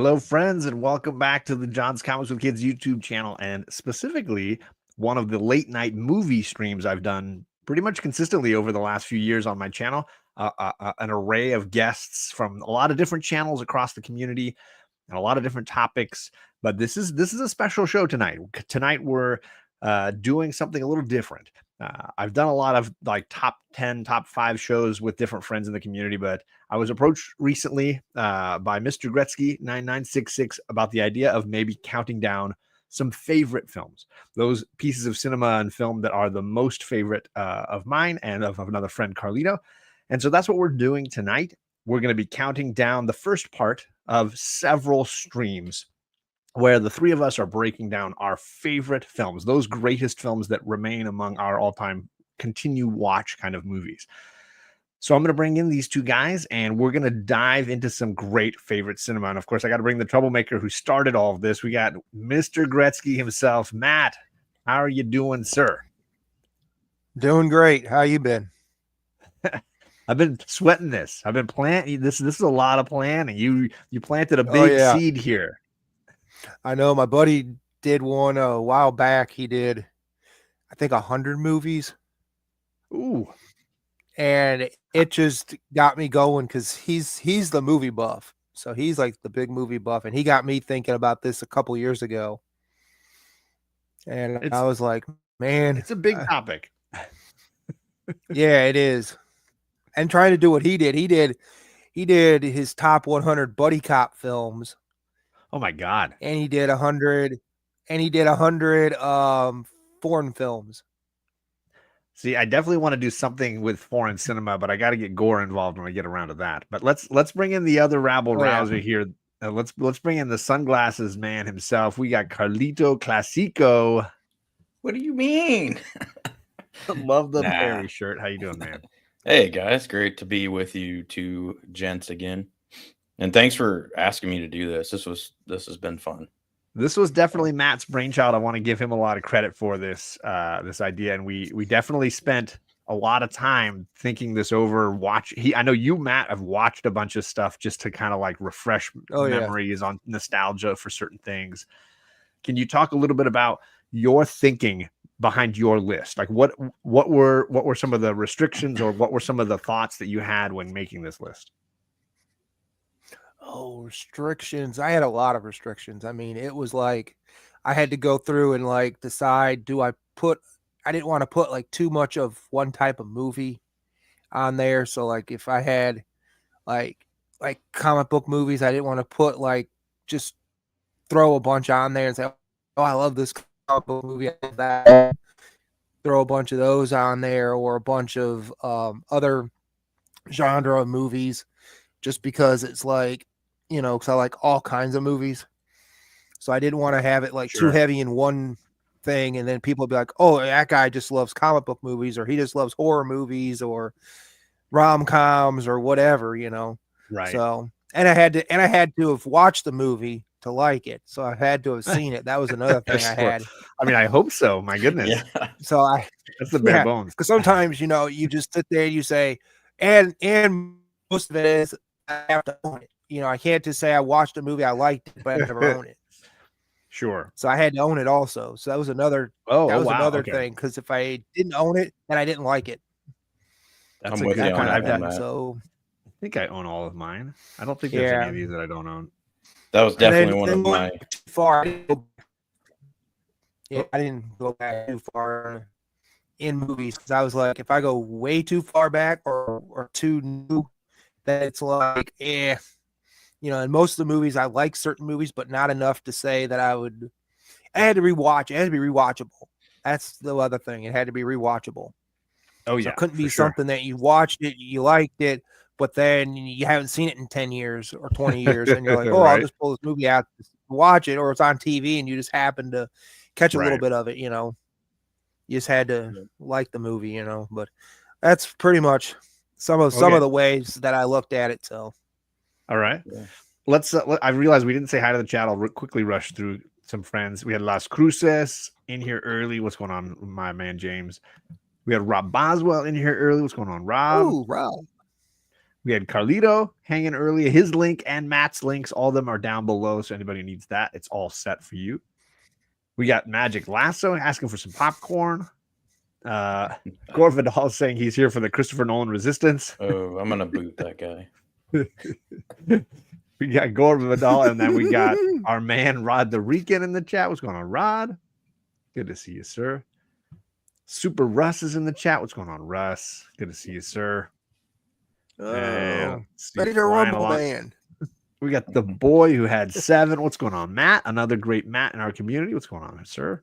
Hello, friends, and welcome back to the John's Comics with Kids YouTube channel, and specifically one of the late night movie streams I've done pretty much consistently over the last few years on my channel. An array of guests from a lot of different channels across the community and a lot of different topics. But this is a special show tonight. Tonight we're doing something a little different. I've done a lot of like top 10, top 5 shows with different friends in the community, but I was approached recently by Mr. Gretzky 9966 about the idea of maybe counting down some favorite films, those pieces of cinema and film that are the most favorite of mine and of another friend, Carlito. And so that's what we're doing tonight. We're going to be counting down the first part of several streams where the three of us are breaking down our favorite films, those greatest films that remain among our all-time continue watch kind of movies. So I'm going to bring in these two guys, and we're going to dive into some great favorite cinema. And of course, I got to bring the troublemaker who started all of this. We got Mr. Gretzky himself. Matt, how are you doing, sir? Doing great. How you been? I've been sweating this. I've been planting. This is a lot of planning. You planted a big seed here. I know my buddy did one a while back. He did, I think, 100 movies. Ooh. And it just got me going because he's the movie buff. So he's like the big movie buff. And he got me thinking about this a couple years ago. And I was like, man. It's a big topic. Yeah, it is. And trying to do what he did. He did his top 100 buddy cop films. Oh my God. And he did 100 foreign films. See, I definitely want to do something with foreign cinema, but I got to get Gore involved when I get around to that. But let's bring in the other rabble rouser here. Let's bring in the sunglasses man himself. We got Carlito Classico. What do you mean? Love the Perry shirt. How you doing, man? Hey guys, great to be with you two gents again. And thanks for asking me to do this. This has been fun. This was definitely Matt's brainchild. I want to give him a lot of credit for this idea, and we definitely spent a lot of time thinking this over. I know you, Matt, have watched a bunch of stuff just to kind of like refresh memories on nostalgia for certain things. Can you talk a little bit about your thinking behind your list? Like what were some of the restrictions, or what were some of the thoughts that you had when making this list? Oh, restrictions. I had a lot of restrictions. I mean, it was like I had to go through and like decide, I didn't want to put like too much of one type of movie on there. So like if I had like comic book movies, I didn't want to put like just throw a bunch on there and say, oh, I love this comic book movie. I love that. Throw a bunch of those on there, or a bunch of other genre of movies, just because it's like, because I like all kinds of movies. So I didn't want to have it like too heavy in one thing, and then people be like, oh, that guy just loves comic book movies, or he just loves horror movies, or rom-coms, or whatever, Right. So and I had to have watched the movie to like it. So I had to have seen it. That was another thing I had. I mean, I hope so. My goodness. Yeah. So that's the bare bones. Because sometimes, you just sit there and you say, and most of it is I have to own it. I can't just say I watched a movie, I liked it, but I never own it. Sure. So I had to own it also. So that was another thing. Because if I didn't own it, then I didn't like it. That's a good kind I've done. So I think I own all of mine. I don't think there's any of these that I don't own. That was definitely one of my far. Yeah, I didn't go back too far in movies, because I was like, if I go way too far back or too new, then it's like, in most of the movies, I like certain movies, but not enough to say that I had to rewatch. It had to be rewatchable. That's the other thing. It had to be rewatchable. Oh, yeah. So it couldn't be something that you watched it, you liked it, but then you haven't seen it in 10 years or 20 years. And you're like, oh, I'll just pull this movie out, watch it, or it's on TV and you just happen to catch a little bit of it, You just had to like the movie, but that's pretty much some of the ways that I looked at it. So. All right. Yeah. Let's I realized we didn't say hi to the chat. I'll quickly rush through some friends. We had Las Cruces in here early. What's going on, my man James? We had Rob Boswell in here early. What's going on, Rob? Ooh, Rob. We had Carlito hanging early. His link and Matt's links, all of them are down below. So anybody needs that, it's all set for you. We got Magic Lasso asking for some popcorn. Gore Vidal saying he's here for the Christopher Nolan resistance. Oh, I'm gonna boot that guy. We got Gore Vidal, and then we got our man Rod the Rican in the chat. What's going on, Rod? Good to see you, sir. Super Russ is in the chat. What's going on, Russ? Good to see you, sir. Oh, ready to rumble, man. We got the boy who had 7. What's going on, Matt? Another great Matt in our community. What's going on, sir?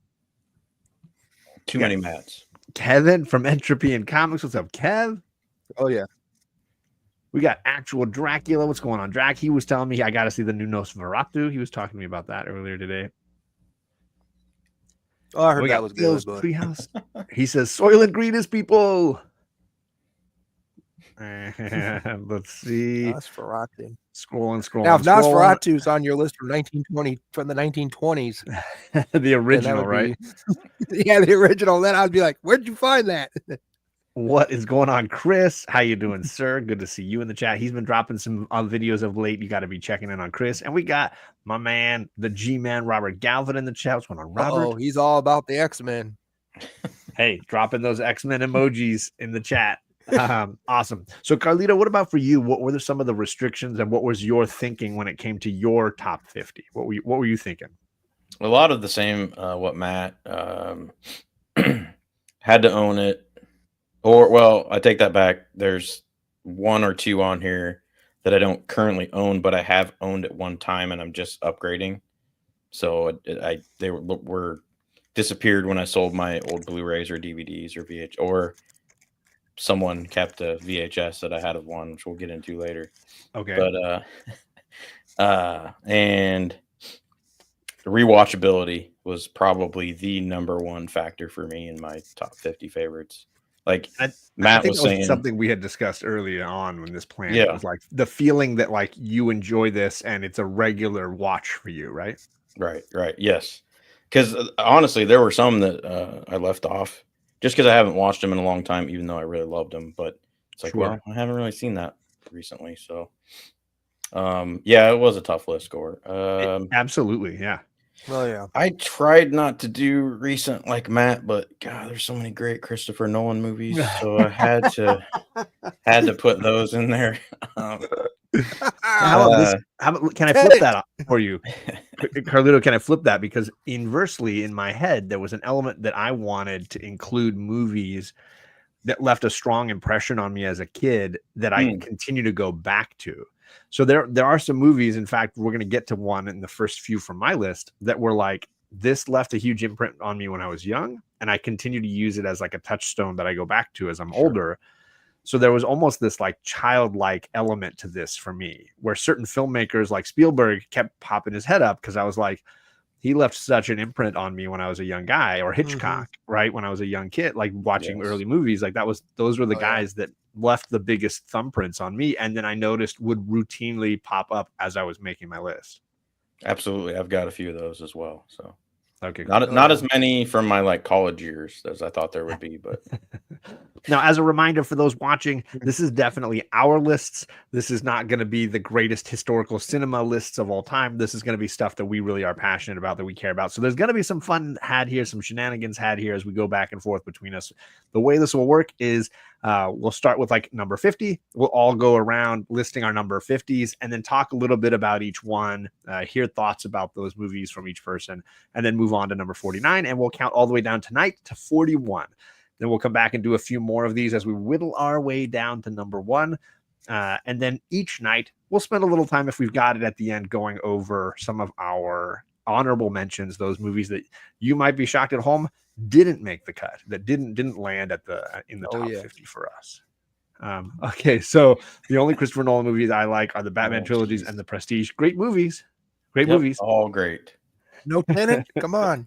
Too many Matts. Kevin from Entropy and Comics. What's up, Kev? Oh, yeah. We got actual Dracula. What's going on, Drac? He was telling me I got to see the new Nosferatu. He was talking to me about that earlier today. Oh, I heard that was good. But... Treehouse. He says, Soylent Greenest people. Let's see. Nosferatu. Scrolling. Now, if Nosferatu's on your list from the 1920s, the original, right? Yeah, the original. Then I'd be like, where'd you find that? What is going on, Chris? How you doing, sir? Good to see you in the chat. He's been dropping some videos of late. You got to be checking in on Chris. And we got my man, the G-Man, Robert Galvin in the chat. What's going on, Robert? Oh, he's all about the X-Men. Hey, dropping those X-Men emojis in the chat. Awesome. So, Carlito, what about for you? What were some of the restrictions, and what was your thinking when it came to your top 50? What were you thinking? A lot of the same. What Matt had to own it. Or, well, I take that back. There's 1 or 2 on here that I don't currently own, but I have owned at one time, and I'm just upgrading. So they were disappeared when I sold my old Blu-rays or DVDs or VH, or someone kept a VHS that I had of one, which we'll get into later. Okay. But and the rewatchability was probably the number one factor for me in my top 50 favorites. Like Matt was saying, something we had discussed early on when this plan was like the feeling that like you enjoy this and it's a regular watch for you, right? Right. Yes. Because honestly, there were some that I left off just because I haven't watched them in a long time, even though I really loved them. But it's like, well, I haven't really seen that recently. So, yeah, it was a tough list, Gore. Absolutely. Yeah. Well, yeah. I tried not to do recent like Matt, but God, there's so many great Christopher Nolan movies, so I had to put those in there. How about can I flip that for you, Carlito? Can I flip that? Because inversely, in my head, there was an element that I wanted to include movies that left a strong impression on me as a kid that I continue to go back to. So there are some movies, in fact, we're going to get to one in the first few from my list that were like, this left a huge imprint on me when I was young, and I continue to use it as like a touchstone that I go back to as I'm older. So there was almost this like childlike element to this for me, where certain filmmakers like Spielberg kept popping his head up because I was like, he left such an imprint on me when I was a young guy, or Hitchcock, right? When I was a young kid, like watching early movies, like those were the guys that left the biggest thumbprints on me. And then I noticed would routinely pop up as I was making my list. Absolutely. I've got a few of those as well. So okay, not as many from my like college years as I thought there would be, but now, as a reminder for those watching, this is definitely our lists. This is not going to be the greatest historical cinema lists of all time. This is going to be stuff that we really are passionate about, that we care about. So there's going to be some fun had here, some shenanigans had here as we go back and forth between us. The way this will work is we'll start with like number 50. We'll all go around listing our number 50s and then talk a little bit about each one, hear thoughts about those movies from each person, and then move on to number 49. And we'll count all the way down tonight to 41. Then we'll come back and do a few more of these as we whittle our way down to number 1. And then each night, we'll spend a little time, if we've got it at the end, going over some of our honorable mentions, those movies that you might be shocked at home didn't make the cut, that didn't land at in the top 50 for us. Okay, so the only Christopher Nolan movies I like are the Batman trilogies and the Prestige. Great movies. Movies. All great. No Tenet? Come on.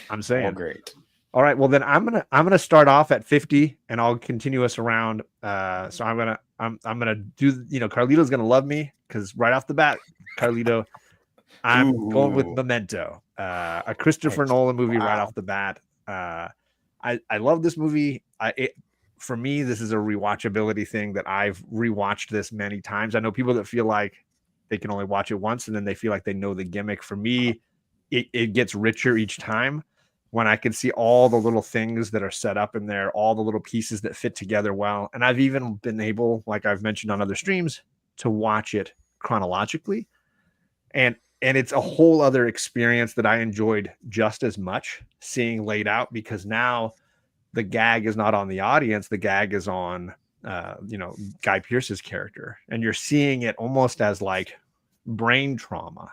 I'm saying. All great. All right, well then I'm gonna start off at 50 and I'll continue us around. So I'm gonna do, Carlito's gonna love me because right off the bat, Carlito, I'm going with Memento, a Christopher Nolan movie right off the bat. I love this movie. for me, this is a rewatchability thing that I've rewatched this many times. I know people that feel like they can only watch it once and then they feel like they know the gimmick. For me, it gets richer each time when I can see all the little things that are set up in there, all the little pieces that fit together well. And I've even been able, like I've mentioned on other streams, to watch it chronologically. And it's a whole other experience that I enjoyed just as much seeing laid out, because now the gag is not on the audience. The gag is on, Guy Pearce's character. And you're seeing it almost as like brain trauma,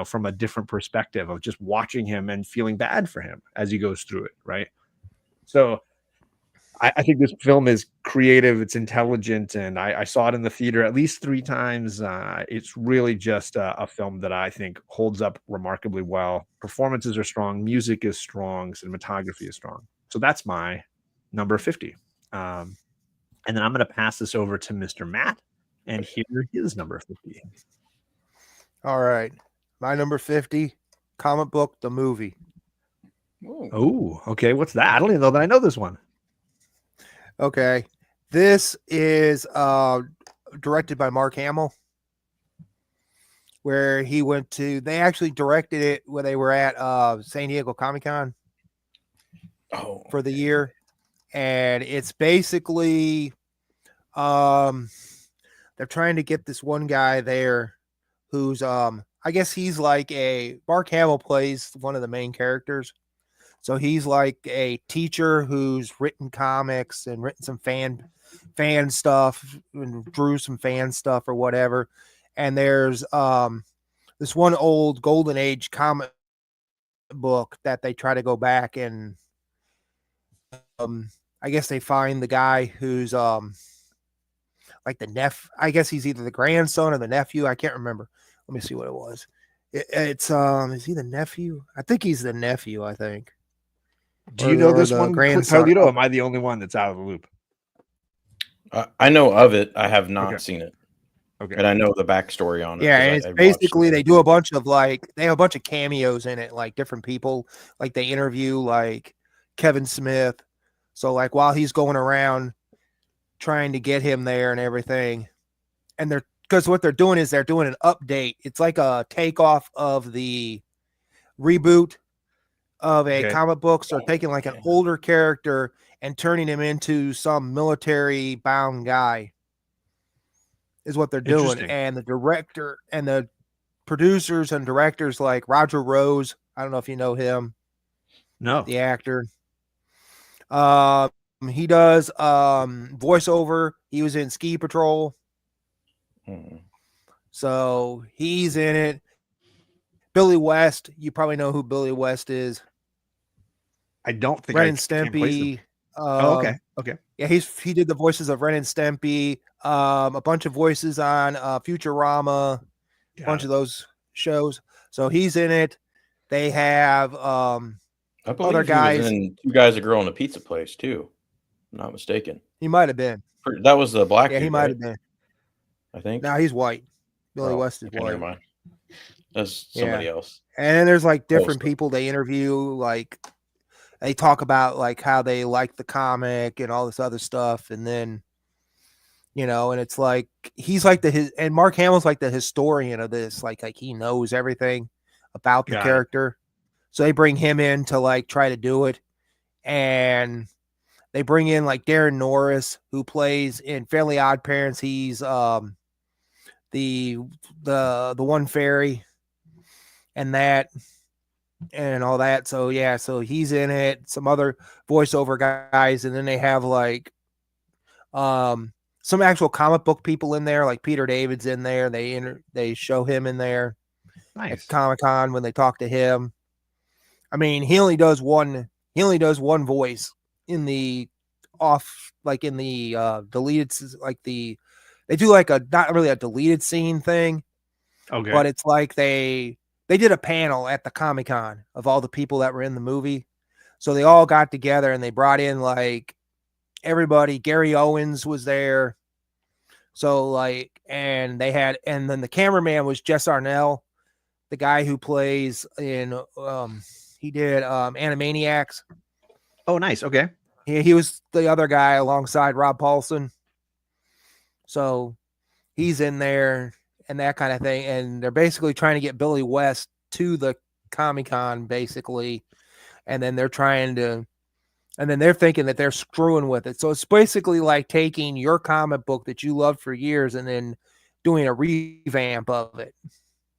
from a different perspective of just watching him and feeling bad for him as he goes through it. Right. So I think this film is creative. It's intelligent. And I saw it in the theater at least 3 times. It's really just a film that I think holds up remarkably well. Performances are strong. Music is strong. Cinematography is strong. So that's my number 50. And then I'm going to pass this over to Mr. Matt and hear his number 50. All right. My number 50, comic book, the movie. Oh, okay. What's that? I don't even know that I know this one. Okay. This is directed by Mark Hamill, where they actually directed it when they were at San Diego Comic-Con for the year. And it's basically they're trying to get this one guy there who's I guess he's like Mark Hamill plays one of the main characters. So he's like a teacher who's written comics and written some fan stuff and drew some fan stuff or whatever. And there's this one old Golden Age comic book that they try to go back and I guess they find the guy who's like I guess he's either the grandson or the nephew. I can't remember. Let me see what it was. It's is he the nephew? I think he's the nephew, I think. Do you know this one, Carlito? Am I the only one that's out of the loop? I know of it. I have not seen it. Okay. And I know the backstory on it. Yeah, and it's basically they do a bunch of they have a bunch of cameos in it, like different people. Like they interview like Kevin Smith. So like while he's going around trying to get him there and everything. And because what they're doing is they're doing an update. It's like a takeoff of the reboot of a comic book. So taking like an older character and turning him into some military bound guy is what they're doing. And the director and the producers and directors like Roger Rose. I don't know if you know him. No. The actor. He does voiceover. He was in Ski Patrol. So he's in it. Billy West. You probably know who Billy West is. I don't think Ren and Stimpy. Okay. Yeah, he did the voices of Ren and Stimpy. A bunch of voices on Futurama. A bunch of those shows. So he's in it. They have I believe other guys. He was in Two Guys, a Girl, in a Pizza Place too. I'm not mistaken. He might have been. That was the black. Yeah, dude, he might right? have been. I think. No, he's white. Billy West is white. Never mind. That's somebody else. And then there's like different people they interview, like they talk about like how they like the comic and all this other stuff. And then, and it's like, he's like and Mark Hamill's like the historian of this, like he knows everything about the character. So they bring him in to like try to do it. And they bring in like Darren Norris, who plays in Fairly Odd Parents. He's the one fairy and that and all that. So yeah, so he's in it. Some other voiceover guys, and then they have like some actual comic book people in there, like Peter David's in there. They show him in there at Comic-Con when they talk to him. I mean, he only does one voice in the deleted, like they do like not really a deleted scene thing. Okay. But it's like they did a panel at the Comic-Con of all the people that were in the movie. So they all got together and they brought in like everybody. Gary Owens was there. So like, and then the cameraman was Jess Arnell, the guy who plays in, he did Animaniacs. Oh, nice. Okay. he was the other guy alongside Rob Paulson. So he's in there and that kind of thing. And they're basically trying to get Billy West to the Comic-Con, basically. And then they're thinking that they're screwing with it. So it's basically like taking your comic book that you loved for years and then doing a revamp of it,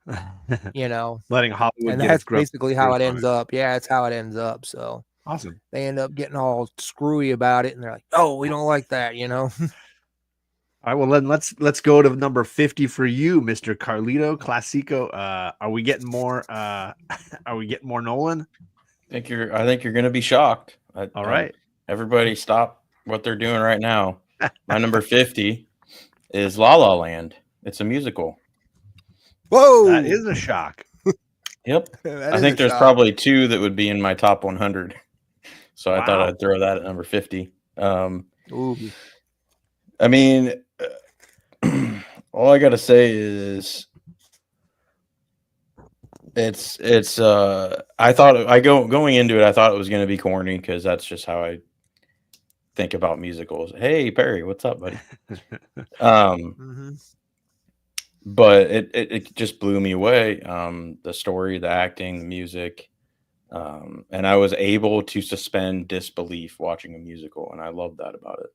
letting Hollywood and get that's its growth basically how it on ends up. Yeah, it's how it ends up. So Awesome. they end up getting all screwy about it, and they're like, "Oh, we don't like that," All right, well then let's go to number 50 for you, Mr. Carlito Classico. Are we getting more Nolan? I think you're gonna be shocked. All right. Everybody stop what they're doing right now. My number 50 is La La Land. It's a musical. Whoa, That is a shock. Yep. I think there's probably two that would be in my top 100. So I thought I'd throw that at number 50. Ooh. I mean, all I got to say is it's I thought going into it, I thought it was going to be corny because that's just how I think about musicals. Hey, Perry, what's up, buddy? But it just blew me away. The story, the acting, the music, and I was able to suspend disbelief watching a musical, and I love that about it.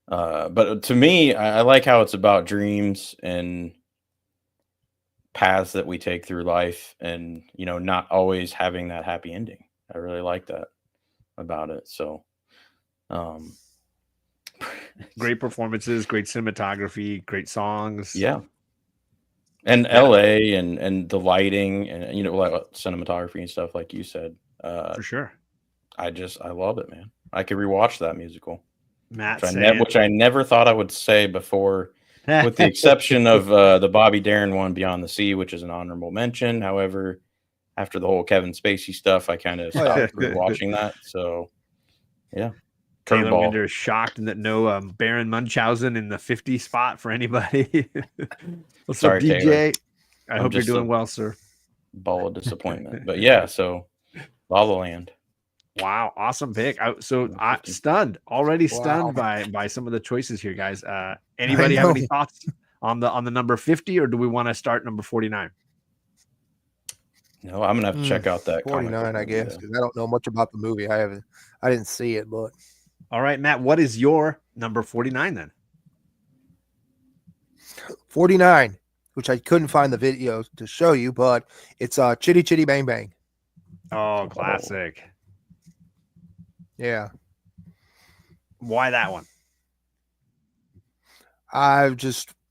But to me, I like how it's about dreams and paths that we take through life, and not always having that happy ending. I really like that about it. So, great performances, great cinematography, great songs. Yeah. And LA and the lighting and like cinematography and stuff, like you said. For sure. I love it, man. I could rewatch that musical. Matt, which I never thought I would say before, with the exception of the Bobby Darin one, Beyond the Sea, which is an honorable mention. However, after the whole Kevin Spacey stuff, I kind of stopped watching that. So, yeah. Taylor Winder is shocked that no Baron Munchausen in the 50 spot for anybody. What's Sorry, up, DJ? Taylor. I hope you're doing well, sir. Ball of disappointment. But yeah, so La La Land. Wow, awesome pick. Stunned by some of the choices here, guys. Anybody have any thoughts on the number 50, or do we want to start number 49? No, I'm gonna have to check out that 49, I guess, because I don't know much about the movie. I didn't see it, but all right, Matt, what is your number 49 then? 49, which I couldn't find the video to show you, but it's Chitty Chitty Bang Bang. Oh, classic. Yeah. Why that one? I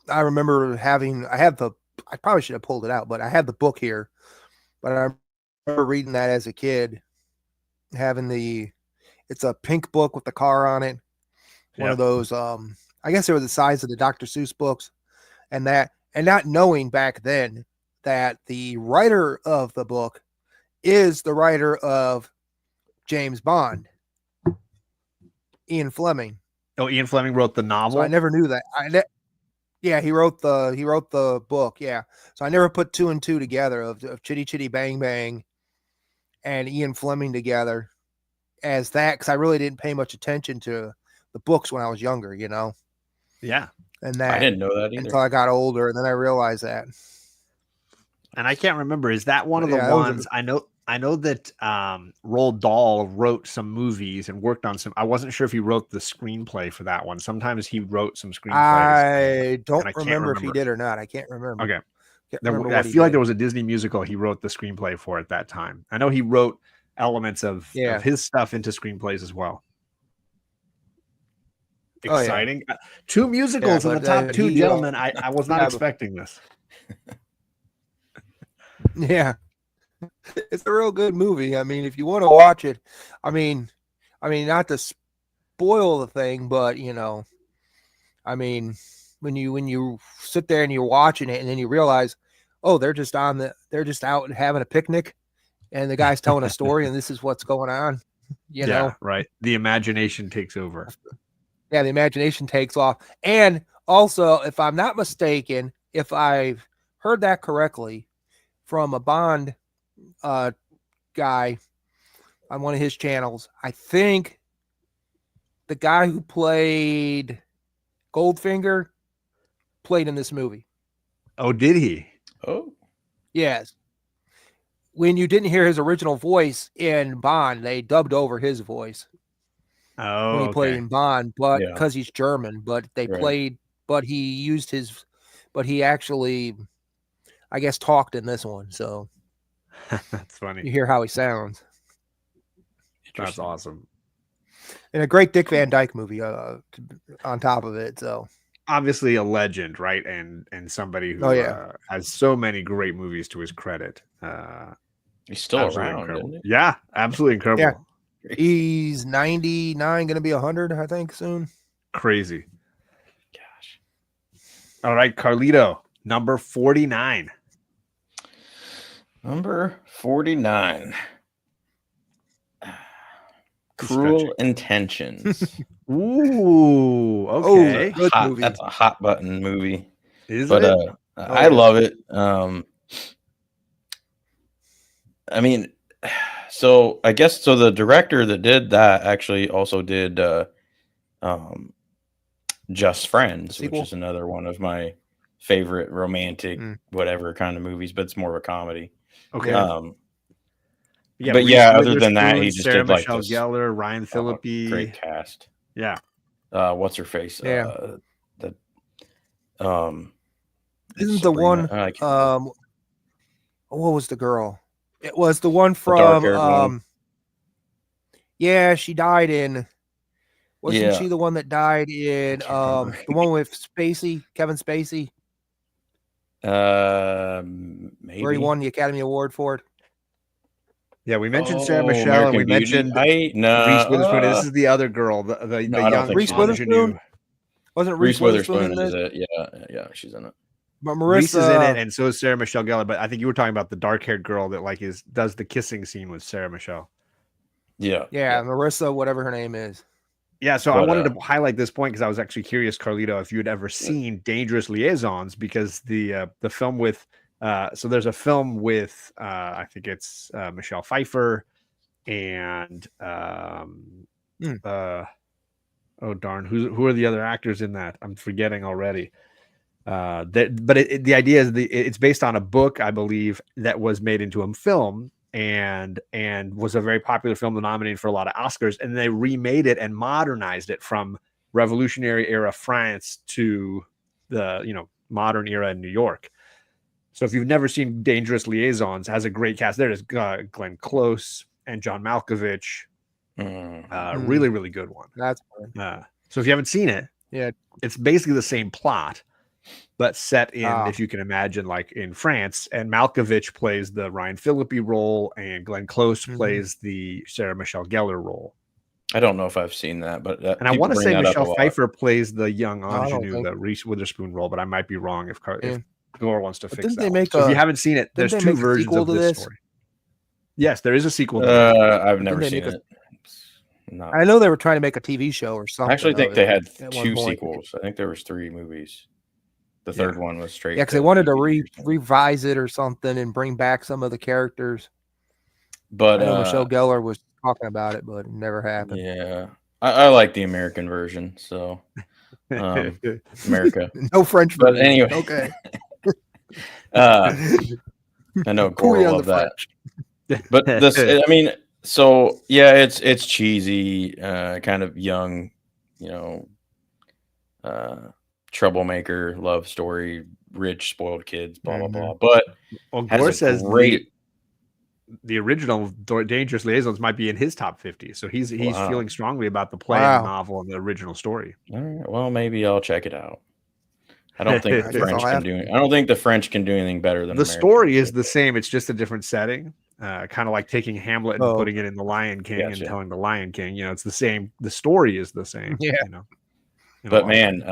remember I probably should have pulled it out, but I had the book here. But I remember reading that as a kid, it's a pink book with the car on it. One of those, I guess they were the size of the Dr. Seuss books, and not knowing back then that the writer of the book is the writer of James Bond, Ian Fleming. Oh, Ian Fleming wrote the novel. So I never knew that. Yeah, he wrote the book. Yeah, so I never put two and two together of Chitty Chitty Bang Bang and Ian Fleming together as that, because I really didn't pay much attention to the books when I was younger. Yeah, and that I didn't know that either until I got older, and then I realized that. And I can't remember. Is that one of the ones? I know that Roald Dahl wrote some movies and worked on some. I wasn't sure if he wrote the screenplay for that one. Sometimes he wrote some screenplays. I don't remember if he did or not. I can't remember. Okay. I feel like there was a Disney musical he wrote the screenplay for at that time. I know he wrote elements of his stuff into screenplays as well. Exciting. Oh, yeah. Two musicals in the top two, gentlemen. I was not expecting this. Yeah. It's a real good movie. I mean, if you want to watch it, I mean, not to spoil the thing, but I mean, when you sit there and you're watching it and then you realize, oh, they're just out and having a picnic and the guy's telling a story and this is what's going on, you know? Right. The imagination takes over. Yeah. The imagination takes off. And also, if I'm not mistaken, if I've heard that correctly from a Bond guy, on one of his channels. I think the guy who played Goldfinger played in this movie. Oh, did he? Oh, Yes. When you didn't hear his original voice in Bond, they dubbed over his voice Oh, when he played okay. in Bond, but Yeah. because he's German, but they Right. played, but he actually, I guess, talked in this one. So That's funny. you hear how he sounds. That's Interesting. awesome. And a great Dick Van Dyke movie on top of it. So Obviously a legend, right? And somebody who has so many great movies to his credit. He's still Absolutely around, incredible. isn't he? Yeah, absolutely incredible. Yeah. He's 99, going to be 100, I think, soon. Crazy. Gosh. All right, Carlito, number 49. Number 49. Cruel Intentions. Ooh, okay. Good movie. That's a hot button movie. Is But it? I love it. I mean, so I guess the director that did that actually also did Just Friends, Sequel? which is another one of my favorite romantic whatever kind of movies, but it's more of a comedy. Okay. Yeah, but yeah, other than that, he just Sarah did like Michelle this Gellar, Ryan Phillippe. great cast. Yeah. What's her face? Yeah. Isn't the Sabrina. one? I can't remember. What was the girl? It was the one dark-haired from. one. Yeah, she died in. Wasn't Yeah. she the one that died in remember. the one with Spacey, Kevin Spacey, Maybe where he won the Academy Award for it? Yeah, we mentioned Sarah Michelle American and we Beauty. mentioned No, Reese Witherspoon. This is the other girl, the I don't young think Reese so. Witherspoon? Wasn't Reese Witherspoon in is this? it. Yeah, she's in it. But Reese is in it, Marissa, and so is Sarah Michelle Gellar. But I think you were talking about the dark-haired girl that like does the kissing scene with Sarah Michelle. Yeah. Marissa, whatever her name is. Yeah, so But, I wanted to highlight this point because I was actually curious, Carlito, if you had ever seen Dangerous Liaisons, because the film with so there's a film with I think it's Michelle Pfeiffer and oh darn, who are the other actors in that? I'm forgetting already. But the idea is it's based on a book, I believe, that was made into a film and was a very popular film, nominated for a lot of Oscars, and they remade it and modernized it from Revolutionary era France to the modern era in New York. So if you've never seen Dangerous Liaisons, has a great cast. There's Glenn Close and John Malkovich. Really, really good one. That's fun. So if you haven't seen it, Yeah, it's basically the same plot, but set in, if you can imagine, like in France. And Malkovich plays the Ryan Phillippe role, and Glenn Close plays the Sarah Michelle Gellar role. I don't know if I've seen that, but and I want to say Michelle Pfeiffer plays the young ingenue, the Reese Witherspoon role, but I might be wrong if Gore wants to fix that. So if you haven't seen it, there's two versions of this story. Yes, there is a sequel. I've never seen it. I know they were trying to make a TV show or something. I actually think they had 2 sequels. I think there was 3 movies. The third one was straight. Yeah, because they wanted to revise it or something and bring back some of the characters. But I know Michelle Gellar was talking about it, but it never happened. Yeah, I like the American version. So America, no French version. But anyway, okay. I know Gore will love that. But this, I mean, so yeah, it's cheesy, kind of young, troublemaker love story, rich spoiled kids, blah blah blah. But Gore says the original Dangerous Liaisons might be in his top 50, so he's feeling strongly about the play and the novel and the original story. All right, well, maybe I'll check it out. I don't think the French can do it. I don't think the French can do anything better than the story is the same. It's just a different setting, kind of like taking Hamlet and putting it in the Lion King and telling the Lion King. It's the same. The story is the same. Yeah. But man,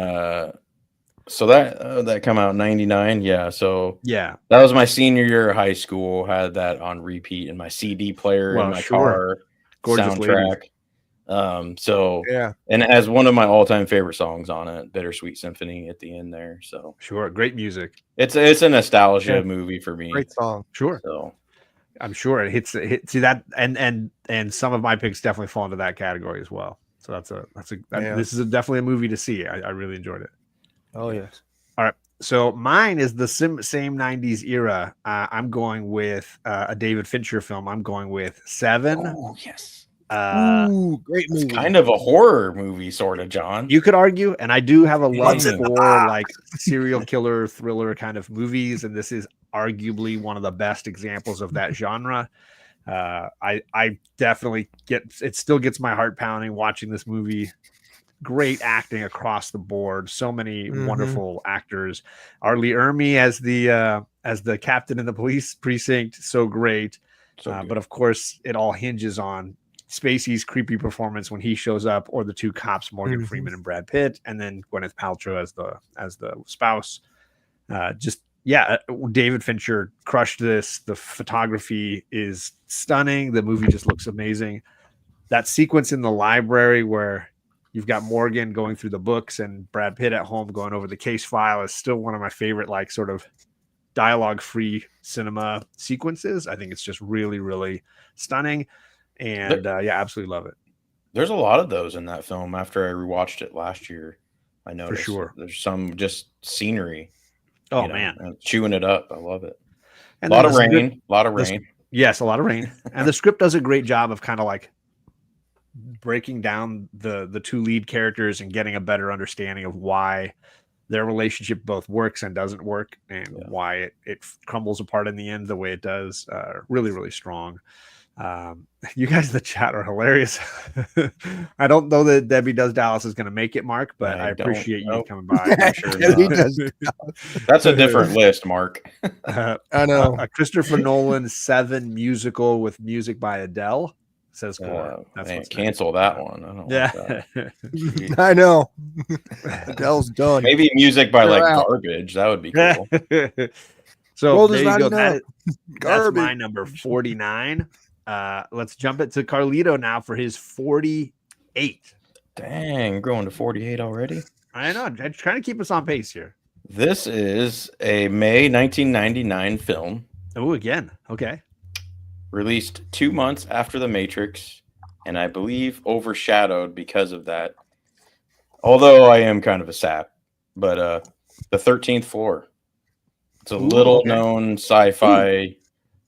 so that come out in 99. Yeah. So yeah, that was my senior year of high school. Had that on repeat in my CD player in my car. Gorgeous soundtrack. Ladies. So yeah, and it has one of my all-time favorite songs on it, Bittersweet Symphony at the end there. So great music. It's a nostalgia movie for me. Great song. Sure. So I'm sure it hits. See that, and some of my picks definitely fall into that category as well. So this is definitely a movie to see. I really enjoyed it. Oh yes. All right. So mine is the same 90s era. I'm going with a David Fincher film. I'm going with Seven. Oh, yes. Ooh, great movie. It's kind of a horror movie, sort of, John. You could argue, and I do have a love What's in the for box? like serial killer thriller kind of movies, and this is arguably one of the best examples of that genre. I definitely it still gets my heart pounding watching this movie. Great acting across the board. So many wonderful actors. Arlie Ermy as the captain in the police precinct. So great. But of course, it all hinges on Spacey's creepy performance when he shows up, or the two cops, Morgan Freeman and Brad Pitt, and then Gwyneth Paltrow as the spouse. David Fincher crushed this. The photography is stunning. The movie just looks amazing. That sequence in the library where you've got Morgan going through the books and Brad Pitt at home going over the case file is still one of my favorite, like, sort of dialogue-free cinema sequences. I think it's just really, really stunning. And absolutely love it. There's a lot of those in that film. After I rewatched it last year, I noticed for sure there's some just scenery. Oh man, chewing it up. I love it. And a lot of rain. Yes, a lot of rain. And the script does a great job of kind of like breaking down the two lead characters and getting a better understanding of why their relationship both works and doesn't work, and why it crumbles apart in the end the way it does. Really, really strong. You guys in the chat are hilarious. I don't know that Debbie Does Dallas is going to make it, Mark, but I appreciate you coming by. I'm sure that's a different list, Mark. I know. Christopher Nolan 7 musical with music by Adele, says Core. That's cancel that one. I don't like that. I know. Adele's done. Maybe music by Garbage. That would be cool. So there you go. That's my number 49. Let's jump it to Carlito now for his 48. Dang, growing to 48 already. I know. I'm trying to keep us on pace here. This is a May 1999 film. Oh, again. Okay. Released 2 months after The Matrix, and I believe overshadowed because of that. Although I am kind of a sap, but The 13th Floor. It's a little known sci-fi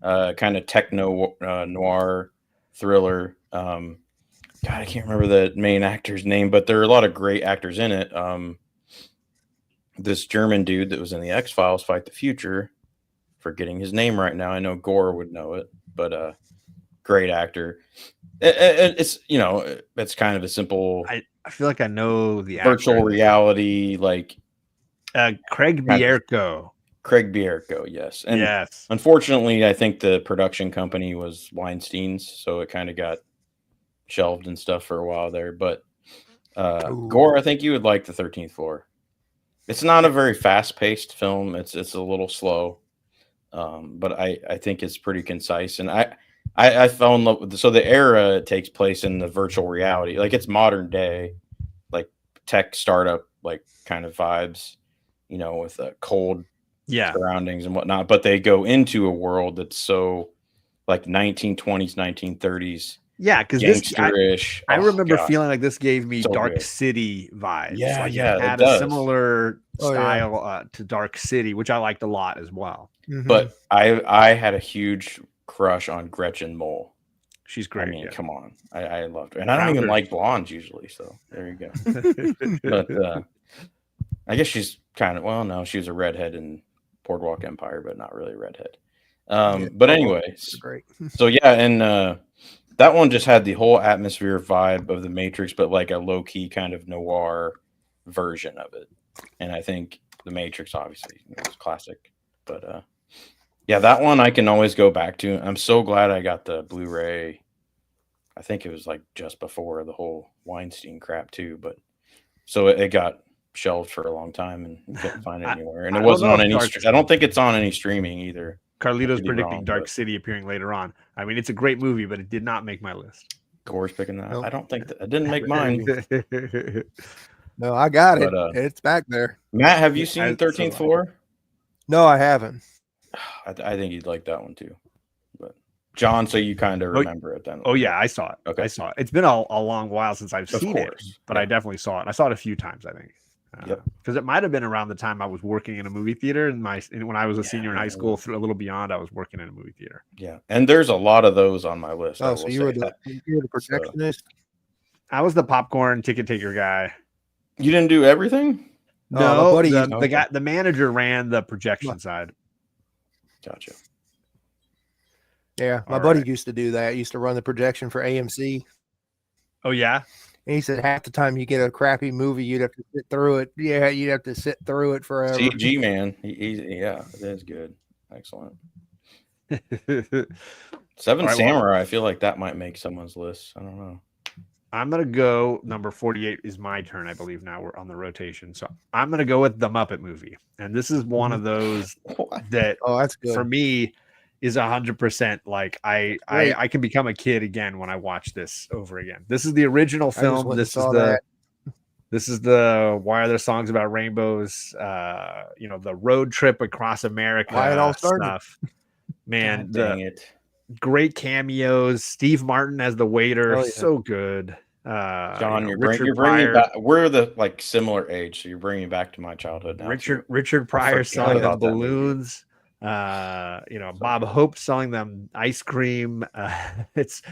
kind of techno noir thriller. God, I can't remember the main actor's name, but there are a lot of great actors in it. This German dude that was in the X-Files, Fight the Future, forgetting his name right now. I know Gore would know it, but great actor. It's it's kind of a simple. I feel like I know the virtual reality, like Craig Bierko. Craig Bierko, yes. And yes. Unfortunately, I think the production company was Weinstein's, so it kind of got shelved and stuff for a while there. But Gore, I think you would like The 13th Floor. It's not a very fast-paced film. It's a little slow, but I think it's pretty concise. And I fell in love with the era it takes place in the virtual reality. Like, it's modern day, like tech startup, like kind of vibes, with a cold surroundings and whatnot, but they go into a world that's so like 1920s, 1930s. Yeah, because gangsterish. I remember feeling like this gave me Dark City vibes. Yeah, like it had a similar style to Dark City, which I liked a lot as well. But I had a huge crush on Gretchen Mol. She's great. I mean, come on, I loved her, and I don't even like blondes usually. So there you go. But I guess she's kind of no, she was a redhead in Boardwalk Empire, but not really redhead. But anyway, great. So and that one just had the whole atmosphere vibe of The Matrix, but like a low key kind of noir version of it. And I think The Matrix obviously was classic, but that one I can always go back to. I'm so glad I got the Blu-ray. I think it was like just before the whole Weinstein crap too, but so it got shelved for a long time and couldn't find it anywhere, and it wasn't on any. I don't think it's on any streaming either. Carlito's predicting Dark City appearing later on. I mean, it's a great movie, but it did not make my list. Gore's picking that. Nope. I don't think that it didn't make mine. No, I got it. It's back there. Matt, have you seen 13th Floor? No, I haven't. I think you'd like that one too. But John, so you kind of remember it then. Oh yeah, I saw it. Okay. I saw it. It's been a long while since I've Of seen it, course. but Yeah. I definitely saw it. I saw it a few times, I think. Yep. Because it might have been around the time I was working in a movie theater when I was a senior in high school, through a little beyond, I was working in a movie theater. Yeah, and there's a lot of those on my list. I Oh, will so you say were that. the projectionist? I was the popcorn ticket taker guy. You didn't do everything? my No, buddy the manager ran the projection side. Gotcha. Yeah, my All buddy right. used to do that. He used to run the projection for AMC. Oh yeah. And he said half the time you get a crappy movie, you'd have to sit through it. Yeah, you'd have to sit through it forever. CG man, yeah, that's good. Excellent. Seven All right, Samurai. I feel like that might make someone's list. I don't know. I'm gonna go number 48 is my turn, I believe. Now we're on the rotation, so I'm gonna go with the Muppet Movie, and this is one of those that Oh, that's good. for me is 100% like I can become a kid again when I watch this over again. This is the original I just film. went and This is saw the that. this is the Why Are There Songs About Rainbows? The road trip across America Why it all started. stuff. Man, God dang it. great cameos. Steve Martin as the waiter, Oh, yeah. so good. John, you're Richard bringing Pryor, back. We're the similar age, so you're bringing back to my childhood now. Richard Pryor forgot selling them about that movie. balloons. Bob Hope selling them ice cream. It's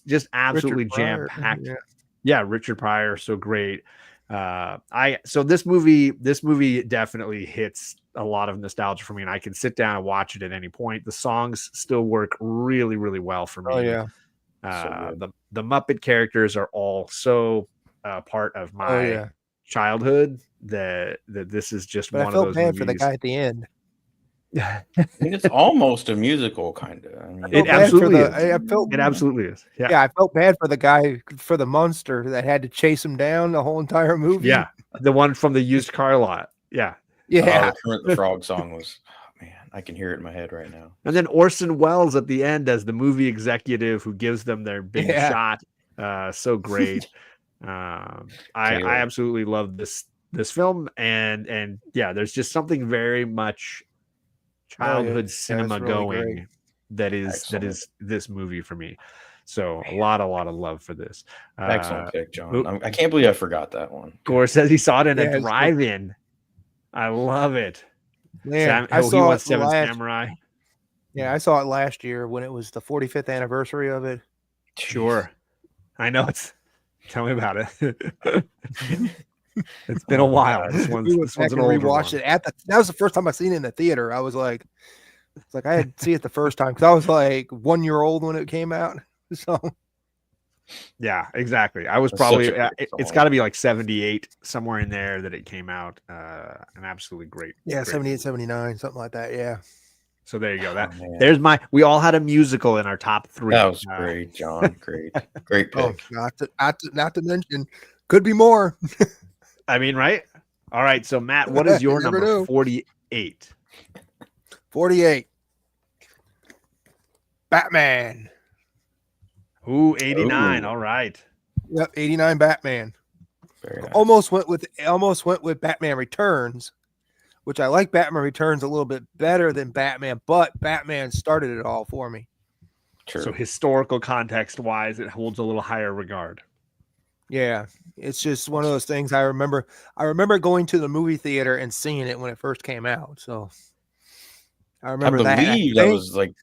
just absolutely Richard Pryor, jam packed. yeah. Yeah, Richard Pryor, so great. So this movie definitely hits a lot of nostalgia for me, and I can sit down and watch it at any point. The songs still work really, really well for me. Oh yeah. The Muppet characters are all so part of my childhood that this is just But one I felt of those bad movies. for the guy at the end. I mean, it's almost a musical, kind of. I mean, It absolutely is. It It absolutely is. Yeah. Yeah, I felt bad for the guy, for the monster that had to chase him down the whole entire movie. Yeah. The one from the used car lot. Yeah. Yeah. the Kermit the Frog song was, man, I can hear it in my head right now. And then Orson Welles at the end as the movie executive who gives them their big shot. So great. I absolutely love this film, and yeah, there's just something very much childhood cinema really going great. that is this movie for me. So a lot of love for this. Excellent pick, John. I can't believe I forgot that one. Gore says he saw it in a drive-in. I love it. Man, he wants Seven Samurai. Yeah, I saw it last year when it was the 45th anniversary of it. Sure. I know it's. Tell me about it. It's been a while. This one's an older one. Rewatched it that was the first time I seen it in the theater. I was like, it's like I had to see it the first time because I was like 1 year old when it came out. So yeah, exactly. I was probably it's got to be like 78 somewhere in there that it came out. An absolutely great. Yeah, great 78, movie. 79, something like that. Yeah. So there you go. There's we all had a musical in our top 3. That was great, John. Great pick. Oh, not to mention, could be more. I mean, right? All right. So Matt, what is your number? Know. 48. 48. Batman. Ooh, 89. Ooh. All right. Yep, 89 Batman. Very nice. Almost went with Batman Returns, which I like Batman Returns a little bit better than Batman, but Batman started it all for me. True. So historical context wise, it holds a little higher regard. Yeah, it's just one of those things. I remember going to the movie theater and seeing it when it first came out. So I remember that. I believe that was like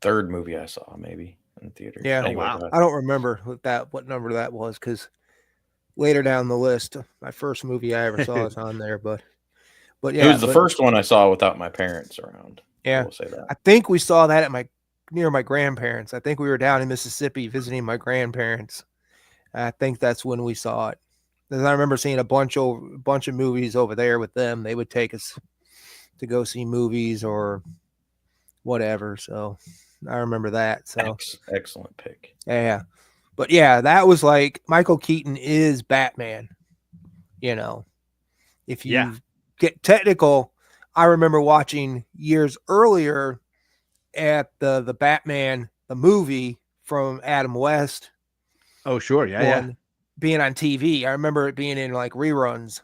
third movie I saw, maybe in the theater. Yeah, anyway, wow. I don't remember what number that was because later down the list, my first movie I ever saw is on there. But yeah, it was the first one I saw without my parents around. Yeah, I will say that. I think we saw that near my grandparents. I think we were down in Mississippi visiting my grandparents. I think that's when we saw it. Because I remember seeing a bunch of movies over there with them. They would take us to go see movies or whatever. So I remember that. So excellent pick. Yeah. But yeah, that was like Michael Keaton is Batman. You know, if you get technical, I remember watching years earlier at the Batman, the movie from Adam West. Oh, sure. Yeah. Being on TV. I remember it being in like reruns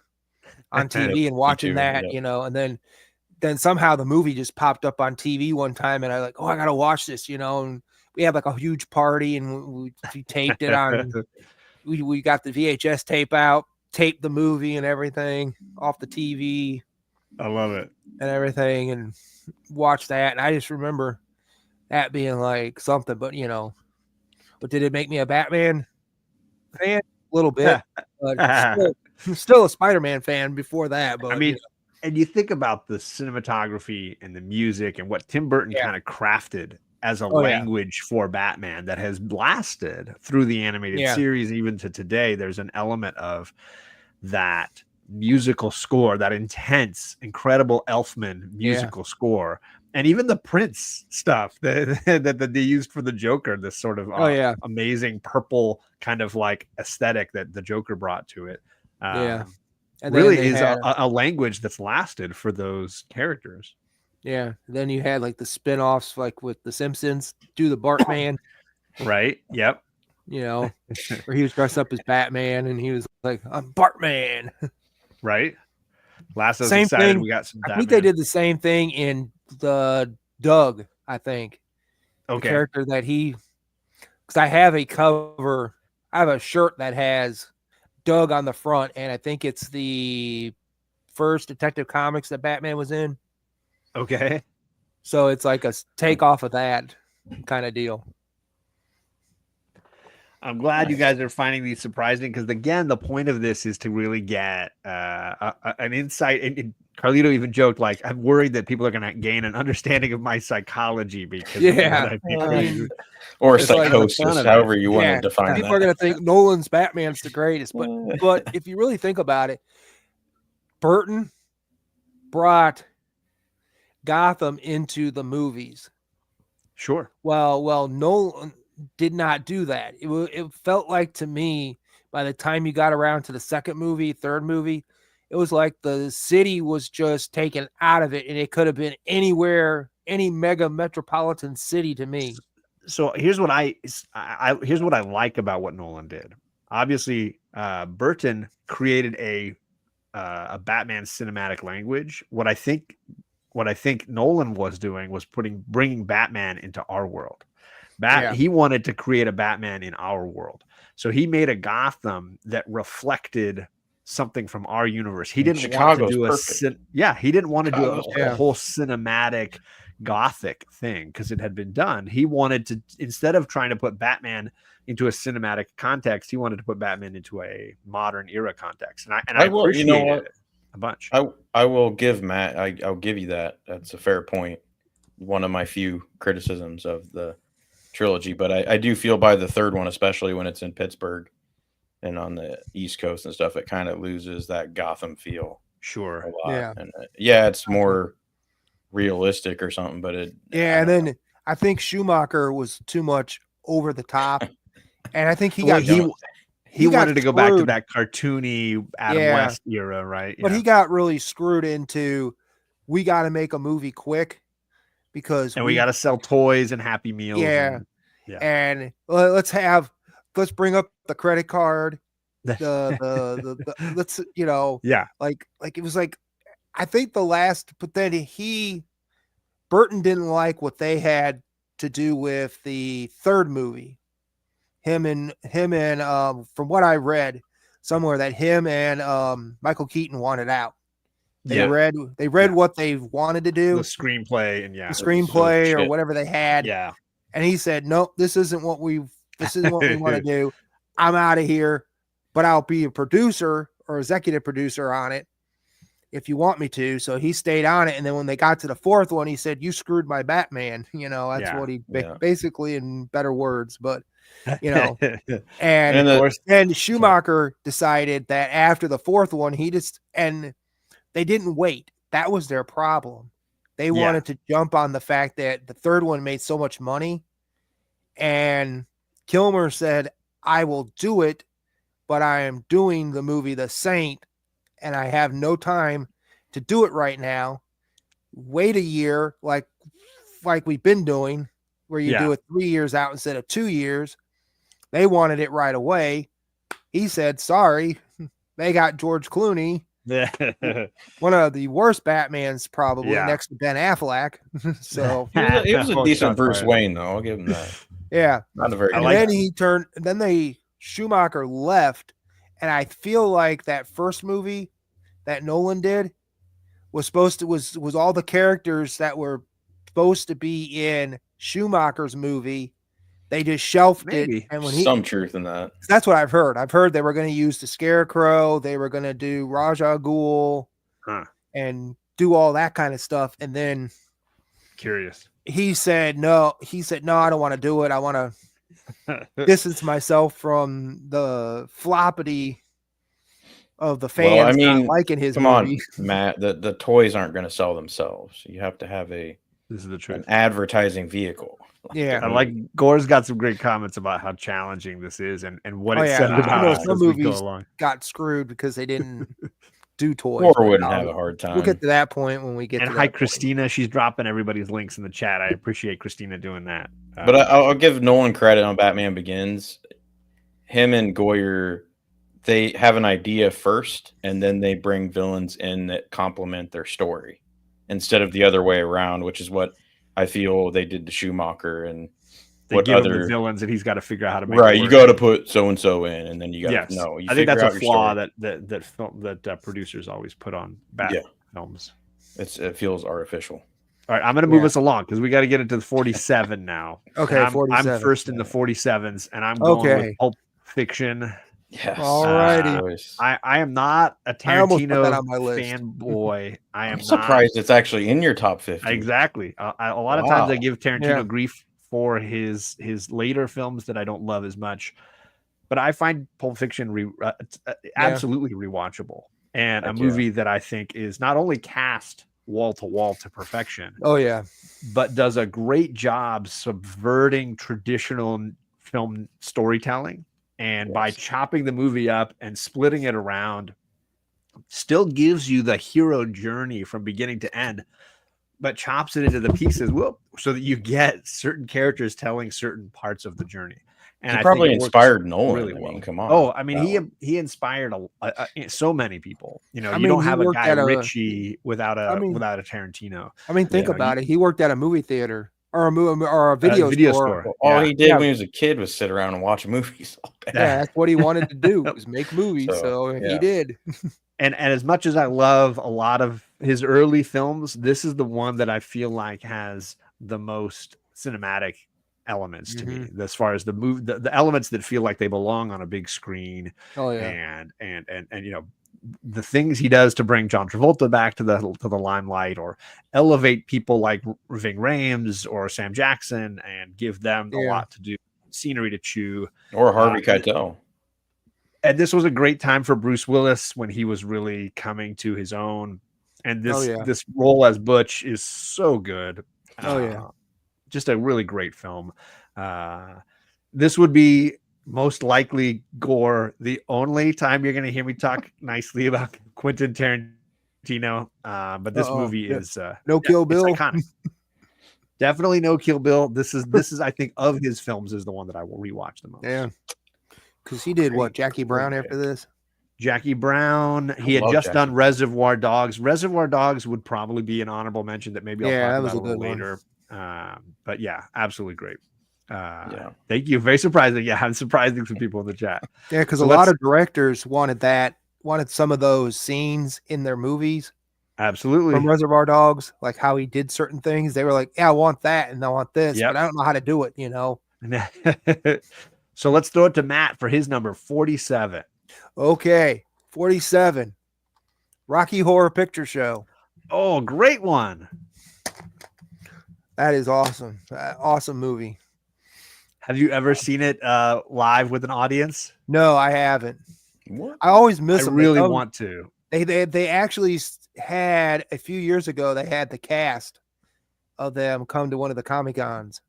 on TV and watching that, you know, and then somehow the movie just popped up on TV one time and I like, oh, I got to watch this, you know, and we had like a huge party, and we taped it on. We got the VHS tape out, taped the movie and everything off the TV. I love it. And everything, and watched that. And I just remember that being like something, but did it make me a Batman fan? A little bit, but still a Spider-Man fan before that. But I mean, and you think about the cinematography and the music and what Tim Burton kind of crafted as a language for Batman that has lasted through the animated series, even to today. There's an element of that musical score, that intense, incredible Elfman musical score, and even the Prince stuff that they used for the Joker, this sort of amazing purple kind of like aesthetic that the Joker brought to it. And really is a language that's lasted for those characters. Yeah. Then you had like the spin-offs, like with The Simpsons, do the Bartman. Right. Yep. Where he was dressed up as Batman and he was like, I'm Bartman. Right. Last I was same excited, thing. we got some Batman. I think they did the same thing in the Doug, I think. Okay. The character that because I have a cover, I have a shirt that has Doug on the front, and I think it's the first Detective Comics that Batman was in. Okay. So it's like a takeoff of that kind of deal. I'm glad you guys are finding these surprising, because again, the point of this is to really get an insight. And Carlito even joked, like, I'm worried that people are going to gain an understanding of my psychology because or psychosis, like however you want to define people that. Are going to think Nolan's Batman's the greatest, but if you really think about it, Burton brought Gotham into the movies. Sure. Well, Nolan did not do that. It felt like to me, by the time you got around to the second movie, third movie, it was like the city was just taken out of it, and it could have been anywhere, any mega metropolitan city to me. So here's what here's what I like about what Nolan did. Obviously, Burton created a Batman cinematic language. What I think Nolan was doing was bringing Batman into our world. He wanted to create a Batman in our world. So he made a Gotham that reflected something from our universe. He didn't want to do he didn't want to do a whole cinematic Gothic thing because it had been done. He wanted to, instead of trying to put Batman into a cinematic context, he wanted to put Batman into a modern era context. And I appreciate it a bunch. I will give Matt, I'll give you that. That's a fair point. One of my few criticisms of the trilogy, but I do feel by the third one, especially when it's in Pittsburgh and on the East Coast and stuff, it kind of loses that Gotham feel. Sure. A lot. And it's more realistic or something, but and then I think Schumacher was too much over the top, and I think he wanted to go back to that cartoony Adam West era, right? But he got really screwed into, we got to make a movie quick because we got to sell toys and Happy Meals. And let's bring up the credit card. Let's like it was like, I think but then Burton didn't like what they had to do with the third movie. Him and from what I read somewhere, that him and Michael Keaton wanted out. They read what they wanted to do, the screenplay or whatever they had. Yeah. And he said, "Nope, this isn't what we want to do. I'm out of here, but I'll be a producer or executive producer on it if you want me to." So he stayed on it. And then when they got to the fourth one, he said, "You screwed my Batman." That's what he basically, in better words, but and Schumacher decided that after the fourth one, they didn't wait. That was their problem. They wanted to jump on the fact that the third one made so much money. And Kilmer said, "I will do it, but I am doing the movie The Saint, and I have no time to do it right now. Wait a year, like we've been doing, where you do it 3 years out instead of 2 years." They wanted it right away. He said, "Sorry." They got George Clooney. One of the worst Batmans, probably next to Ben Affleck. So it was a decent Bruce Wayne, though. I'll give him that. Yeah. Not a very. And good then guy. he turned. Then Schumacher left, and I feel like that first movie that Nolan did was all the characters that were supposed to be in Schumacher's movie. They just shelved it, Maybe. and when Some truth in that. that's what I've heard. I've heard they were going to use the Scarecrow, they were going to do Raja Ghul, Huh. and do all that kind of stuff, and then Curious. he said no. He said no, I don't want to do it. I want to distance myself from the floppity of the fans Well, I not mean, liking his come movie. on, Matt. The toys aren't going to sell themselves. You have to have This is the an truth. advertising vehicle. Yeah. I like Gore's got some great comments about how challenging this is and what Oh, it yeah. says I about know us some as we go movies along. got screwed because they didn't do toys. Or wouldn't have a hard time. We'll get to that point when we get And to hi, that Christina. She's dropping everybody's links in the chat. I appreciate Christina doing that. But I'll give Nolan credit on Batman Begins. Him and Goyer, they have an idea first, and then they bring villains in that complement their story instead of the other way around, which is what I feel they did to Schumacher and they what give him other the villains, and he's got to figure out how to make right. it You work. got to put so and so in, and then you got Yes, to know. You I think that's figure a out flaw your story. that producers always put on Bat films. It feels artificial. All right, I'm going to move us along because we got to get into the 47 now. Okay, And I'm 47. first in the 47s, and I'm going with Pulp Fiction. Yes. All righty. I am not a I almost put that Tarantino on my list. fanboy. I'm surprised it's actually in your top 50. Exactly. A lot of times I give Tarantino grief for his later films that I don't love as much, but I find Pulp Fiction absolutely rewatchable, and a movie that I think is not only cast wall to wall to perfection. Oh yeah, but does a great job subverting traditional film storytelling, and by chopping the movie up and splitting it around, still gives you the hero journey from beginning to end, but chops it into the pieces so that you get certain characters telling certain parts of the journey. And he I probably think inspired Nolan. Really I mean, well. come on. Oh, I mean, he inspired so many people. You know, you don't have a Guy Ritchie without a Tarantino. I mean, think about it. He worked at a movie theater or a video store. Well, all he did when he was a kid was sit around and watch movies all day. Yeah, that's what he wanted to do, was make movies. So he did. And as much as I love a lot of his early films, this is the one that I feel like has the most cinematic elements to me, as far as the elements that feel like they belong on a big screen. Oh yeah. And you know, the things he does to bring John Travolta back to the limelight, or elevate people like Ving Rhames or Sam Jackson and give them a lot to do, scenery to chew, or Harvey Keitel. And this was a great time for Bruce Willis when he was really coming to his own. And this role as Butch is so good. Just a really great film. This would be most likely, Gore, the only time you're going to hear me talk nicely about Quentin Tarantino. But this movie is No Kill Bill. It's iconic. Definitely No Kill Bill. This is I think of his films is the one that I will rewatch the most. Yeah. Because he did Jackie Brown after this? Jackie Brown. He had just done Reservoir Dogs. Reservoir Dogs would probably be an honorable mention that maybe I'll talk about a little later. But yeah, absolutely great. Thank you. Very surprising. Yeah, I'm surprising some people in the chat. Yeah, because a lot of directors wanted some of those scenes in their movies. Absolutely. From Reservoir Dogs, like how he did certain things. They were like, yeah, I want that and I want this, but I don't know how to do it, you know. So let's throw it to Matt for his number 47. Okay, 47. Rocky Horror Picture Show. Oh, great one. That is awesome. Awesome movie. Have you ever seen it live with an audience? No, I haven't. What? I always miss them. I really want to. They actually had, a few years ago, they had the cast of them come to one of the Comic-Cons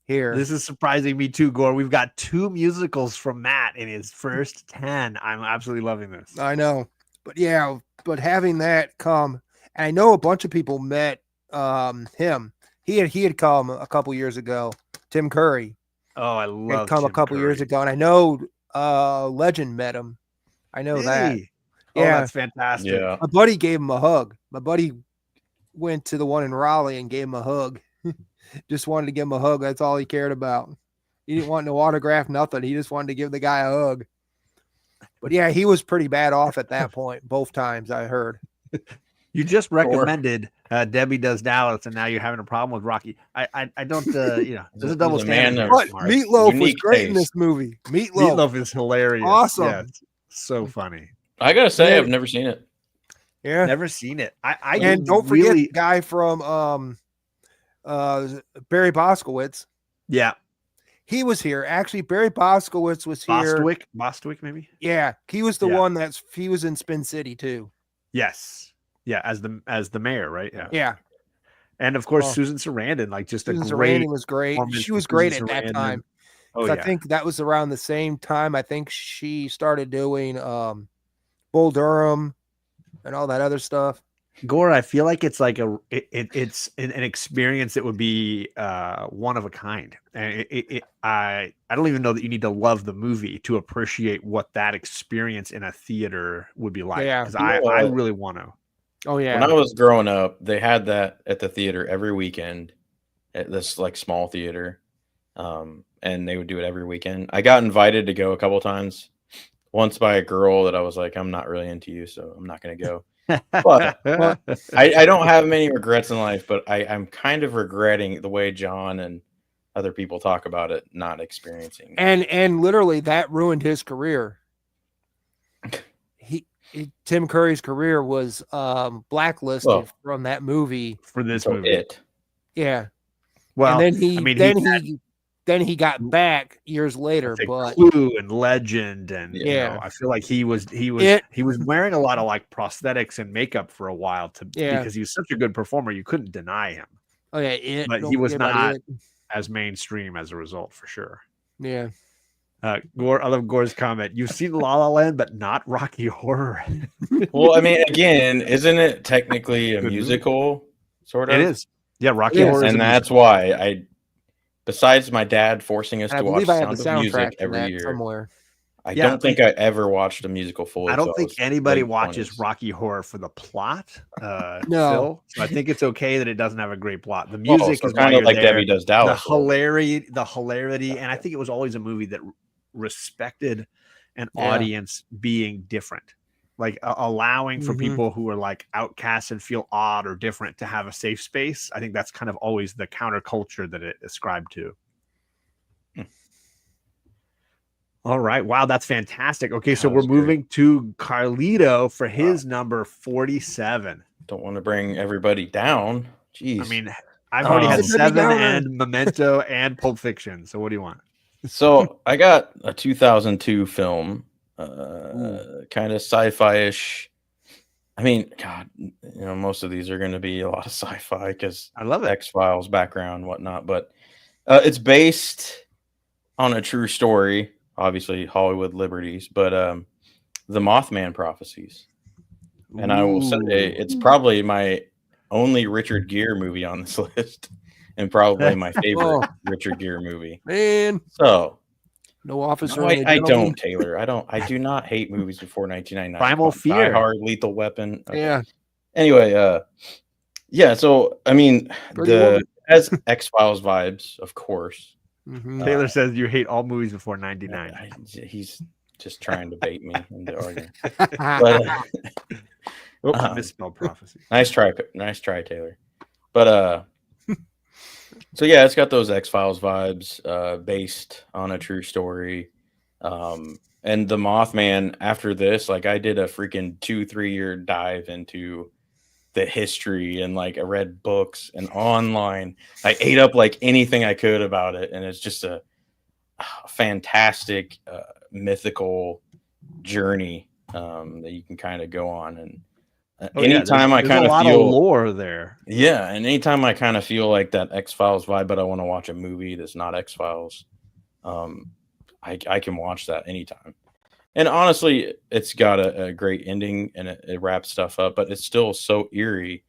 here. This is surprising me too, Gore. We've got 2 musicals from Matt in his first 10. I'm absolutely loving this. I know. But having that come, and I know a bunch of people met him. He had come a couple years ago. Tim Curry. Oh, I love had come Tim a couple Curry. years ago, and I know Legend met him. I know that. Oh, that's fantastic. Yeah. My buddy gave him a hug. My buddy went to the one in Raleigh and gave him a hug. Just wanted to give him a hug. That's all he cared about. He didn't want no autograph, nothing. He just wanted to give the guy a hug. But yeah, he was pretty bad off at that point, both times I heard. You just recommended Debbie Does Dallas, and now you're having a problem with Rocky. I don't, there's a double standard. But Meatloaf was great in this movie. Meatloaf is hilarious. Awesome. Yeah, so funny. I gotta say, I've never seen it. Yeah, never seen it. And don't forget the guy from Barry Boskowitz. Yeah, he was here. Actually, Barry Boskowitz was here. Bostwick, maybe. Yeah, he was the one he was in Spin City too. Yes. Yeah, as the mayor, right? Yeah. Yeah. And of course, Susan Sarandon, like just Susan a great. Sarandon was great. She was great at that time. Oh, yeah. I think that was around the same time. I think she started doing Bull Durham and all that other stuff. Gore, I feel like it's like it's an experience that would be one of a kind, and I don't even know that you need to love the movie to appreciate what that experience in a theater would be like. Yeah, because I really want to. Oh yeah, when I was growing up, they had that at the theater every weekend at this like small theater, and they would do it every weekend. I got invited to go a couple times, once by a girl that I was like, I'm not really into you, so I'm not going to go. But I don't have many regrets in life, but I'm kind of regretting the way John and other people talk about it, not experiencing it. And literally that ruined his career. Tim Curry's career was blacklisted from that movie for this movie. Yeah. Well, and then he got back years later, but Clue and Legend, and I feel like he was wearing a lot of like prosthetics and makeup for a while because he was such a good performer. You couldn't deny him. Oh yeah, but he was not as mainstream as a result, for sure. Yeah. Gore, I love Gore's comment. You've seen La La Land, but not Rocky Horror. Well, I mean, again, isn't it technically a musical? Sort of. It is. Yeah, Rocky Horror, and that's why besides my dad forcing us to watch Sound of Music every year, somewhere. I don't think I ever watched a musical fully. I don't think anybody watches Rocky Horror for the plot. No. Phil. So I think it's okay that it doesn't have a great plot. The music is kind of like Debbie Does Dallas. The hilarity, and I think it was always a movie that respected an audience being different, like allowing for people who are like outcasts and feel odd or different to have a safe space. I think that's kind of always the counterculture that it ascribed to. All right. Wow, that's fantastic. Okay, so we're moving to Carlito for his number 47. Don't want to bring everybody down. Jeez. I mean, I've already had 7 and Memento and Pulp Fiction. So what do you want? So I got a 2002 film, kind of sci-fi-ish. I mean, God, most of these are going to be a lot of sci-fi because I love it. X-Files background, whatnot. But it's based on a true story. Obviously, Hollywood liberties, but the Mothman prophecies. And I will say it's probably my only Richard Gere movie on this list, and probably my favorite Richard Gere movie. Man, so no officer. No, I don't, Taylor. I do not hate movies before 1999. Primal Fear, Die Hard, Lethal Weapon. Okay. Yeah. Anyway, yeah. So I mean, as X-Files vibes, of course. Mm-hmm. Taylor says you hate all movies before 99. He's just trying to bait me into arguing. But, misspelled prophecy. Nice try, Taylor. But so yeah, it's got those X-Files vibes, based on a true story. And the Mothman, after this, like I did a freaking 2-3 year dive into the history, and like I read books and online. I ate up like anything I could about it, and it's just a fantastic mythical journey that you can kind of go on. And anytime I kind of feel of lore there, and anytime I kind of feel like that X-Files vibe, but I want to watch a movie that's not X-Files, I can watch that anytime. And honestly, it's got a great ending, and it wraps stuff up, but it's still so eerie.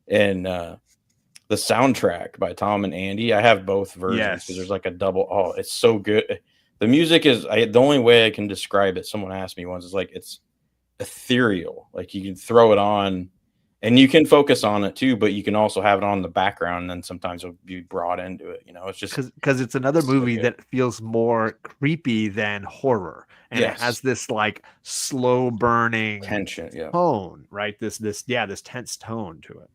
And the soundtrack by Tom and Andy, I have both versions because there's like a double. Oh, it's so good. The music is the only way I can describe it. Someone asked me once, it's like it's ethereal. Like you can throw it on And you can focus on it too, but you can also have it on the background, and then sometimes you'll be brought into it. It's just because it's another so movie good. that feels more creepy than horror, and it Yes. has this like slow burning tension. Yeah, tone, right? This tense tone to it.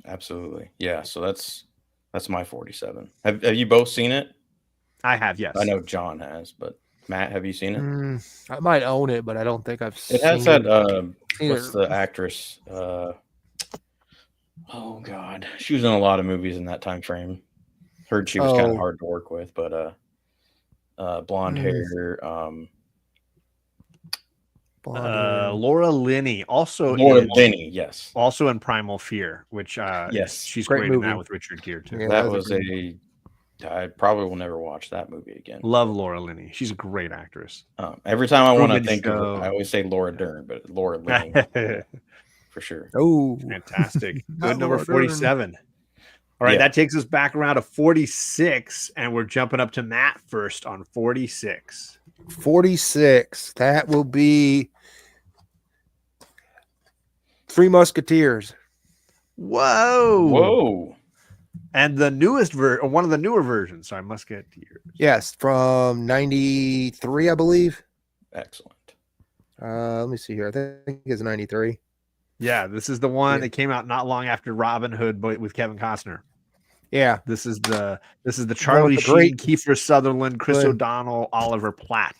absolutely. Yeah. So that's my 47. Have you both seen it? I have, yes. I know John has, but Matt, have you seen it? I might own it, but I don't think I've seen It has it. that. What's the actress? Oh God, she was in a lot of movies in that time frame. Heard she was kind of hard to work with, but blonde hair. Laura Linney, also Linney, yes, also in Primal Fear, which yes, she's great great movie. in that with Richard Gere too. Yeah, that was I probably will never watch that movie again. Love Laura Linney. She's a great actress. Every time I want to Truman think Show. of it, I always say Laura Dern, but Laura Linney for sure. Oh, fantastic. Not Good number Laura 47. All right, that takes us back around to 46, and we're jumping up to Matt first on 46. 46. That will be Three Musketeers. Whoa. And the newest version, one of the newer versions. Sorry, Musketeers. Yes, from 93, I believe. Excellent. Let me see here. I think it's 93. Yeah, this is the one that came out not long after Robin Hood, but with Kevin Costner. Yeah, this is the Charlie Sheen, Kiefer Sutherland, Chris O'Donnell, Oliver Platt.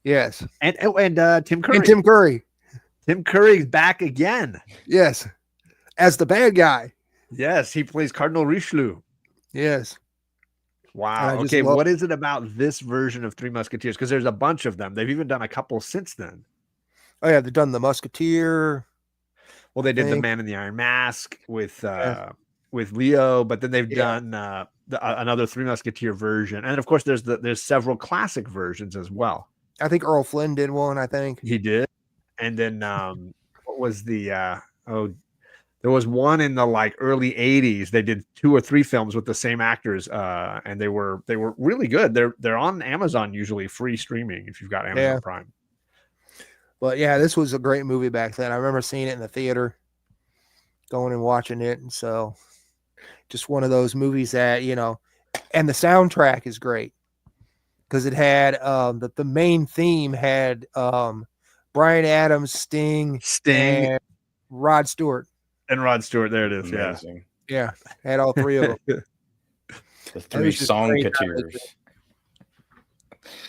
Yes, and Tim Curry. Tim Curry's back again. Yes, as the bad guy. Yes, he plays Cardinal Richelieu. Yes. Wow. Okay, what is it about this version of Three Musketeers? Because there's a bunch of them. They've even done a couple since then. Oh yeah, they've done the Musketeer. Well, they did the Man in the Iron Mask with Leo, but then they've done another Three Musketeer version, and of course, there's several classic versions as well. I think Earl Flynn did one. I think he did, and then what was the there was one in the like early 80s. They did 2 or 3 films with the same actors, and they were really good. They're on Amazon usually, free streaming if you've got Amazon Prime. But yeah, this was a great movie back then. I remember seeing it in the theater, going and watching it. And so just one of those movies that, and the soundtrack is great because it had the main theme had Bryan Adams, Sting, and Rod Stewart. And Rod Stewart, there it is. Amazing. Yeah. Had all 3 of them. The 3 Songketeers.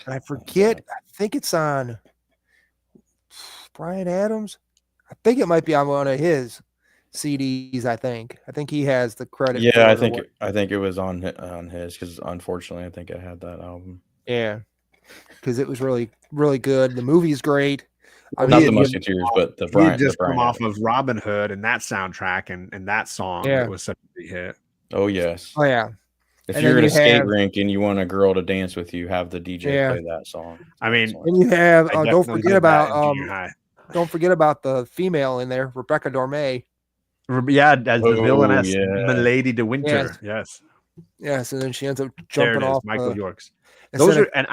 And I forget, I think it's on Bryan Adams. I think it might be on one of his CDs. I think he has the credit. Yeah, I think it was on his, because unfortunately I think I had that album. Yeah, because it was really, really good. The movie's great. Not the Musketeers, but the Bryan. He had just come off of Robin Hood and that soundtrack and that song. Yeah. It was such a big hit. Oh yes. Oh yeah. If you're at a skate rink and you want a girl to dance with you, have the DJ play that song. I mean, and you have don't forget about the female in there, Rebecca Dormay. Yeah, as the villainess, Milady de Winter. Yes. Yes, and then she ends up jumping off Michael York's. Those are, and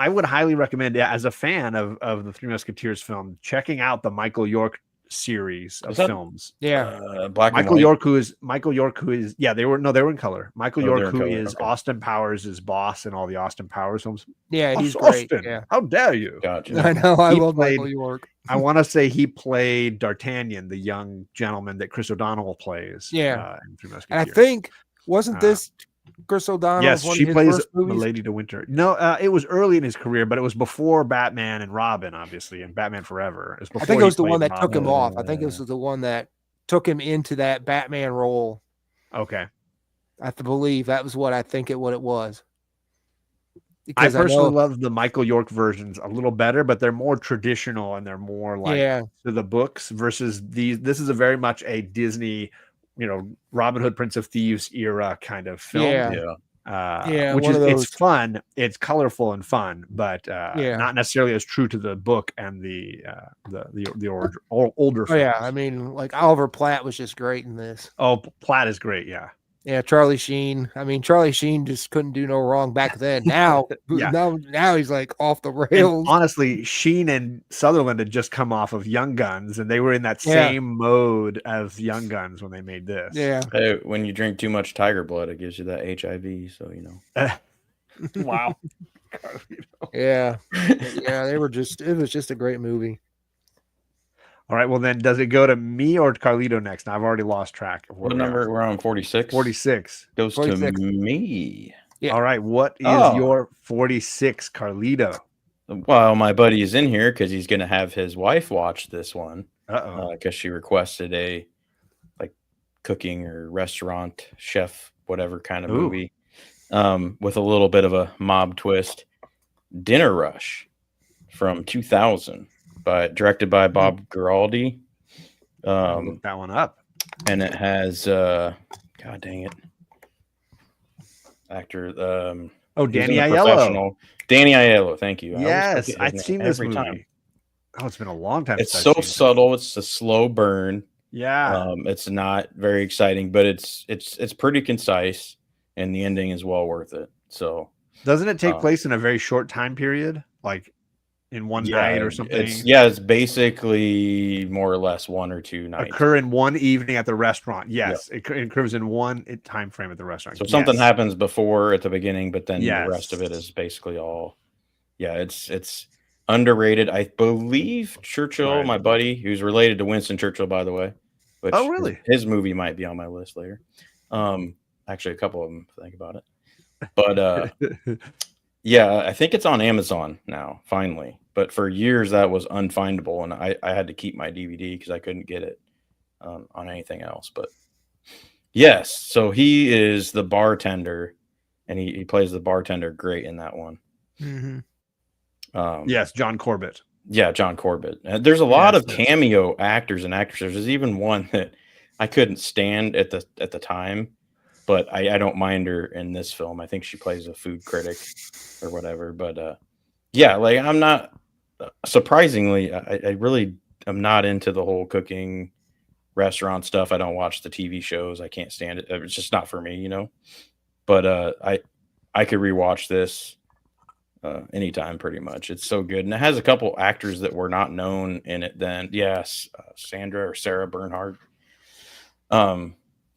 I would highly recommend, as a fan of the Three Musketeers film, checking out the Michael York series of films. Michael York, who is they were in color. Michael York, who is Austin Powers' boss in all the Austin Powers films. Yeah, he's Austin, great. Yeah. How dare you? Gotcha. I know. I love Michael York. I want to say he played D'Artagnan, the young gentleman that Chris O'Donnell plays. Yeah, in Three Musketeers. And I think wasn't this Chris O'Donnell? Yes, she plays Milady de Winter. No, it was early in his career, but it was before Batman and Robin, obviously, and Batman Forever. I think it was the one that took him off. I think it was the one that took him into that Batman role. Okay, I believe that was what it was. Because I personally love the Michael York versions a little better, but they're more traditional and they're more like to the books versus these. This is a very much a Disney, Robin Hood, Prince of Thieves era kind of film. Which is it's fun, it's colorful and fun, but not necessarily as true to the book and the older. Oh yeah, I mean, like Oliver Platt was just great in this. Oh, Platt is great. Yeah. Yeah, Charlie Sheen. I mean, Charlie Sheen just couldn't do no wrong back then. Now, Yeah. now he's like off the And rails. honestly, Sheen and Sutherland had just come off of Young Guns, and they were in that Yeah. same mode as Young Guns when they made this. Yeah. Hey, when you drink too much tiger blood, it gives you that HIV. So Wow. Yeah. Yeah, it was just a great movie. All right. Well, then, does it go to me or Carlito next? Now, I've already lost track of what number? We're on 46. 46 goes 46. to me. Yeah. All right. What is Oh. your 46, Carlito? Well, my buddy is in here because he's going to have his wife watch this one Uh-oh. because she requested a like cooking or restaurant chef, whatever kind of Ooh. movie, with a little bit of a mob twist. Dinner Rush from 2000, directed by Bob Giraldi. I'll look that one up. And it has God dang it, actor. Danny he's in The Aiello. Professional. Danny Aiello, thank you. I always Yes, forget I've his seen name this every movie. time. Oh, it's been a long time. It's since so I've seen it. subtle. It's a slow burn. Yeah. It's not very exciting, but it's pretty concise, and the ending is well worth it. So, Doesn't it take place in a very short time period, like in one night or something? It's basically more or less 1 or 2 nights. Occur in one evening at the restaurant. Yes, it occurs in one time frame at the restaurant. So something happens before at the beginning, but then Yes. the rest of it is basically all. Yeah, it's underrated. I believe Churchill, Right. my buddy, who's related to Winston Churchill, by the way. Which Oh, really? His movie might be on my list later. Actually, a couple of them. Think about it. But yeah, I think it's on Amazon now, finally. But for years that was unfindable, and I had to keep my DVD because I couldn't get it on anything else. But yes, so he is the bartender, and he plays the bartender great in that one. Mm-hmm. Yes, John Corbett. Yeah, John Corbett. There's a lot of cameo actors and actresses. There's even one that I couldn't stand at the time, but I don't mind her in this film. I think she plays a food critic or whatever. But yeah, like I'm not surprisingly, I really am not into the whole cooking restaurant stuff. I don't watch the TV shows. I can't stand it. It's just not for me, you know. But I could rewatch this anytime, pretty much. It's so good, and it has a couple actors that were not known in it. Then yes, Sarah Bernhardt. Oh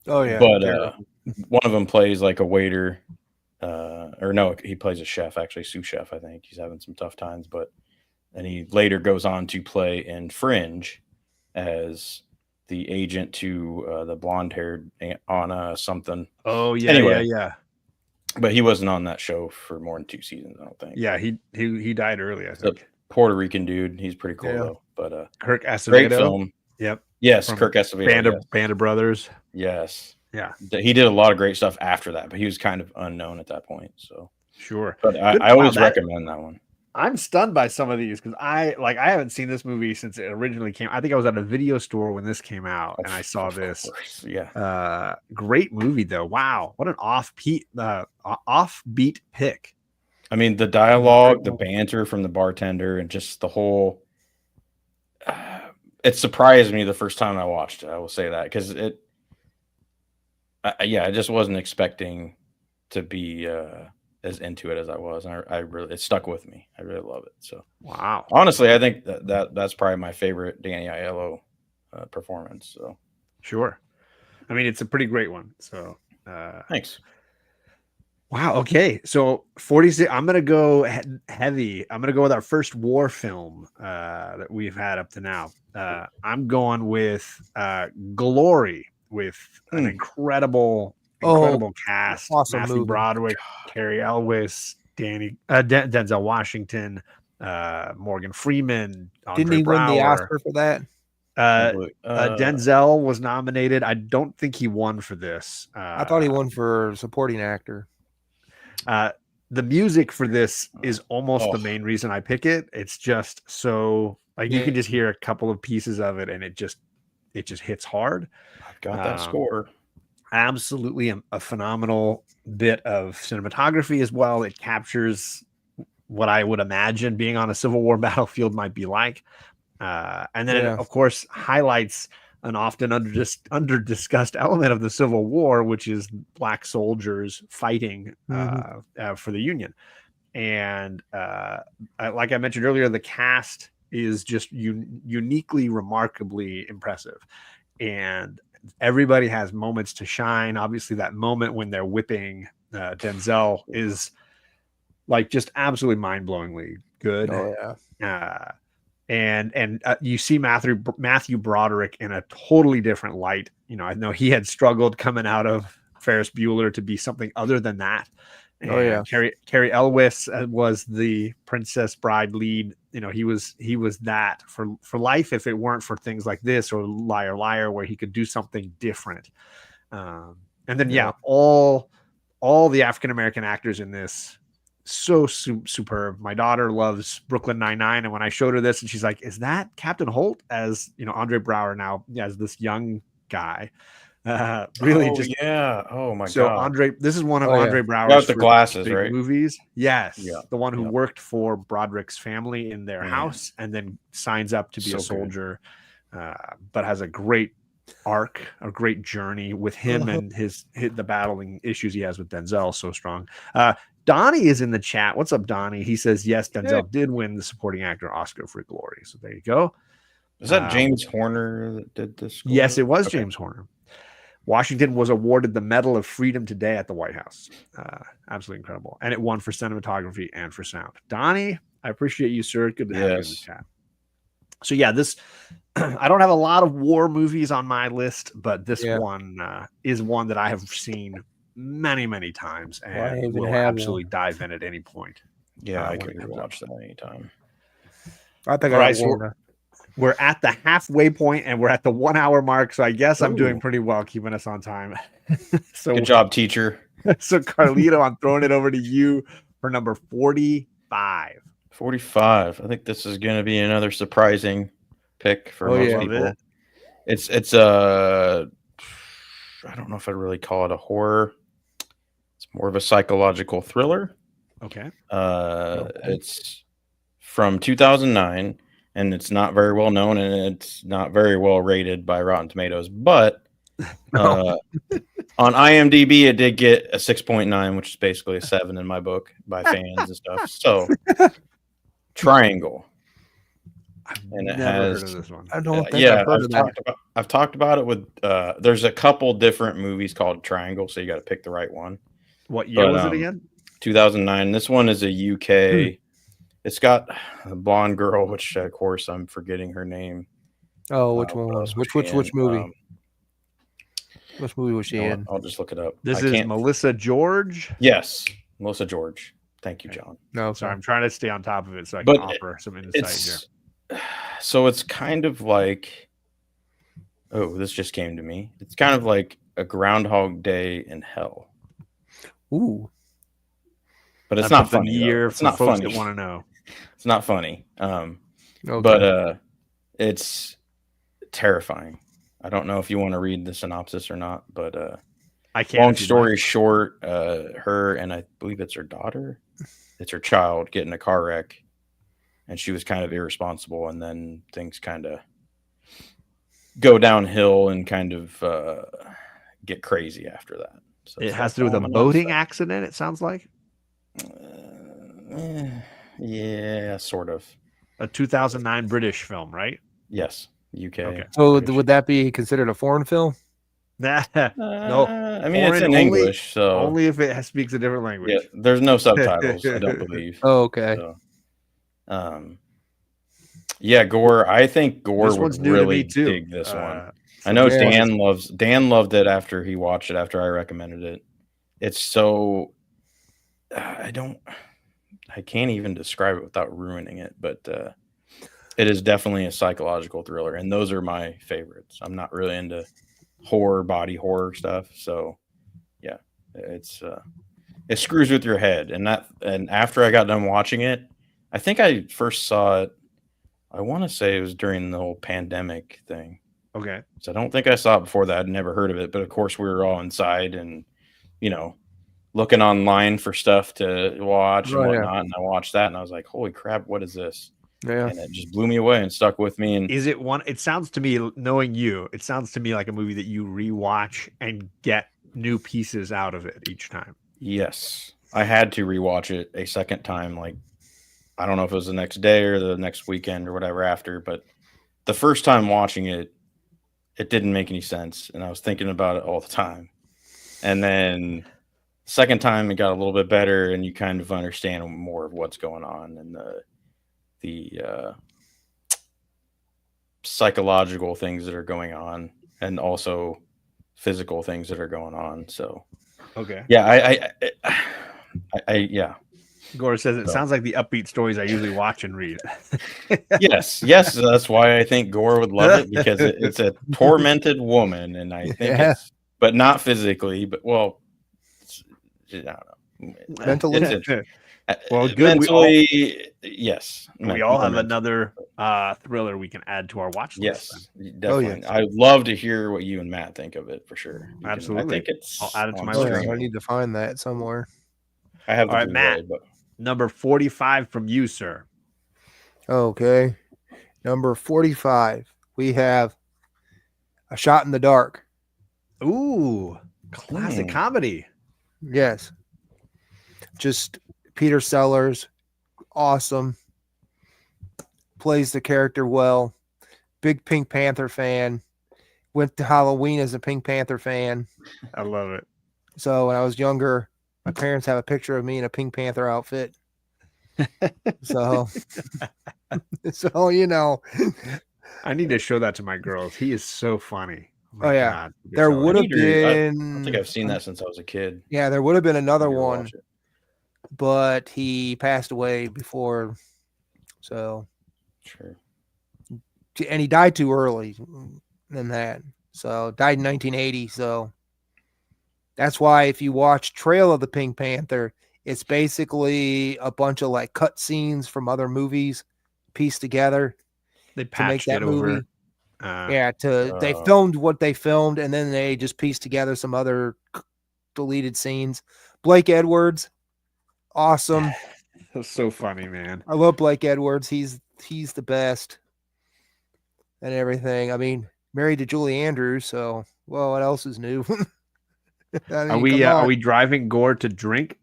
yeah, but one of them plays like a waiter, or no, he plays a chef, actually, sous chef. I think he's having some tough times, and he later goes on to play in Fringe as the agent to the blonde-haired on something. Oh yeah, Anyway. yeah. But he wasn't on that show for more than 2 seasons, I don't think. Yeah, he died early, I The think. Puerto Rican dude, he's pretty cool Yeah. though. But Kirk Acevedo. great film. Yep. Yes, From Kirk Acevedo. Band of Brothers. Yes. Yeah. He did a lot of great stuff after that, but he was kind of unknown at that point. So Sure. but I always recommend that one. I'm stunned by some of these because I haven't seen this movie since it originally came. I think I was at a video store when this came out, and I saw this. Course, yeah. Great movie though. Wow, what an offbeat pick. I mean, the dialogue, the banter from the bartender, and just the whole. It surprised me the first time I watched it. I will say that because I just wasn't expecting to be as into it as I was, and I really, it stuck with me. I really love it. So wow, honestly, I think that's probably my favorite Danny Aiello performance. So sure, I mean it's a pretty great one. So thanks. Wow. Okay. So 46. I'm gonna go heavy. I'm gonna go with our first war film that we've had up to now. I'm going with Glory with an incredible cast. Awesome Matthew movie. Broderick, Cary Elwes, Denzel Washington, Morgan Freeman. Andre Didn't he win the Braugher. Oscar for that? Denzel was nominated. I don't think he won for this. I thought he won for supporting actor. The music for this is almost the main reason I pick it. It's just so like you can just hear a couple of pieces of it, and it just hits hard. I've got that score. Absolutely a phenomenal bit of cinematography as well. It captures what I would imagine being on a Civil War battlefield might be like. And then it, of course, highlights an often under discussed element of the Civil War, which is black soldiers fighting for the Union. And like I mentioned earlier, the cast is just uniquely, remarkably impressive, and everybody has moments to shine. Obviously, that moment when they're whipping Denzel is like just absolutely mind-blowingly good. Oh yeah. And you see Matthew Broderick in a totally different light. You know, I know he had struggled coming out of Ferris Bueller to be something other than that. And Oh yeah. Carrie Elwes was the Princess Bride lead. You know, he was that for life if it weren't for things like this or Liar Liar, where he could do something different. And then all the African American actors in this, so superb. My daughter loves Brooklyn Nine-Nine, and when I showed her this, and she's like, "Is that Captain Holt?" As you know, Andre Braugher now as this young guy. Really, oh my so god. Andre, this is one of Andre Braugher's Got the glasses, big right? movies. Yes, Yeah. The one who worked for Broderick's family in their house, and then signs up to be a soldier, but has a great arc, a great journey with him and the battling issues he has with Denzel. So strong. Donnie is in the chat. What's up, Donnie? He says yes, Denzel did win the supporting actor Oscar for Glory. So there you go. Is that James Horner that did this score? Yes, it was James Horner. Washington was awarded the Medal of Freedom today at the White House. Absolutely incredible. And it won for cinematography and for sound. Donnie, I appreciate you, sir. Good to have you in the chat. So yeah, this I don't have a lot of war movies on my list, but this one is one that I have seen many, many times and will absolutely dive in at any point. Yeah, I could watch that anytime. I think we're at the halfway point and we're at the 1 hour mark. So I guess I'm doing pretty well keeping us on time. So good job, teacher. So Carlito, I'm throwing it over to you for number 45. 45. I think this is going to be another surprising pick for most people. It's I don't know if I'd really call it a horror. It's more of a psychological thriller. Okay. It's from 2009. And it's not very well known, and it's not very well rated by Rotten Tomatoes. But on IMDb, it did get a 6.9, which is basically a 7 in my book by fans and stuff. So, Triangle. And it has. Heard of this one. I don't think I've heard of that. I've talked about it with. There's a couple different movies called Triangle, so you got to pick the right one. What year was it again? 2009. This one is a UK. It's got a blonde girl, which of course I'm forgetting her name. Oh, which one was which movie? Which movie was she in? I'll just look it up. This is Melissa George. Yes, Melissa George. Thank you, John. No, sorry, I'm trying to stay on top of it so I can offer some insight here. So it's kind of like, this just came to me. It's kind of like a Groundhog Day in hell. Ooh. But it's not funny. It's not folks that want to know. It's not funny. But it's terrifying. I don't know if you want to read the synopsis or not, but I can't. Long story short, her and I believe it's her daughter, it's her child, get in a car wreck, and she was kind of irresponsible, and then things kind of go downhill and kind of get crazy after that. So it has to do with a boating accident, it sounds like. Yeah, sort of. A 2009 British film, right? Yes, UK. Okay. So would that be considered a foreign film? No, I mean it's in English, so only if it speaks a different language. Yeah, there's no subtitles, I don't believe. Oh, okay. So, yeah, Gore. I think Gore would really dig this one. I know Dan loved it after he watched it. After I recommended it, it's so. I can't even describe it without ruining it, but it is definitely a psychological thriller, and those are my favorites. I'm not really into body horror stuff, so yeah, it screws with your head. And after I got done watching it, I think I first saw it. I want to say it was during the whole pandemic thing. Okay, so I don't think I saw it before that. I'd never heard of it, but of course we were all inside and looking online for stuff to watch and whatnot. And I watched that and I was like, holy crap, what is this? Yeah. and it just blew me away and stuck with me. And Is it one? It sounds to me, knowing you, it sounds to me like a movie that you rewatch and get new pieces out of it each time. yes, I had to rewatch it a second time. Like, I don't know if it was the next day or the next weekend or whatever after, but the first time watching it, it didn't make any sense, and I was thinking about it all the time. And then second time, it got a little bit better, and you kind of understand more of what's going on and the psychological things that are going on, and also physical things that are going on. So, Okay. yeah, yeah. Gore says it So. sounds like the upbeat stories I usually watch and read. Yes, that's why I think Gore would love it, because it's a tormented woman, and I think it's, but not physically, but well, I don't know, Mentally. Well, good. Mentally, yes. We all have another thriller we can add to our watch list. Yes, definitely. yes. I'd love to hear what you and Matt think of it for sure. Absolutely. I think it's. I'll add it to on my streaming. list. I need to find that somewhere. I have the All right, Blu-ray, Matt. but Number 45 from you, sir. Okay. Number 45. We have A Shot in the Dark. Ooh, classic comedy. Yes. Just Peter Sellers. Awesome. Plays the character well. Big Pink Panther fan. Went to Halloween as a Pink Panther fan. I love it. So when I was younger, my parents have a picture of me in a Pink Panther outfit. So, you know, I need to show that to my girls. He is so funny. Oh, yeah. God. There would have I been. don't think I've seen that since I was a kid. Yeah, there would have been another I need to one, watch it. but he passed away before. So, Sure. and he died too early than that. So, died in 1980. So, that's why if you watch Trail of the Pink Panther, it's basically a bunch of like cut scenes from other movies pieced together They to make patched that it movie. over. Yeah, they filmed what they filmed, and then they just pieced together some other deleted scenes. Blake Edwards, awesome. That's so funny, man. I love Blake Edwards. He's the best and everything. I mean, married to Julie Andrews, so well, what else is new? I mean, are we driving Gore to drink?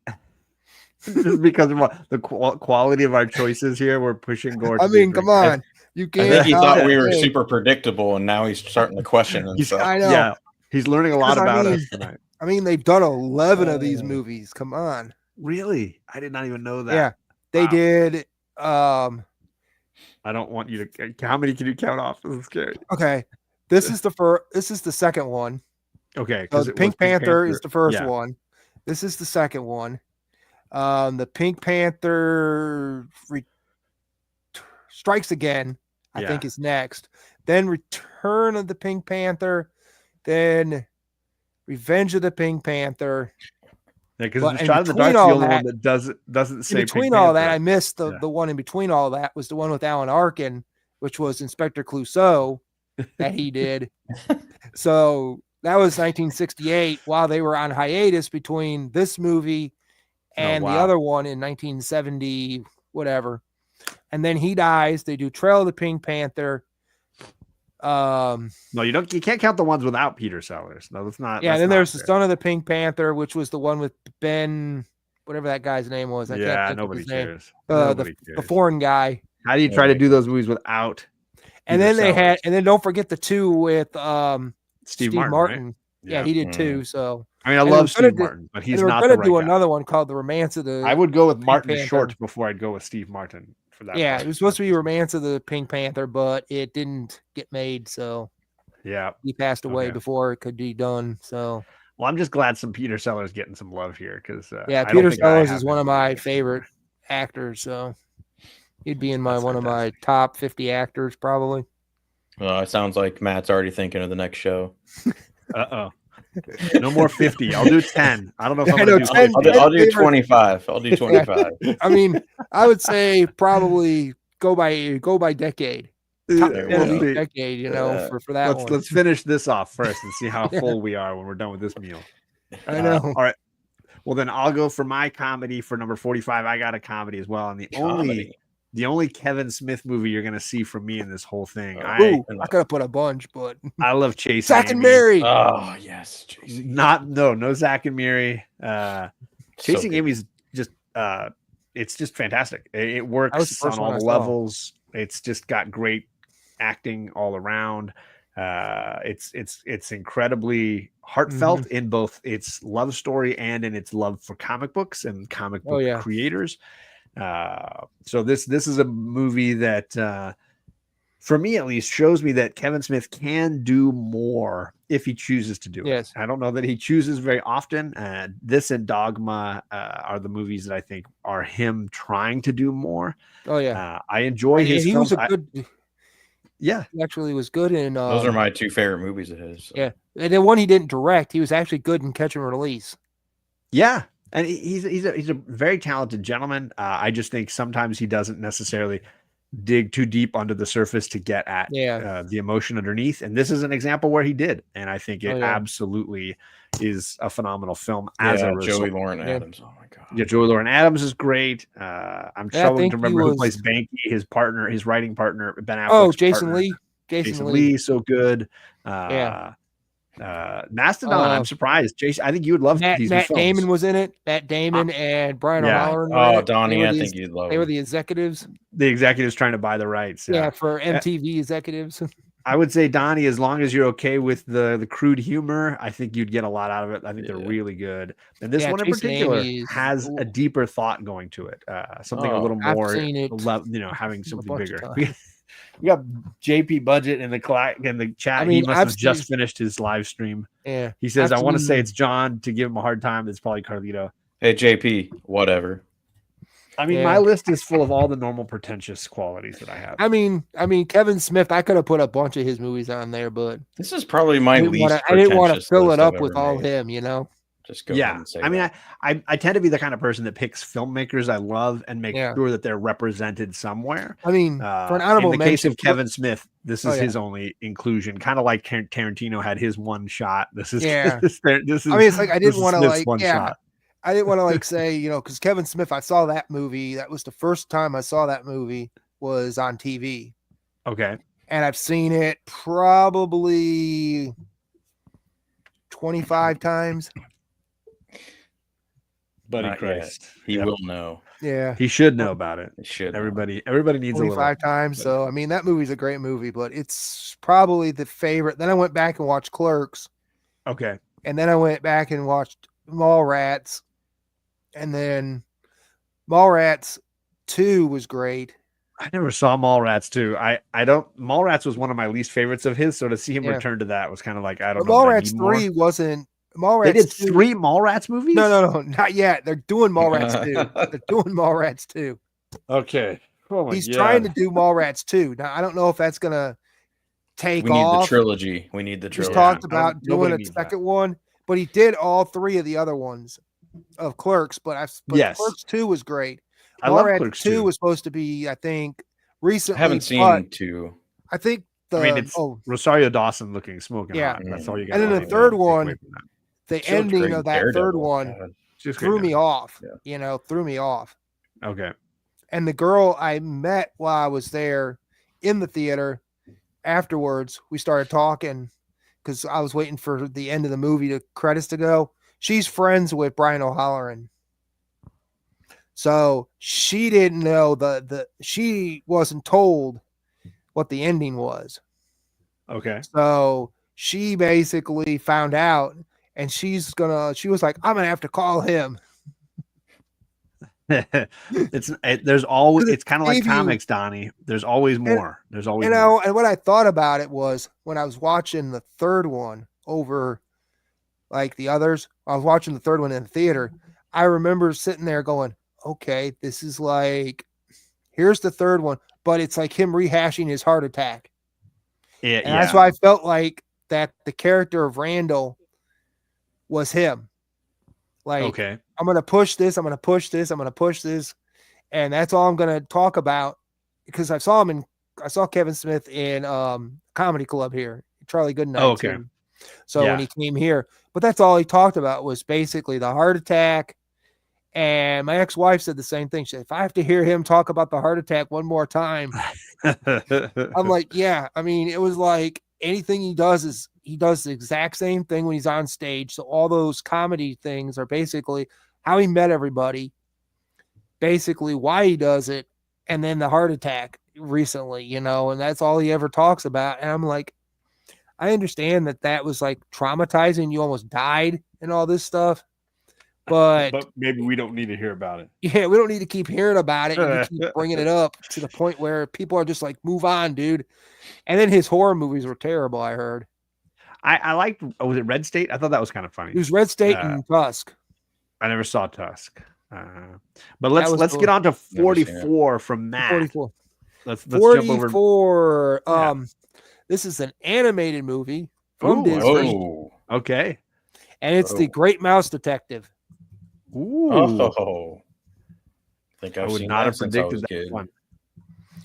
Just because of the quality of our choices here, we're pushing Gore. I mean, come on. You can't. I think he thought we were super predictable, and now he's starting to question himself. I know. Yeah, he's learning a lot about us tonight. I mean, they've done 11 of these movies. Come on. Really? I did not even know that. Yeah, they did. I don't want you to. How many can you count off? This is scary. Okay, this is the first. This is the second one. Okay, so the Pink Panther is the first one. This is the second one. The Pink Panther Strikes Again, I think, is next. Then Return of the Pink Panther. Then Revenge of the Pink Panther. Yeah, because Shot in the Dark's the only one that doesn't say. In between all that, I missed the one in between all that was the one with Alan Arkin, which was Inspector Clouseau that he did. So that was 1968 while they were on hiatus between this movie and the other one in 1970, whatever. And then he dies. They do Trail of the Pink Panther. No, you don't. You can't count the ones without Peter Sellers. No, that's not. Yeah, and then there's the Son of the Pink Panther, which was the one with Ben, whatever that guy's name was. I can't think nobody of his name. cares. The foreign guy. How do you try to do those movies without? And then they had, and then don't forget the two with Steve Martin. Right? Yeah, he did too. So I mean, I love Steve Martin, but he's not the right guy. They were going to do another one called The Romance of the. I would go with Martin Short before I'd go with Steve Martin for that. Yeah, it was supposed to be Romance of the Pink Panther, but it didn't get made. So yeah, he passed away before it could be done. So well, I'm just glad some Peter Sellers getting some love here because Peter Sellers is one of my favorite actors. So he'd be in one of my top 50 actors probably. Well, it sounds like Matt's already thinking of the next show. No more 50. I'll do 10. I don't know if I'm going to do 10. I'll do 25. I'll do 25. I mean, I would say probably go by decade. Decade, you know, for that one. Let's finish this off first and see how full we are when we're done with this meal. I know. All right. Well, then I'll go for my comedy for number 45. I got a comedy as well. And the the only Kevin Smith movie you're gonna see from me in this whole thing. I could have put a bunch, but I love Chasing Zack and Amy. Mary. Oh yes, Jason. No Zack and Mary. Chasing good. Amy's just it's just fantastic. It was the works first on all one I the saw. levels. It's just got great acting all around. It's incredibly heartfelt in both its love story and in its love for comic books and comic book creators. So this is a movie that for me at least shows me that Kevin Smith can do more if he chooses to do it. I don't know that he chooses very often. This and Dogma are the movies that I think are him trying to do more. I enjoy his films. He actually was good in. Those are my two favorite movies of his. So. Yeah, and the one he didn't direct, he was actually good in Catch and Release. Yeah, and he's a very talented gentleman. I just think sometimes he doesn't necessarily dig too deep under the surface to get at the emotion underneath. And this is an example where he did, and I think it absolutely is a phenomenal film. As a result. Joey Lauren Adams. Oh my god. Yeah, Joey Lauren Adams is great. I'm struggling to remember who plays Banky, his partner, his writing partner, Ben Affleck's Oh, Jason partner. Lee. Jason Lee, so good. Mastodon, I'm surprised. Jason, I think you would love these Matt films. Damon was in it. Matt Damon and Brian O'Halloran. Oh, Donnie, I think you'd love. They were the executives. The executives trying to buy the rights. Yeah, for MTV executives. I would say Donnie, as long as you're okay with the crude humor, I think you'd get a lot out of it. I think they're really good. And this one in particular has a deeper thought going to it. Something a little more, having something bigger. We got JP Budget in the chat. He must have just finished his live stream. Yeah. He says, I want to say it's John to give him a hard time. It's probably Carlito. Hey, JP, whatever. I mean, my list is full of all the normal pretentious qualities that I have. I mean, Kevin Smith, I could have put a bunch of his movies on there, but this is probably my least I didn't want to fill it up with all him, Just go ahead and say I tend to be the kind of person that picks filmmakers I love and make sure that they're represented somewhere. I mean, for an honorable in the case of Kevin Smith, this is his only inclusion. Kind of like Tarantino had his one shot. This is this is. I mean, it's like I didn't want to shot. I didn't want to say because Kevin Smith, I saw that movie. That was the first time I saw that movie was on TV. Okay, and I've seen it probably 25 times. Buddy Christ. He will know. Yeah. He should know about it. He should. Everybody needs 25 times. So, I mean, that movie's a great movie, but it's probably the favorite. Then I went back and watched Clerks. Okay. And then I went back and watched Mallrats. And then Mallrats 2 was great. I never saw Mallrats 2. Mallrats was one of my least favorites of his. So to see him return to that was kind of like, I don't know. Mallrats 3 wasn't. Mallrats they did 2. 3 Mallrats movies? No, not yet. They're doing Mallrats 2. They're doing Mallrats 2. Okay. Oh my He's trying to do Mallrats 2. Now, I don't know if that's going to take off. We need the trilogy. We need the trilogy. He's talked about doing a second one, but he did all 3 of the other ones of Clerks. But Clerks 2 was great. I love Clerks 2. Was supposed to be, I think, recently. I haven't seen 2. I think it's Rosario Dawson looking smoking hot. That's all you got. And then the third one, the ending of that third one threw me off. Threw me off. Okay. And the girl I met while I was there in the theater, afterwards, we started talking because I was waiting for the end of the movie, the credits to go. She's friends with Brian O'Halloran. So she didn't know she wasn't told what the ending was. Okay. So she basically found out. And she was like, I'm going to have to call him. It's kind of like comics, Donnie. There's always more. There's always more. And what I thought about it was when I was watching the third one over like the others, I was watching the third one in the theater. I remember sitting there going, okay, this is like, here's the third one, but it's like him rehashing his heart attack. Yeah. And that's why I felt like that the character of Randall was him. Like, okay, I'm going to push this. I'm going to push this. I'm going to push this. And that's all I'm going to talk about because I saw Kevin Smith in Comedy Club here, Charlie Goodnight. Oh, okay. So when he came here, but that's all he talked about was basically the heart attack And my ex-wife said the same thing. She said, if I have to hear him talk about the heart attack one more time, I'm like, yeah. I mean, it was like anything he does the exact same thing when he's on stage. So all those comedy things are basically how he met everybody, basically why he does it, and then the heart attack recently, and that's all he ever talks about. And I'm like, I understand that was like traumatizing. You almost died and all this stuff. But maybe we don't need to hear about it. Yeah, we don't need to keep hearing about it. And you keep bringing it up to the point where people are just like, move on, dude. And then his horror movies were terrible, I heard. I liked, was it Red State? I thought that was kind of funny. It was Red State and Tusk. I never saw Tusk. But let's get on to 44 from Matt. 44. Let's 44. Jump over. This is an animated movie from Disney. Oh, okay. And it's The Great Mouse Detective. Ooh. Oh. I think I would not have predicted that one.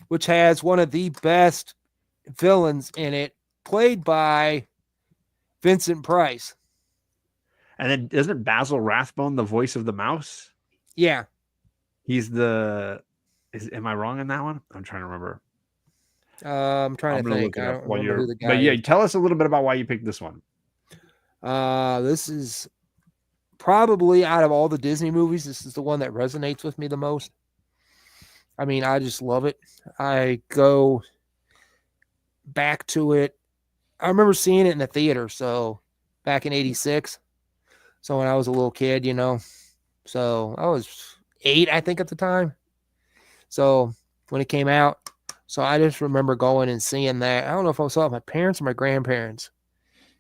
Which has one of the best villains in it, played by Vincent Price. And then isn't Basil Rathbone the voice of the mouse? Yeah. He's am I wrong in that one? I'm trying to remember. I'm trying to think. I don't remember who the guy is. Tell us a little bit about why you picked this one. This is probably, out of all the Disney movies, this is the one that resonates with me the most. I mean, I just love it. I go back to it. I remember seeing it in the theater, so back in '86. So when I was a little kid, so I was 8, I think, at the time. So when it came out, so I just remember going and seeing that. I don't know if I saw it with my parents or my grandparents.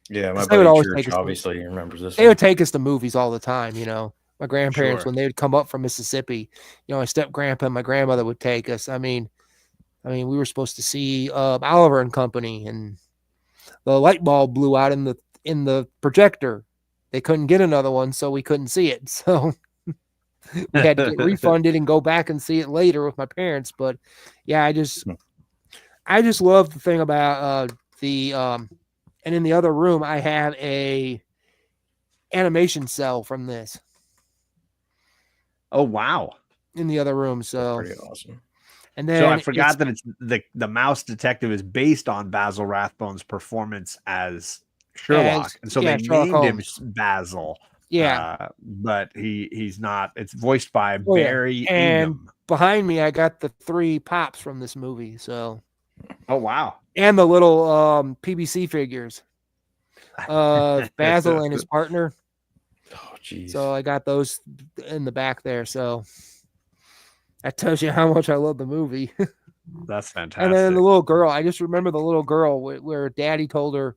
Yeah, my buddy Church obviously remembers this. They would take us to movies all the time, My grandparents, Sure. when they would come up from Mississippi, my step-grandpa and my grandmother would take us. I mean, we were supposed to see Oliver and Company, and the light bulb blew out in the projector. They couldn't get another one, so we couldn't see it. So we had to get refunded and go back and see it later with my parents. But yeah, I just love the thing about and in the other room I have a animation cell from this. Oh wow! In the other room, so pretty awesome. And then so I forgot that it's the Mouse Detective is based on Basil Rathbone's performance as Sherlock, and so they named him Basil. Yeah, but he's not. It's voiced by Barry and Ingham. Behind me, I got the 3 pops from this movie. So, oh wow, and the little PBC figures of Basil and his partner. Oh geez. So I got those in the back there. So that tells you how much I love the movie. That's fantastic. And then the little girl, I just remember the little girl where Daddy told her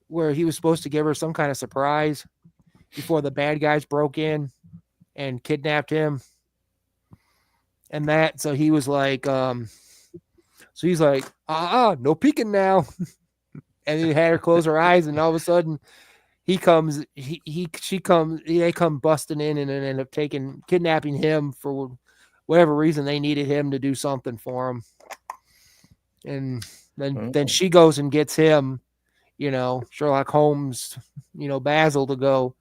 where he was supposed to give her some kind of surprise before the bad guys broke in and kidnapped him. And so he was like, no peeking now. And he had her close her eyes, and all of a sudden they come busting in and end up kidnapping him for whatever reason. They needed him to do something for him. And then she goes and gets him, Sherlock Holmes, Basil, to go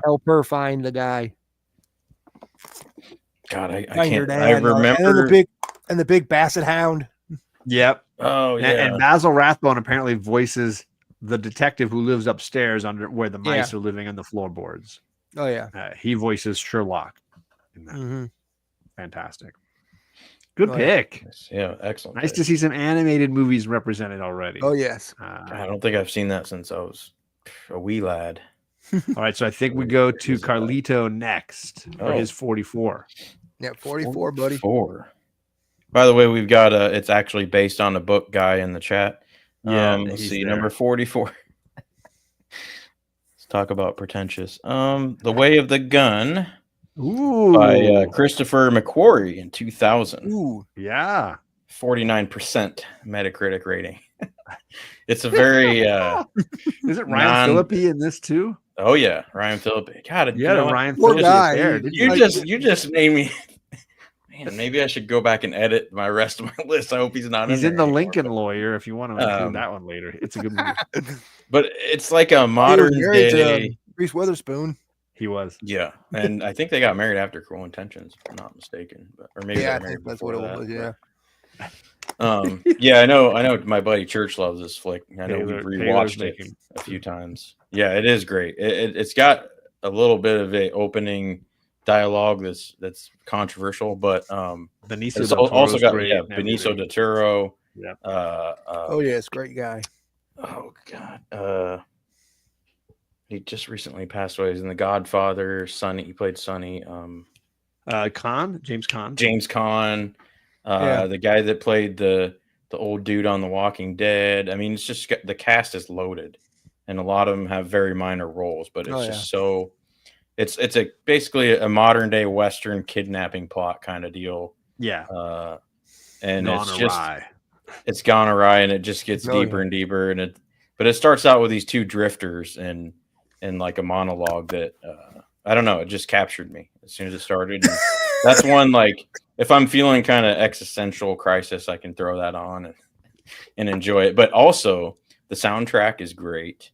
help her find the guy. God, I can't. I remember and the big Basset Hound. Yep. Oh yeah. And Basil Rathbone apparently voices the detective who lives upstairs under where the mice are living on the floorboards. Oh yeah. He voices Sherlock in that. Mm-hmm. Fantastic. Good pick. Yeah, excellent. Nice to see some animated movies represented already. Oh yes. I don't think I've seen that since I was a wee lad. All right, so I think we go to Carlito next for his 44. Yeah, 44, buddy. 4. By the way, we've got it's actually based on a book guy in the chat. Yeah, let's see, number 44. Let's talk about pretentious. The Way of the Gun. Ooh. By Christopher McQuarrie in 2000. Ooh, yeah. 49% Metacritic rating. It's a very is it Ryan Phillippe in this too? Oh yeah, Ryan Phillippe. God, Ryan Phillippe there. You just made me. Man, maybe I should go back and edit my rest of my list. I hope he's not. He's in the Lincoln Lawyer. If you want to include that one later, it's a good movie. But it's like a modern day Reese Witherspoon. He was. Yeah, and I think they got married after Cruel Intentions, if I'm not mistaken, or maybe they Yeah, were I think married that's before what it that. was. Yeah. Yeah, I know. My buddy Church loves this flick. I know we've Taylor's rewatched it making. a few times. Yeah, it is great. It's got a little bit of a opening dialogue that's controversial, but Benicio it's del also Toro's got great and Benicio everything. del Toro. Yeah. Oh yes, great guy. Oh God. He just recently passed away. He's in The Godfather. Sonny. He played Sonny. James Caan. James Caan. Yeah. The guy that played the old dude on The Walking Dead. I mean, it's just the cast is loaded, and a lot of them have very minor roles, but it's just so. It's basically a modern day Western kidnapping plot kind of deal. Yeah. And Gone awry. It's gone awry, and it just gets deeper and deeper, but it starts out with these two drifters and like a monologue that I don't know, it just captured me as soon as it started. And that's one, like, if I'm feeling kind of existential crisis, I can throw that on and enjoy it. But also the soundtrack is great.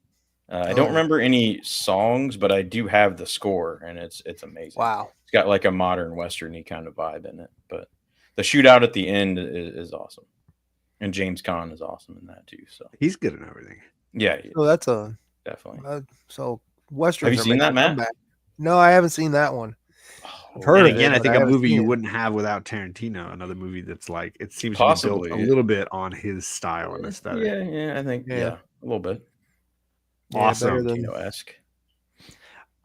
I don't remember any songs, but I do have the score, and it's amazing. Wow. It's got like a modern Western-y kind of vibe in it, but the shootout at the end is awesome. And James Caan is awesome in that too. So he's good in everything. Yeah. So that's definitely. So Westerns. Have you seen that, Matt? Comeback. No, I haven't seen that one. I've heard of again, it, I think a movie you it. wouldn't have without Tarantino. Another movie that's like, it seems Possibly to be built a little bit on his style and aesthetic. Yeah, I think a little bit. Awesome. Tarantino-esque.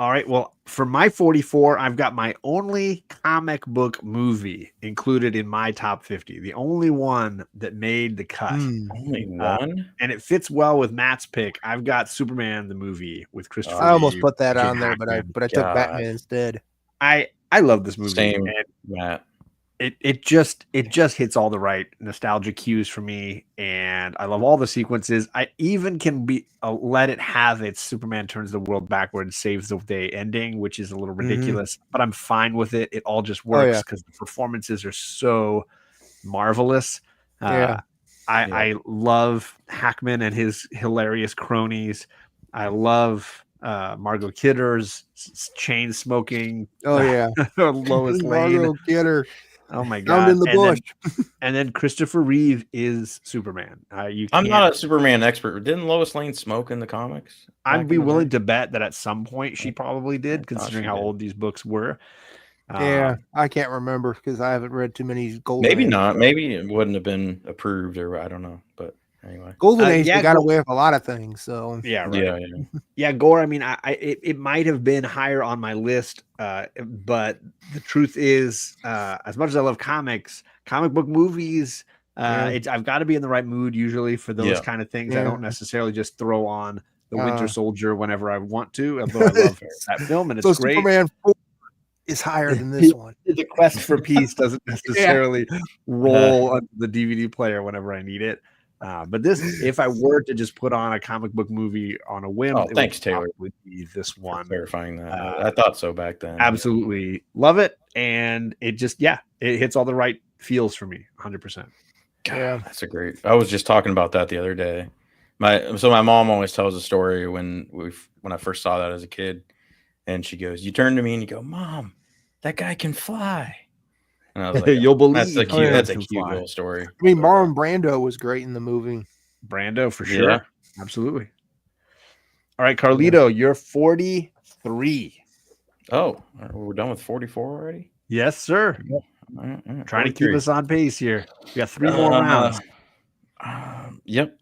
All right. Well, for my 44, I've got my only comic book movie included in my top 50. The only one that made the cut. Only one? And it fits well with Matt's pick. I've got Superman the movie with Christopher Reeve. I almost put that on there, but I took Batman instead. I love this movie. Same, Matt. It just hits all the right nostalgia cues for me, and I love all the sequences. I even can let it have its Superman turns the world backward, saves the day ending, which is a little ridiculous, but I'm fine with it. It all just works because the performances are so marvelous. I love Hackman and his hilarious cronies. I love Margot Kidder's chain smoking. Lois Lane. Margot Kidder. Oh my god! Found in the bush. And then Christopher Reeve is Superman. I'm not a Superman expert. Didn't Lois Lane smoke in the comics? I'd be willing to bet that at some point she probably did, considering how old these books were. I can't remember because I haven't read too many Golden Maybe Age. not. Maybe it wouldn't have been approved, or I don't know. But anyway, Golden Age got away with a lot of things. So yeah, Gore. I mean, it might have been higher on my list, but the truth is, as much as I love comic book movies, I've got to be in the right mood usually for those kind of things. I don't necessarily just throw on the Winter Soldier whenever I want to, although I love that film and it's great. Superman 4 is higher than this one. The quest for peace doesn't necessarily roll on the DVD player whenever I need it. But this, if I were to just put on a comic book movie on a whim, thanks, Taylor. Would be this one. Clarifying that. I thought so back then. Absolutely love it, and it just it hits all the right feels for me, 100%. That's a great. I was just talking about that the other day. My mom always tells a story when I first saw that as a kid, and she goes, "You turn to me and you go, Mom, that guy can fly." And I was like, "You'll believe." That's a cute little story. I mean, Marlon Brando was great in the movie. Brando for sure, absolutely. All right, Carlito, you're 43. Oh, we're done with 44 already. Yes, sir. Trying 43. To keep us on pace here. We got 3 more rounds.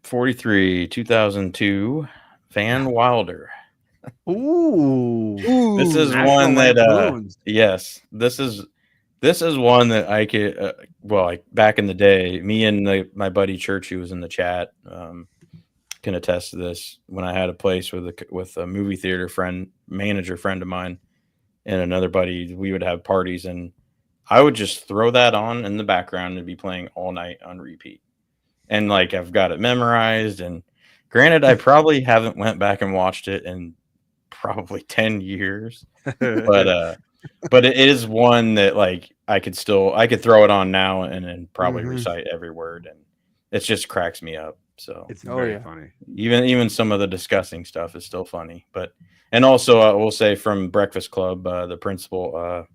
43, 2002, Van Wilder. Ooh, this is one that this is one that I could like back in the day, me and my buddy Church, who was in the chat, can attest to this. When I had a place with a movie theater manager friend of mine and another buddy, we would have parties, and I would just throw that on in the background and be playing all night on repeat. And like I've got it memorized, and granted, I probably haven't went back and watched it in probably 10 years, but it is one that like I could throw it on now and probably recite every word, and it just cracks me up. So It's Oh, very yeah. funny. even some of the disgusting stuff is still funny. But and also I will say from Breakfast Club, the principal,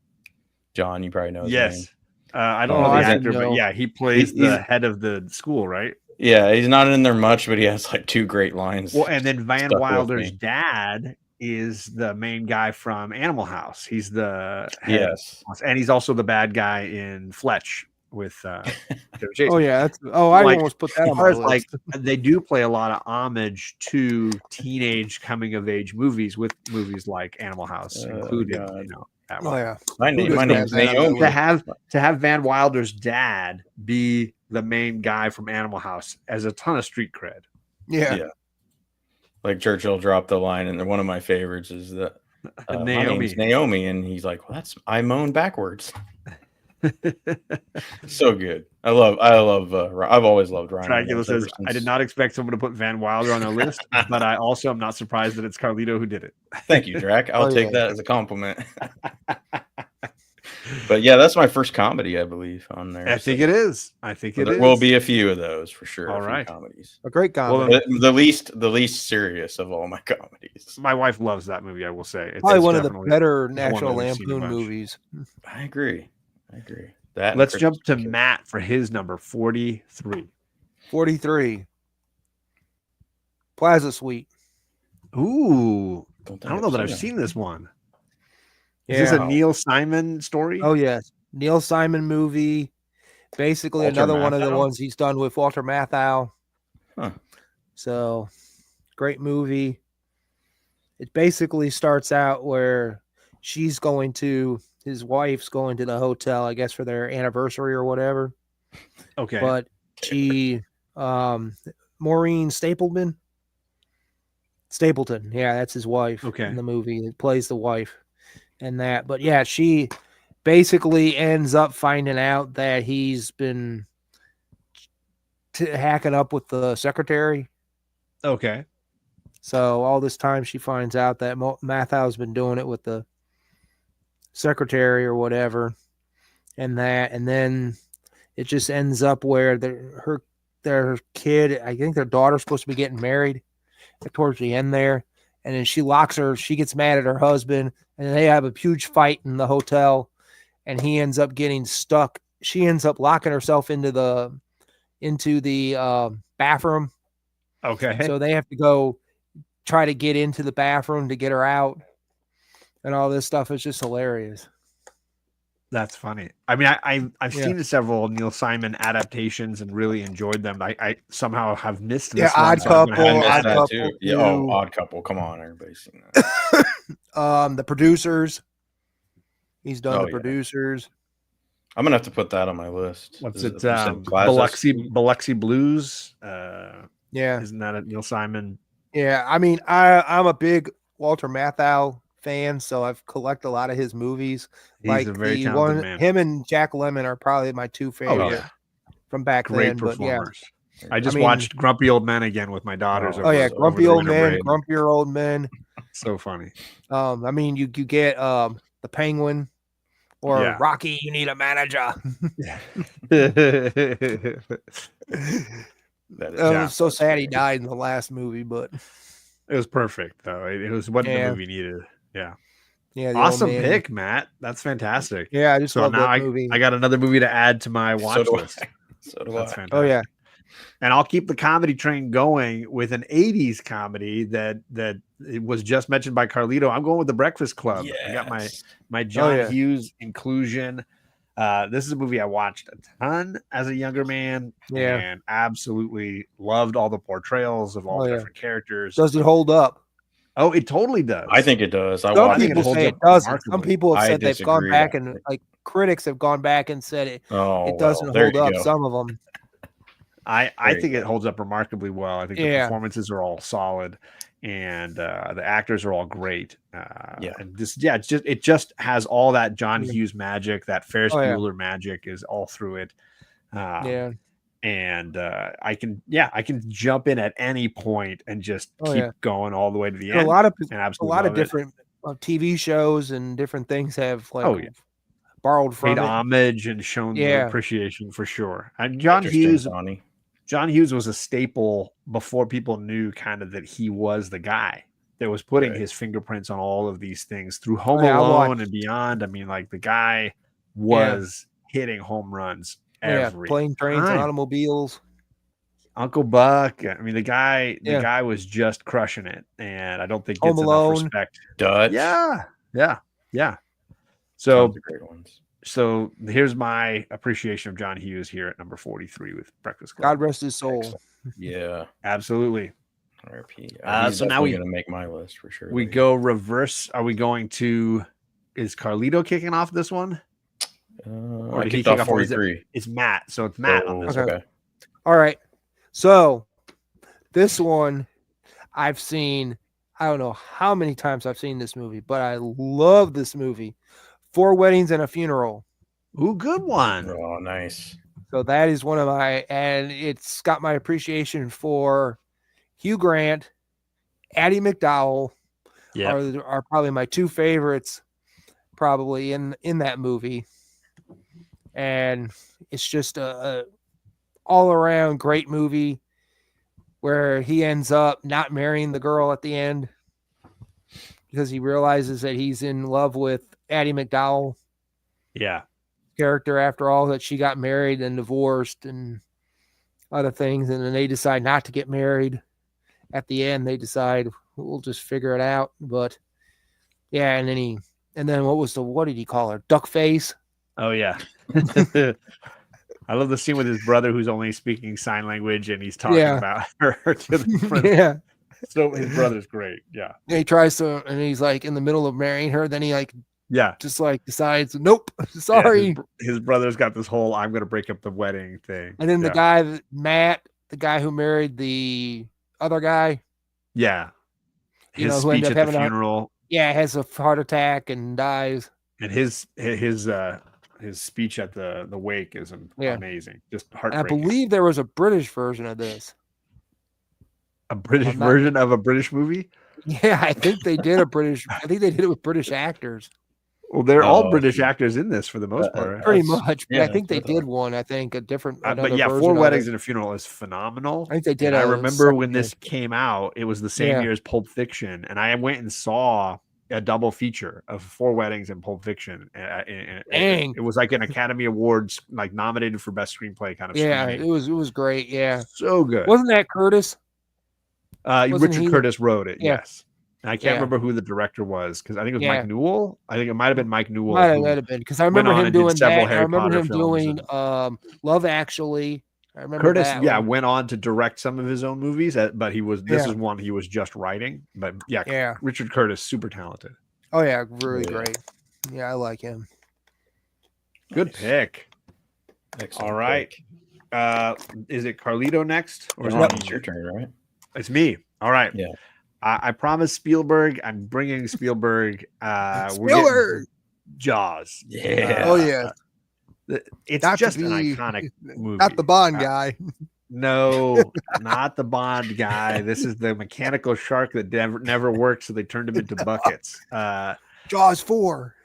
John, you probably know his name. Yes. I don't Oh, know the he's in- actor, but no. yeah, he plays He's- the head of the school, right? Yeah, he's not in there much, but he has like 2 great lines. Well, and then Van Stuck with Wilder's me. dad is the main guy from Animal House. He's the head, Yes. and he's also the bad guy in Fletch with Chevy Chase. Oh yeah, I Like, almost put that as on far my as, like, list. they do play a lot of homage to teenage coming of age movies with movies like Animal House included. God. You know, that Oh way. yeah, My Who doesn't name's have that on their Naomi. list? To have Van Wilder's dad be the main guy from Animal House as a ton of street cred. Yeah. Yeah. Like Churchill dropped the line, and one of my favorites is that my name's Naomi, and he's like, "Well, I moan backwards." So good. I love. I've always loved Ryan Dracula Reynolds ever says, I did since- not expect someone to put Van Wilder on their list, but I also am not surprised that it's Carlito who did it. Thank you, Drac. I'll Oh, take yeah. that as a compliment. But yeah, that's my first comedy, I believe, on there. I think it is. I think it there is. will be a few of those for sure. All a few right. comedies. A great Well, comedy. The least serious of all my comedies. My wife loves that movie, I will say. Probably one of the definitely better one National that we've seen a Lampoon bunch. movies. I agree. That. and Let's Christmas jump to Vacation. Matt for his number 43. 43. Plaza Suite. Ooh. Don't I think don't know that I've it. seen this one. Is this a Wow. Neil Simon story? Oh yes, Neil Simon movie. Basically, Walter another one of the Matthau? ones he's done with Walter Matthau. Huh. So, great movie. It basically starts out where his wife's going to the hotel, I guess, for their anniversary or whatever. Okay. But she, Maureen Stapleton, yeah, that's his wife Okay. in the movie. It plays the wife and that. But yeah, she basically ends up finding out that he's been hacking up with the secretary. Okay. So all this time she finds out that Mathau's been doing it with the secretary or whatever, and then it just ends up where their kid, I think their daughter's supposed to be getting married towards the end there, and then she gets mad at her husband, and they have a huge fight in the hotel, and he ends up getting stuck. She ends up locking herself into the bathroom. Okay. So they have to go try to get into the bathroom to get her out, and all this stuff is just hilarious. That's funny. I mean, I've Yeah. seen several Neil Simon adaptations and really enjoyed them. I somehow have missed Yeah, this one. Odd so I'm gonna Couple, have to I miss missed Odd that that. Couple too. Yeah. Oh, too. Odd Couple. Come on, everybody's seen that. The Producers. He's done Oh, the yeah. Producers. I'm gonna have to put that on my list. What's Is it? you said Plaza Biloxi Suite? Blues. Yeah, Isn't that a Neil Simon? yeah. I mean, I'm a big Walter Matthau fan, so I've collected a lot of his movies. He's like a very the talented one, man. him and Jack Lemmon are probably my two favorite Oh yeah, from back great then. But yeah, performers. I just mean- watched Grumpy Old Men again with my daughters. Oh, oh yeah, over Grumpy the Old winter Men, break. Grumpier Old Men. So funny. I mean, you get the Penguin or Yeah. Rocky. You need a manager. That is, Yeah. I'm so sad he died in the last movie, but It was perfect though. It was what Yeah. the movie needed. Yeah. yeah, the Awesome old man. pick, Matt. That's fantastic. Yeah, I just So love now that movie. I got another movie to add to my watch so do list. I. So do That's I. fantastic. Oh yeah, And I'll keep the comedy train going with an 80s comedy that it was just mentioned by Carlito. I'm going with The Breakfast Club. I got Yes. my John yeah. Hughes inclusion. This is a movie I watched a ton as a younger man. Yeah. And absolutely loved all the portrayals of all Oh, the yeah. different characters. does it hold up? Oh, it totally does. I think it does. I Some watched think it people holds say up it doesn't. Some remarkably. people have I said they've gone disagree, back actually. and like critics have gone back and said it. Oh, It doesn't there hold you up. go. Some of them. I There you think go. it holds up remarkably well. I think the Yeah. performances are all solid, and the actors are all great. Yeah. And it just has all that John Yeah. Hughes magic, that Ferris Oh, yeah. Bueller magic is all through it. Yeah. And I can jump in at any point and just Oh, keep yeah. going all the way to the And end. a lot of and a absolutely lot of love it. different TV shows and different things have like Oh, yeah. borrowed from Paid it. homage and shown the Yeah. appreciation for sure. And John Interesting, Hughes, Donnie. John Hughes was a staple before people knew kind of that he was the guy that was putting his fingerprints on all of these things through Home Alone and beyond. I mean, like the guy was hitting home runs every plane, trains, and automobiles. Uncle Buck. I mean, the guy was just crushing it, and I don't think gets enough respect. Dutch. Yeah. So great ones. So here's my appreciation of John Hughes here at number 43 with Breakfast Club. God rest his soul. Excellent. Yeah, absolutely. RP. So now we're going to make my list for sure. We go reverse. Are we going to? Is Carlito kicking off this one? Or did he kick off 43? It's Matt. So it's Matt on this. Okay. All right. So this one I've seen. I don't know how many times I've seen this movie, but I love this movie. 4 Weddings and a Funeral. Ooh, good one. Oh, nice. So that is one of my, and it's got my appreciation for Hugh Grant, Addie McDowell are probably my 2 favorites probably in that movie. And it's just a all around great movie where he ends up not marrying the girl at the end because he realizes that he's in love with Addie McDowell. Yeah. Character after all, that she got married and divorced and other things. And then they decide not to get married. At the end, they decide we'll just figure it out. But yeah. And then what did he call her? Duck face. Oh yeah. I love the scene with his brother who's only speaking sign language and he's talking about her to the friend. Yeah. So his brother's great. Yeah. He tries to, and he's like in the middle of marrying her. Then he just like decides, nope, sorry. Yeah, his brother's got this whole I'm going to break up the wedding thing. And then the guy, Matt, the guy who married the other guy. Yeah. His speech at the funeral. Has a heart attack and dies. And his speech at the wake is amazing. Just heartbreaking. I believe there was a British version of this. A British version of a British movie? Yeah, I think they did I think they did it with British actors. Well, they're all British actors in this for the most part. Pretty much. But I think they did one. I think a different. But yeah, 4 Weddings and a Funeral is phenomenal. I think they did. I remember when this came out, it was the same year as Pulp Fiction, and I went and saw a double feature of 4 Weddings and Pulp Fiction. Dang. It was like an Academy Awards, like nominated for best screenplay kind of. Yeah, it was great. Yeah, so good. Wasn't that Curtis? Richard Curtis wrote it. Yeah. Yes. And I can't remember who the director was because I think it was Mike Newell. I think it might have been Mike Newell. Might have been because I remember him doing that. I remember him doing Love Actually. I remember Curtis. Went on to direct some of his own movies, but he was. This is one he was just writing. But Richard Curtis, super talented. Oh yeah, really great. Yeah, I like him. Good pick. Excellent. All right. Is it Carlito next? Or it's your turn, right? It's me. All right. Yeah. I promised Spielberg. I'm bringing Spielberg. Spielberg. Jaws. Yeah. Oh yeah. It's not just an iconic movie. Not the Bond guy. No, not the Bond guy. This is the mechanical shark that never worked, so they turned him into buckets. Jaws 4.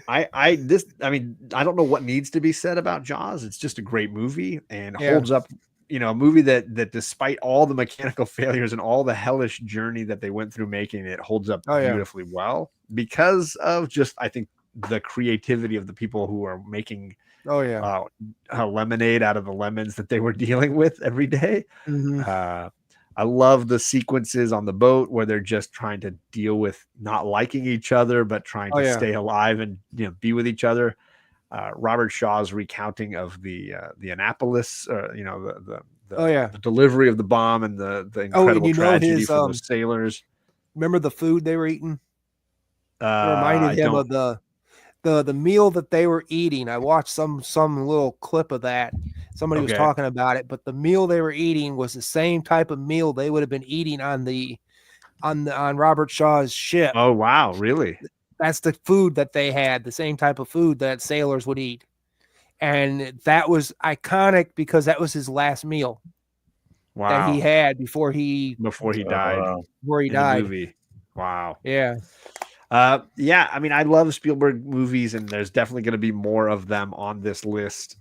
I don't know what needs to be said about Jaws. It's just a great movie and holds up. You know, a movie that despite all the mechanical failures and all the hellish journey that they went through making it, holds up beautifully well because of just, I think, the creativity of the people who are making lemonade out of the lemons that they were dealing with every day. Mm-hmm. I love the sequences on the boat where they're just trying to deal with not liking each other, but trying to stay alive and be with each other. Robert Shaw's recounting of the Annapolis, the delivery of the bomb and the incredible tragedy for those sailors. Remember the food they were eating? It reminded him of the meal that they were eating. I watched some little clip of that. Somebody was talking about it, but the meal they were eating was the same type of meal they would have been eating on Robert Shaw's ship. Oh wow, really? That's the food that they had, the same type of food that sailors would eat. And that was iconic because that was his last meal that he had before he died. Before he died. The movie. Wow. Yeah. I mean, I love Spielberg movies, and there's definitely going to be more of them on this list.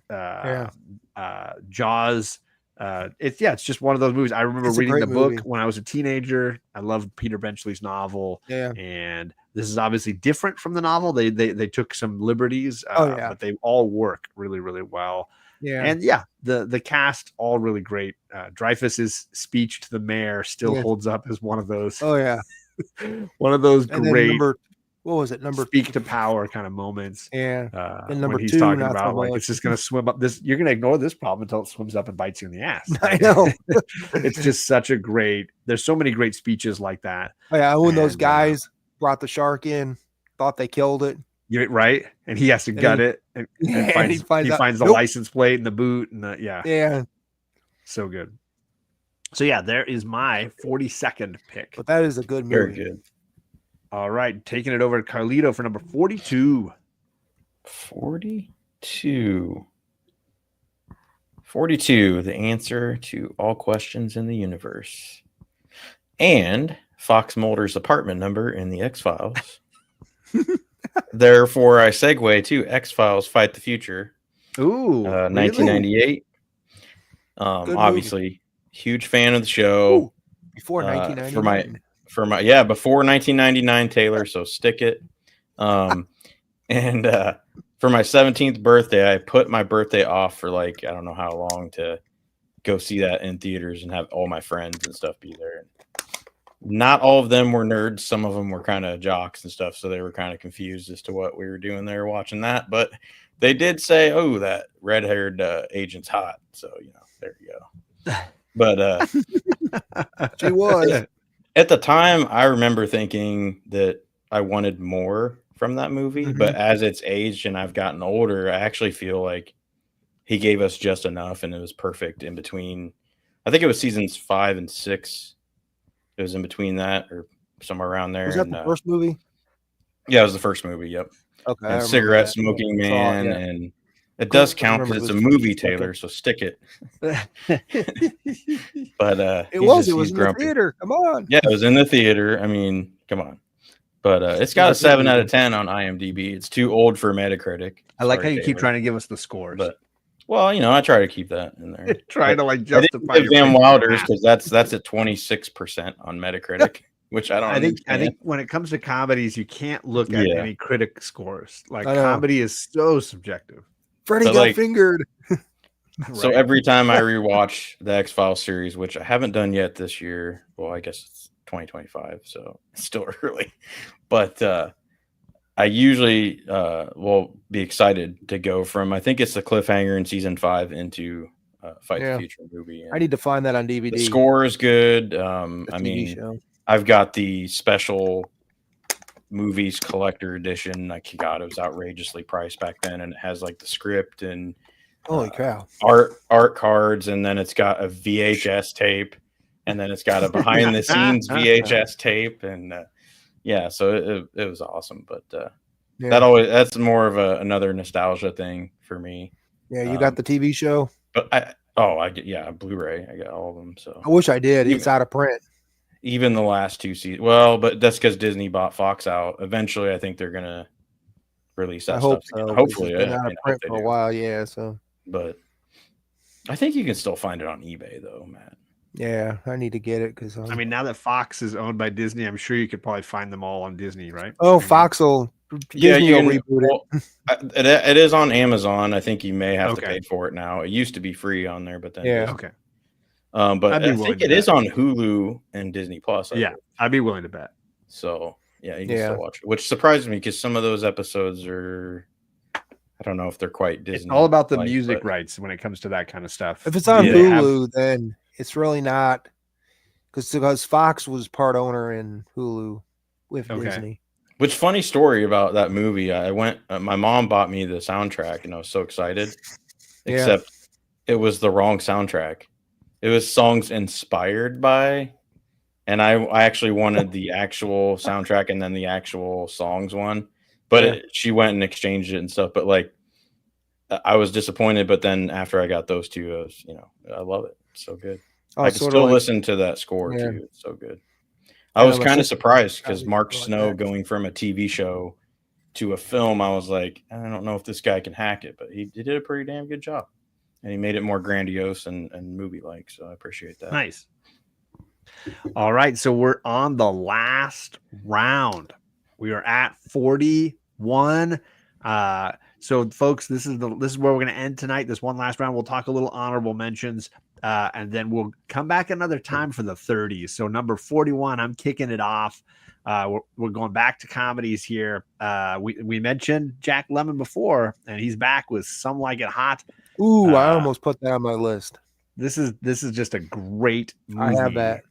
Jaws It's just one of those movies. I remember It's a reading great the book movie. when I was a teenager. I loved Peter Benchley's novel. Yeah. And this is obviously different from the novel. They took some liberties, Oh, yeah. but they all work really, really well. Yeah. And yeah, the cast all really great. Dreyfus's speech to the mayor still Yeah. holds up as one of those Oh, yeah. one of those And then great what was it? Number speak to power kind of moments. Yeah. And number when he's 2, talking not so about like much. it's just gonna swim up this, you're gonna ignore this problem until it swims up and bites you in the ass. I know. It's just such a great, there's so many great speeches like that. Oh, yeah, when those And, guys brought the shark in, thought they killed it. You're right, and he has to gut he- it, and Yeah, he he finds finds the out, nope. license plate and the boot, and Yeah. so good. So yeah, there is my 42nd pick. But that is a good movie. Very good. All right, taking it over to Carlito for number 42. 42. 42, the answer to all questions in the universe. And Fox Mulder's apartment number in the X-Files. Therefore, I segue to X-Files Fight the Future. Ooh, 1998. Obviously, huge fan of the show. Ooh, before 1999. Before 1999, Taylor. So stick it. And for my 17th birthday, I put my birthday off for like I don't know how long to go see that in theaters and have all my friends and stuff be there. Not all of them were nerds. Some of them were kind of jocks and stuff, so they were kind of confused as to what we were doing there watching that. But they did say, "Oh, that red-haired agent's hot." So there you go. But She was. At the time, I remember thinking that I wanted more from that movie. Mhm. But as it's aged and I've gotten older, I actually feel like he gave us just enough, and it was perfect in between. I think it was seasons 5 and 6. It was in between that or somewhere around there. Was that the first movie? Yeah, it was the first movie. Yep. Okay. And Cigarette Smoking Man, yeah. and it does count because it's a movie, Okay. Taylor. So stick it. But It was he's in grumpy. the theater. Come on. Yeah, it was in the theater. I mean, come on. But it's got a 7 out of 10 on IMDb. It's too old for Metacritic. I like how Sorry, you keep Taylor. trying to give us the scores. But well, I try to keep that in there. Trying to like I didn't justify give your Van pick. Wilder's because that's at 26% on Metacritic, which I don't. I think understand. when it comes to comedies, you can't look at Yeah. any critic scores. Like I know. comedy is so subjective. Freddie But, got like- fingered. So Right. every time I rewatch the X-Files series, which I haven't done yet this year, well, I guess it's 2025, so it's still early. But I usually will be excited to go from, I think it's the cliffhanger in season 5 into Fight Yeah. the Future movie. And I need to find that on DVD. the score is good. The I TV mean, show. I've got the special movies collector edition. Like, God, it was outrageously priced back then, and it has like the script and Holy cow. art cards, and then it's got a VHS tape, and then it's got a behind the scenes VHS tape, and so it was awesome. But Yeah. that's more of another nostalgia thing for me. Yeah, you got the TV show? But I get Blu-ray. I got all of them. So I wish I did. It's out of print. even the last 2 seasons. Well, but that's because Disney bought Fox out. Eventually, I think they're gonna release that I hope stuff so. again. 'cause Hopefully, it's been yeah, out I of mean, I print hope they for a do. while. Yeah, so But I think you can still find it on eBay, though, Matt. yeah, I need to get it because I mean, now that Fox is owned by Disney, I'm sure you could probably find them all on Disney, right? oh, I mean, Fox will Disney will reboot it. It is on Amazon. I think you may have to Okay. pay for it now. It used to be free on there, but then Yeah. Okay. But I'd be I willing think to it is bet. on Hulu and Disney Plus. I Yeah, believe. I'd be willing to bet. So yeah, you can Yeah. still watch it, which surprised me because some of those episodes are, I don't know if they're quite Disney. It's all about the like, music but- rights when it comes to that kind of stuff. If it's on Yeah. Hulu, then it's really not because Fox was part owner in Hulu with Okay. Disney. Which funny story about that movie? I went. My mom bought me the soundtrack, and I was so excited. Yeah. Except it was the wrong soundtrack. It was songs inspired by, and I actually wanted the actual soundtrack and then the actual songs one. But Yeah. she went and exchanged it and stuff. But like, I was disappointed. But then after I got those two, I was, I love it. It's so good. Oh, I can sort still of like, listen to that score Yeah. too. It's so good. I Yeah, was my kind of sister- surprised because I Mark like Snow that. going from a TV show to a film, I was like, I don't know if this guy can hack it, but he did a pretty damn good job. and he made it more grandiose and movie-like. So I appreciate that. Nice. All right, so we're on the last round. We are at 41. So folks, this is where we're going to end tonight. This one last round. We'll talk a little honorable mentions, and then we'll come back another time for the 30s. So number 41, I'm kicking it off. We're going back to comedies here. We mentioned Jack Lemmon before, and he's back with Some Like It Hot. Ooh, I almost put that on my list. This is just a great movie. I have that.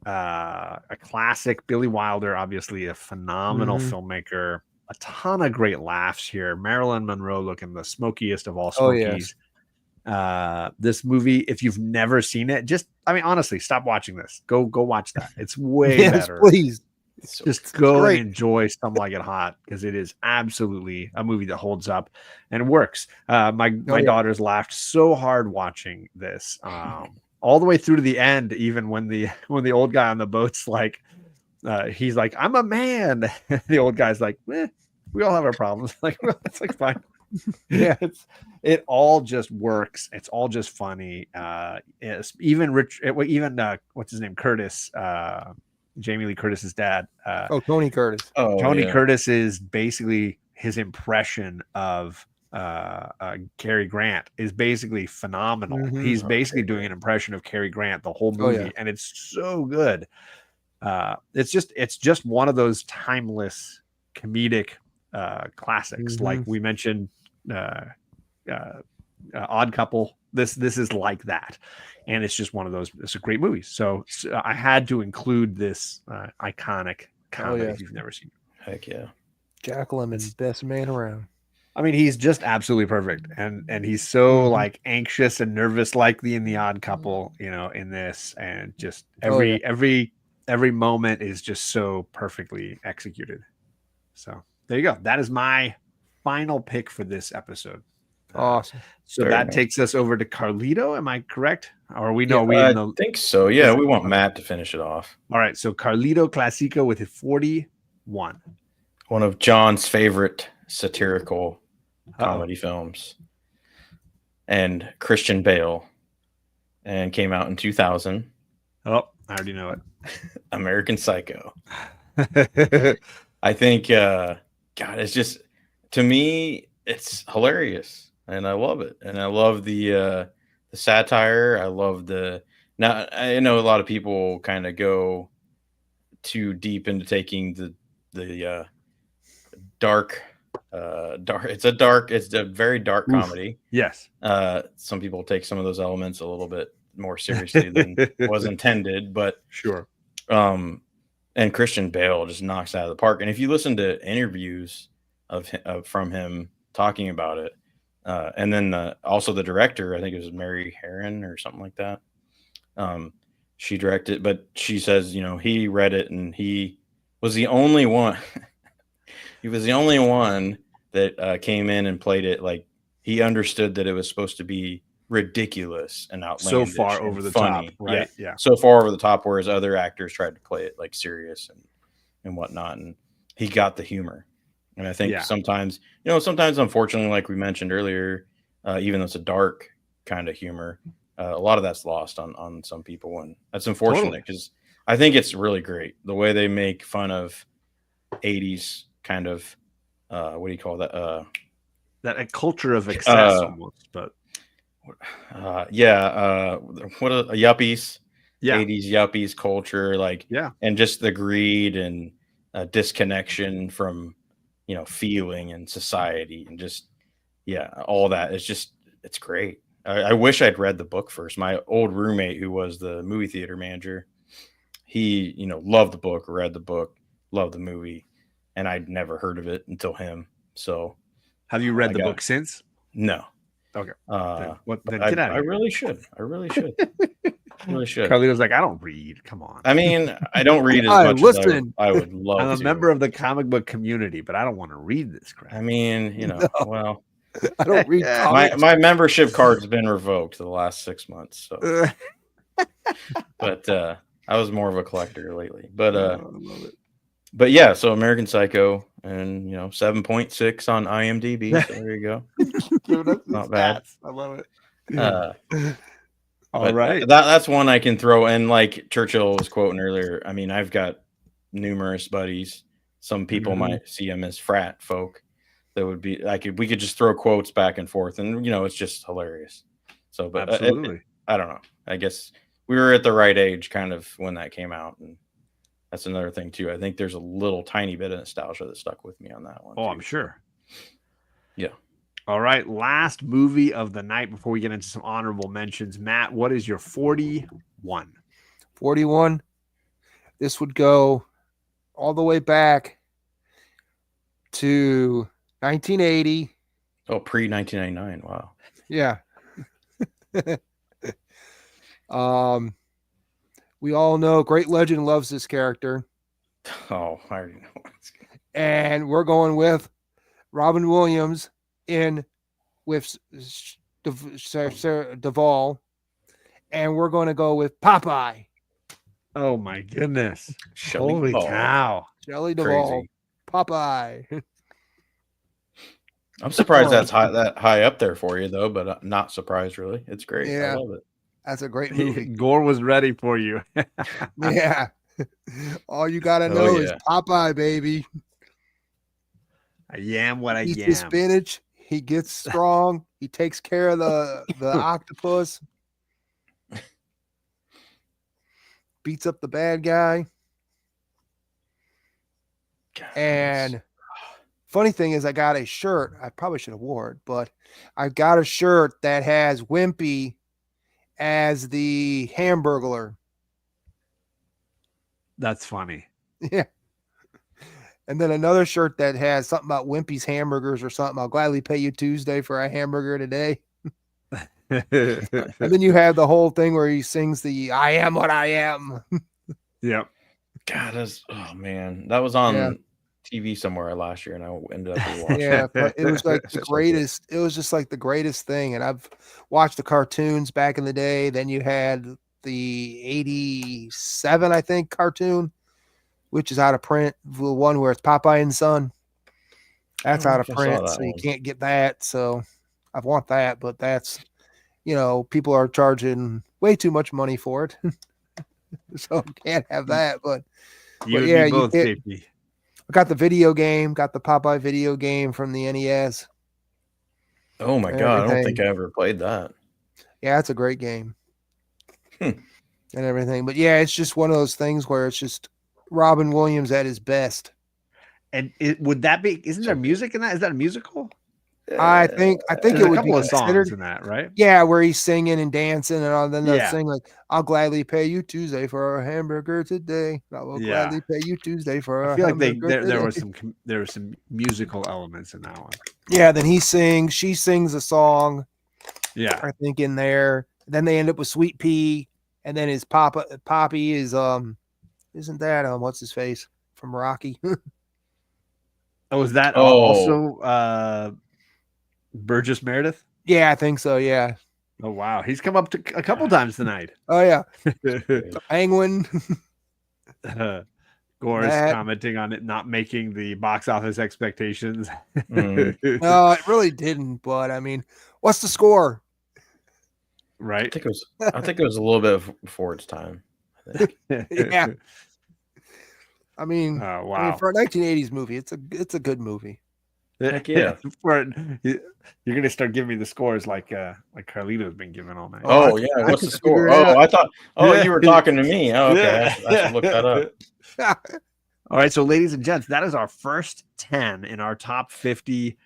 A classic. Billy Wilder, obviously a phenomenal filmmaker. A ton of great laughs here. Marilyn Monroe looking the smokiest of all smokies. This movie, if you've never seen it, honestly, stop watching this. Go watch that. It's way better. Please. Just go and enjoy Some Like It Hot, because it is absolutely a movie that holds up and works. My daughters laughed so hard watching this, all the way through to the end. Even when the old guy on the boat's like, he's like, "I'm a man." The old guy's like, "We all have our problems." Like, it's like fine. Yeah, it all just works. It's all just funny. Even what's his name, Curtis. Jamie Lee Curtis's dad. Tony Curtis. Tony Curtis is basically his impression of Cary Grant is basically phenomenal. He's basically doing an impression of Cary Grant the whole movie, and it's so good. It's just one of those timeless comedic classics. Like we mentioned, Odd Couple. This is like that. And it's just one of those. It's a great movie. So I had to include this iconic comedy if you've never seen it. Heck yeah. Jack Lemmon, best man around. I mean, he's just absolutely perfect. And he's so like anxious and nervous, like in the Odd Couple, in this. And just every moment is just so perfectly executed. So there you go. That is my final pick for this episode. Awesome. So that takes us over to Carlito. Am I correct? Or we know I think so. Yeah, we want Matt to finish it off. All right. So Carlito Classico with a 41. One of John's favorite satirical comedy films, and Christian Bale, and came out in 2000. Oh, I already know it. American Psycho. I think, God, it's just, to me, it's hilarious. And I love it. And I love the satire. I love now I know a lot of people kind of go too deep into taking the dark, it's a very dark comedy. Yes. Some people take some of those elements a little bit more seriously than was intended, but sure. And Christian Bale just knocks it out of the park. And if you listen to interviews from him talking about it, and then also the director, I think it was Mary Herron or something like that. She directed, but she says, he read it and he was the only one. He was the only one that came in and played it like he understood that it was supposed to be ridiculous and outlandish. So far over the funny. top, right? Yeah. So far over the top, whereas other actors tried to play it like serious and whatnot. And he got the humor. And I think sometimes, unfortunately, like we mentioned earlier, even though it's a dark kind of humor, a lot of that's lost on some people. And that's unfortunate because I think it's really great the way they make fun of 80s kind of, what do you call that? That a culture of excess almost, but what a yuppies, 80s yuppies culture, and just the greed and disconnection from, feeling and society and just, all that. It's great. I wish I'd read the book first. My old roommate, who was the movie theater manager, he, loved the book, read the book, loved the movie, and I'd never heard of it until him. So have you read the book since? No. Okay. I really should. I really should. Carlito's like, I don't read. Come on. I mean, I don't read as much as I would love to. I'm a member of the comic book community, but I don't want to read this crap. I mean, well, I don't read comics. My membership card's been revoked the last 6 months. So, but I was more of a collector lately. But I love it. But yeah, so American Psycho, and 7.6 on IMDb. So there you go. Dude, not bad. I love it. All But right. that's one I can throw in. Like Churchill was quoting earlier. I mean, I've got numerous buddies. Some people might see them as frat folk. That would be like we could just throw quotes back and forth, and it's just hilarious. So, but Absolutely. I don't know. I guess we were at the right age, kind of, when that came out, and that's another thing too. I think there's a little tiny bit of nostalgia that stuck with me on that one. Oh, too. I'm sure. Yeah. All right. Last movie of the night before we get into some honorable mentions. Matt, what is your 41? 41. This would go all the way back to 1980. Oh, pre 1999. Wow. Yeah. We all know Great Legend loves this character. Oh, I already know. And we're going with Robin Williams with Duvall. And we're going to go with Popeye. Oh my goodness. Shelley Holy Duvall. cow. Shelley Duvall. Crazy. Popeye. I'm surprised that's that high up there for you, though, but not surprised, really. It's great. Yeah. I love it. That's a great movie. Gore was ready for you. Yeah. All you got to know is Popeye, baby. I am what I Eats am. the spinach. He gets strong. He takes care of the octopus. Beats up the bad guy. God, And funny thing is, I got a shirt. I probably should have wore it, but I got a shirt that has Wimpy as the Hamburglar. That's funny. Yeah. And then another shirt that has something about Wimpy's hamburgers or something. I'll gladly pay you Tuesday for a hamburger today. And then you have the whole thing where he sings the I am what I am. Yep. God, oh man, that was on TV somewhere last year, and I ended up watching. Yeah, but it was like the greatest. It was just like the greatest thing. And I've watched the cartoons back in the day. Then you had the 87, I think, cartoon, which is out of print. The one where it's Popeye and Son. That's out of print, so you can't get that. So I want that, but that's, people are charging way too much money for it. So can't have that. But yeah, you get. I got the video game, got the Popeye video game from the NES. Oh my God, I don't think I ever played that. Yeah, it's a great game. And everything. But yeah, it's just one of those things where it's just Robin Williams at his best. And would that be, isn't there music in that? Is that a musical? I think it would be considered in that, right? Yeah, where he's singing and dancing and all. Then they'll sing like, "I'll gladly pay you Tuesday for a hamburger today. I will gladly pay you Tuesday for a hamburger." I feel like there were some musical elements in that one. Yeah, then she sings a song. Yeah, I think in there. Then they end up with Sweet Pea, and then his Poppy is isn't that what's his face from Rocky? Oh, is that also Burgess Meredith? Yeah, I think so. Yeah. Oh wow, he's come up to a couple times tonight. Oh yeah, Penguin. Gore's commenting on it not making the box office expectations. No, it really didn't. But I mean, what's the score? Right. I think it was a little bit before its time. I think. Yeah. I mean, wow. For a 1980s movie, it's a good movie. Heck yeah. You're gonna start giving me the scores like Carlito's been giving all night. Oh yeah, what's the score? Oh, I thought you were talking to me. Oh, okay. I should look that up. All right, so ladies and gents, that is our first 10 in our top 50.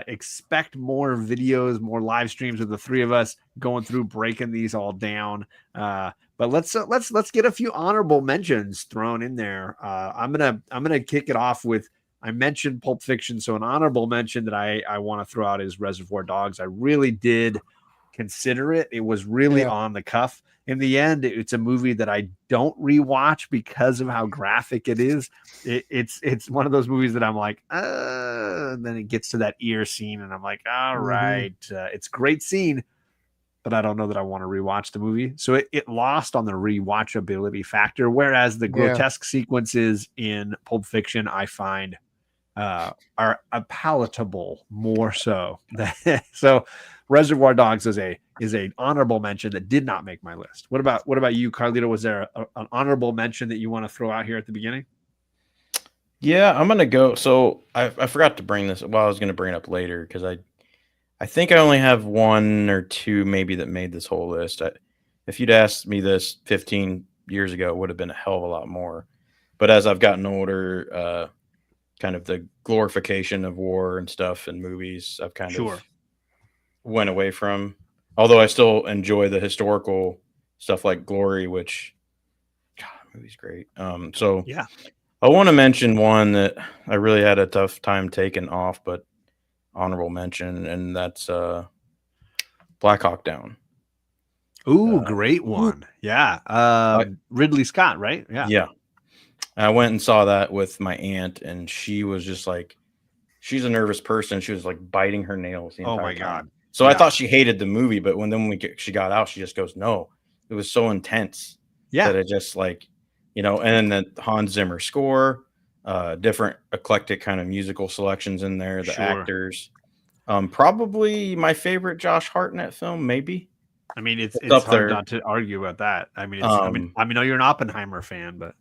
Expect more videos, more live streams of the three of us going through breaking these all down. But let's get a few honorable mentions thrown in there. I'm gonna kick it off with, I mentioned Pulp Fiction, so an honorable mention that I want to throw out is Reservoir Dogs. I really did consider it. It was really on the cuff. In the end, it's a movie that I don't rewatch because of how graphic it is. It's one of those movies that I'm like, and then it gets to that ear scene, and I'm like, all right, it's a great scene, but I don't know that I want to rewatch the movie. So it lost on the rewatchability factor, whereas the grotesque sequences in Pulp Fiction I find are palatable more so. So Reservoir Dogs is a honorable mention that did not make my list. What about you, Carlito? Was there an honorable mention that you want to throw out here at the beginning? Yeah, I'm gonna go. So I forgot to bring this. Well, I was gonna bring it up later because I think I only have one or two maybe that made this whole list. If you'd asked me this 15 years ago, it would have been a hell of a lot more. But as I've gotten older, kind of the glorification of war and stuff in movies, I've kind of went away from. Although I still enjoy the historical stuff like Glory, which, God, that movie's great. So yeah, I want to mention one that I really had a tough time taking off, but honorable mention, and that's Black Hawk Down. Ooh, great one. Yeah. Ridley Scott, right? Yeah. Yeah. I went and saw that with my aunt, and she was just like, she's a nervous person. She was like biting her nails the entire time. God. So I thought she hated the movie, but when she got out, she just goes, no, it was so intense. Yeah. That it just like, and then the Hans Zimmer score, different eclectic kind of musical selections in there, the actors. Probably my favorite Josh Hartnett film, maybe. I mean, it's hard there. Not to argue about that. I mean, I know you're an Oppenheimer fan, but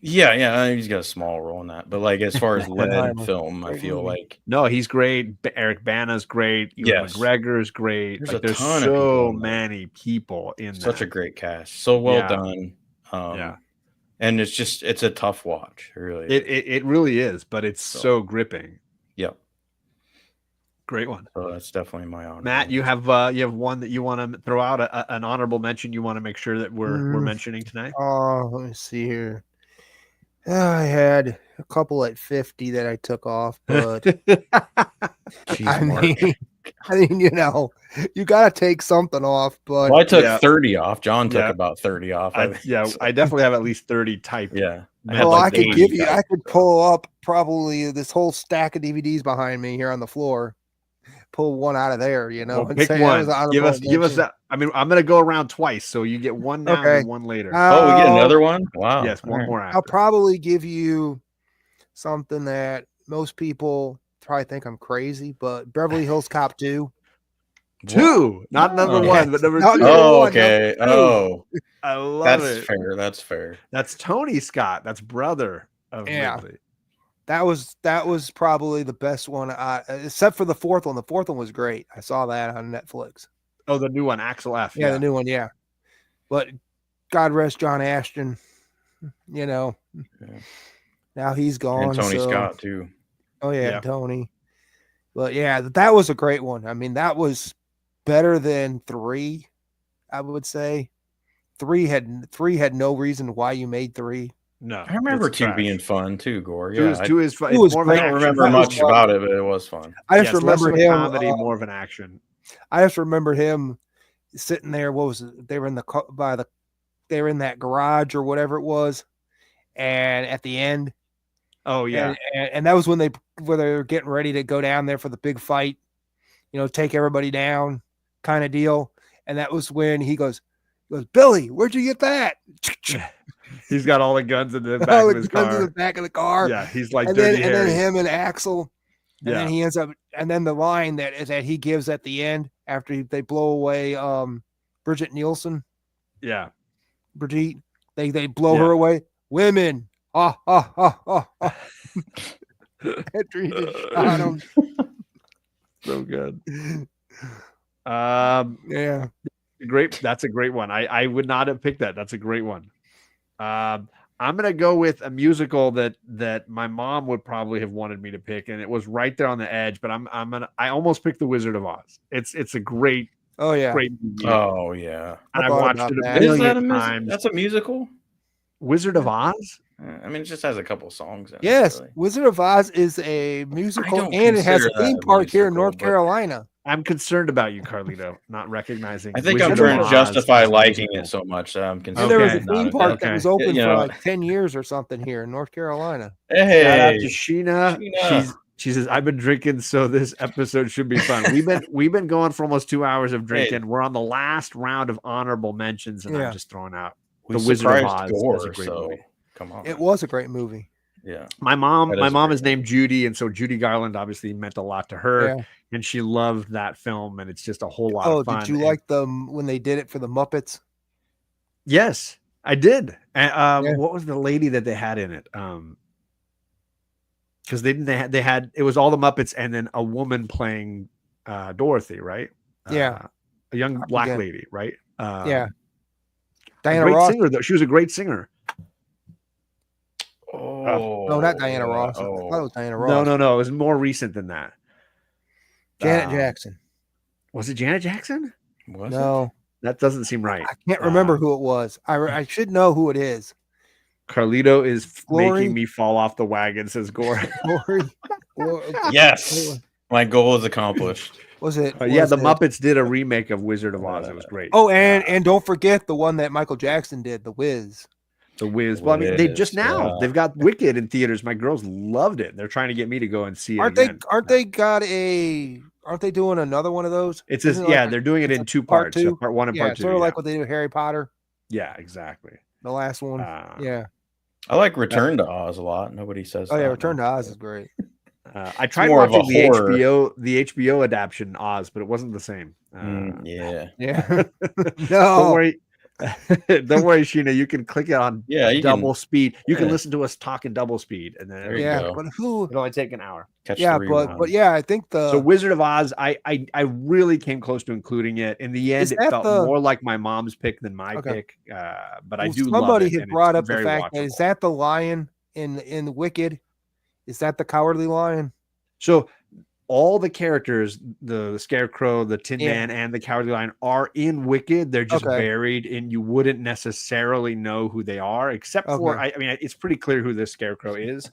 yeah, he's got a small role in that. But like as far as led film, I feel like no, he's great. Eric Bana's great. Ewan McGregor's great. There's so many people in such a great cast, so well done. And it's a tough watch. Really, it really is, but it's so gripping. Yep. Great one. So that's definitely my honor. Matt, you have one that you want to throw out, an honorable mention you want to make sure that we're mentioning tonight? Oh, let me see here. I had a couple at 50 that I took off, but I mean, you got to take something off. But I took 30 off. John took about 30 off. I definitely have at least 30 typed. Yeah. I could pull up probably this whole stack of DVDs behind me here on the floor. Pull one out of there, well, pick one. Give us that. I mean, I'm going to go around twice, so you get one now and one later. We get another one? Wow. Yes, one more after. I'll probably give you something that most people probably think I'm crazy, but Beverly Hills Cop 2. Not number one, but number 2. Oh, okay. Oh, I love it. That's fair. That's Tony Scott. That's brother of Ridley. That was probably the best one, except for the fourth one. The fourth one was great. I saw that on Netflix. Oh, the new one, Axel F. Yeah, the new one, yeah. But God rest John Ashton. Now he's gone. And Tony Scott too. Oh yeah, Tony. But yeah, that was a great one. I mean, that was better than 3. I would say 3 had no reason why you made 3. No, I remember 2 being fun too, Gore. Yeah, 2 is fun. I don't remember much about it, but it was fun. I just remember him comedy, more of an action. I just remember him sitting there. What was it? They were in they were in that garage or whatever it was, and at the end, and that was when they were getting ready to go down there for the big fight, take everybody down, kind of deal. And that was when he goes, Billy, where'd you get that? He's got all the guns in the back of his car. In the back of the car. Yeah, he's like and Dirty then Harry. him and Axel. And then he ends up, and then the line that he gives at the end after they blow away Bridget Nielsen. Yeah. Brigitte. They blow her away. Women. After he just shot him. So good. Yeah. Great. That's a great one. I would not have picked that. That's a great one. I'm gonna go with a musical that my mom would probably have wanted me to pick, and it was right there on the edge. But I almost picked The Wizard of Oz. It's a great great movie. Oh yeah, and I watched it a million times. That's a musical. Wizard of Oz. I mean, it just has a couple songs in it. Yes, really. Wizard of Oz is a musical, and it has a theme park here in North Carolina. I'm concerned about you, Carlito, not recognizing. I think I'm trying to justify liking it so much that I'm concerned. And there was a theme park that was open for like 10 years or something here in North Carolina. Hey, shout out to Sheena. She says, "I've been drinking, so this episode should be fun." We've been going for almost 2 hours of drinking. Hey. We're on the last round of honorable mentions, and I'm just throwing out The Wizard of Oz. Gore, a great movie. Come on, it was a great movie. Yeah. My mom That is a is great named Judy, and so Judy Garland obviously meant a lot to her, Yeah. and she loved that film, and it's just a whole lot Oh, of fun. did you like them when they did it for the Muppets? Yes, I did. And Yeah. what was the lady that they had in it? Because they had it was all the Muppets and then a woman playing Dorothy, right? Yeah. A young I black forget. lady, right? Yeah. A Diana great Ross. singer though. She was a great singer. Oh, No, not Diana yeah. Ross. I thought it was Diana No, Ross. no. It was more recent than that. Janet Jackson. Was it Janet Jackson? Was No, That doesn't seem right. I can't remember who it was. I should know who it is. Carlito is Glory? making me fall off the wagon, says Gore. Glory. it? Yes. My goal is accomplished. Was it? Yeah, the it- Muppets did a remake of Wizard of Oz. It was great. Oh, and don't forget the one that Michael Jackson did, The Wiz. The Wiz. Well, I mean, they just Wiz, now yeah. they've got Wicked in theaters. My girls loved it. They're trying to get me to go and see it Aren't again. they doing another one of those? It's Isn't it yeah, like they're doing it it's in a two part parts. two? Part one and Yeah, part two. sort of like what they do with Harry Potter, Yeah, exactly. the last one. Yeah. I like Return to Oz a lot. Nobody says. Oh yeah, that Return to much, Oz but- is great. I tried more of a watching the horror. HBO adaptation Oz, but it wasn't the same. Yeah. Yeah. Don't No. worry. Don't worry, Sheena. You can click it on Yeah, double speed. You can yeah. listen to us talk in double speed, and then There you Yeah, go. but who? it'll only take an hour. Catch Yeah, the but rerun. yeah, I think So Wizard of Oz, I really came close to including it. In the end, Is it that felt the- more like my mom's pick than my Okay. pick. But I Well, do love somebody it. had and brought it's up the very fact that is watchable. that the lion in Wicked? Is that the cowardly lion? So all the characters, the Scarecrow, the Tin Yeah. Man, and the Cowardly Lion are in Wicked. They're just Okay. buried, and you wouldn't necessarily know who they are, except for Okay. I mean, it's pretty clear who the Scarecrow is.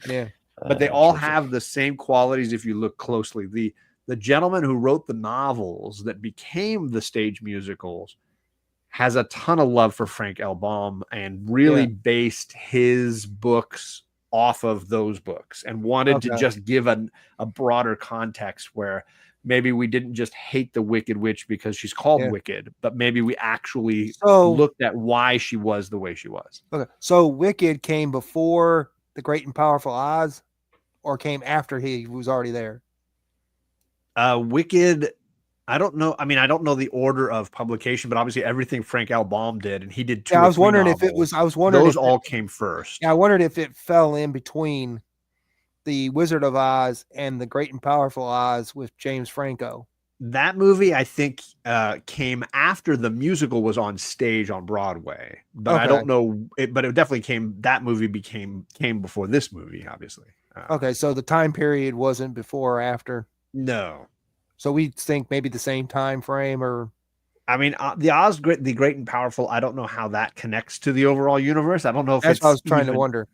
Yeah. But they all have the same qualities if you look closely. The gentleman who wrote the novels that became the stage musicals has a ton of love for Frank L. Baum and really Yeah. based his books off of those books and wanted to Okay. just give a broader context where maybe we didn't just hate the Wicked Witch because she's called Yeah. Wicked, but maybe we actually So looked at why she was the way she was. okay. So Wicked came before the Great and Powerful Oz, or came after he was already there? Wicked, I don't know. I mean, I don't know the order of publication, but obviously everything Frank L. Baum did, and he did two. Yeah, or I was three wondering if it novels. was. I was wondering Those if all came first. Yeah, I wondered if it fell in between the Wizard of Oz and the Great and Powerful Oz with James Franco. That movie, I think, came after the musical was on stage on Broadway, but I Okay. don't know. But it definitely came. That movie came before this movie, obviously. Okay, so the time period wasn't before or after. No, So we think maybe the same time frame, or I mean the Great and Powerful. I don't know how that connects to the overall universe. I don't know if that's it's what I was trying to even- wonder.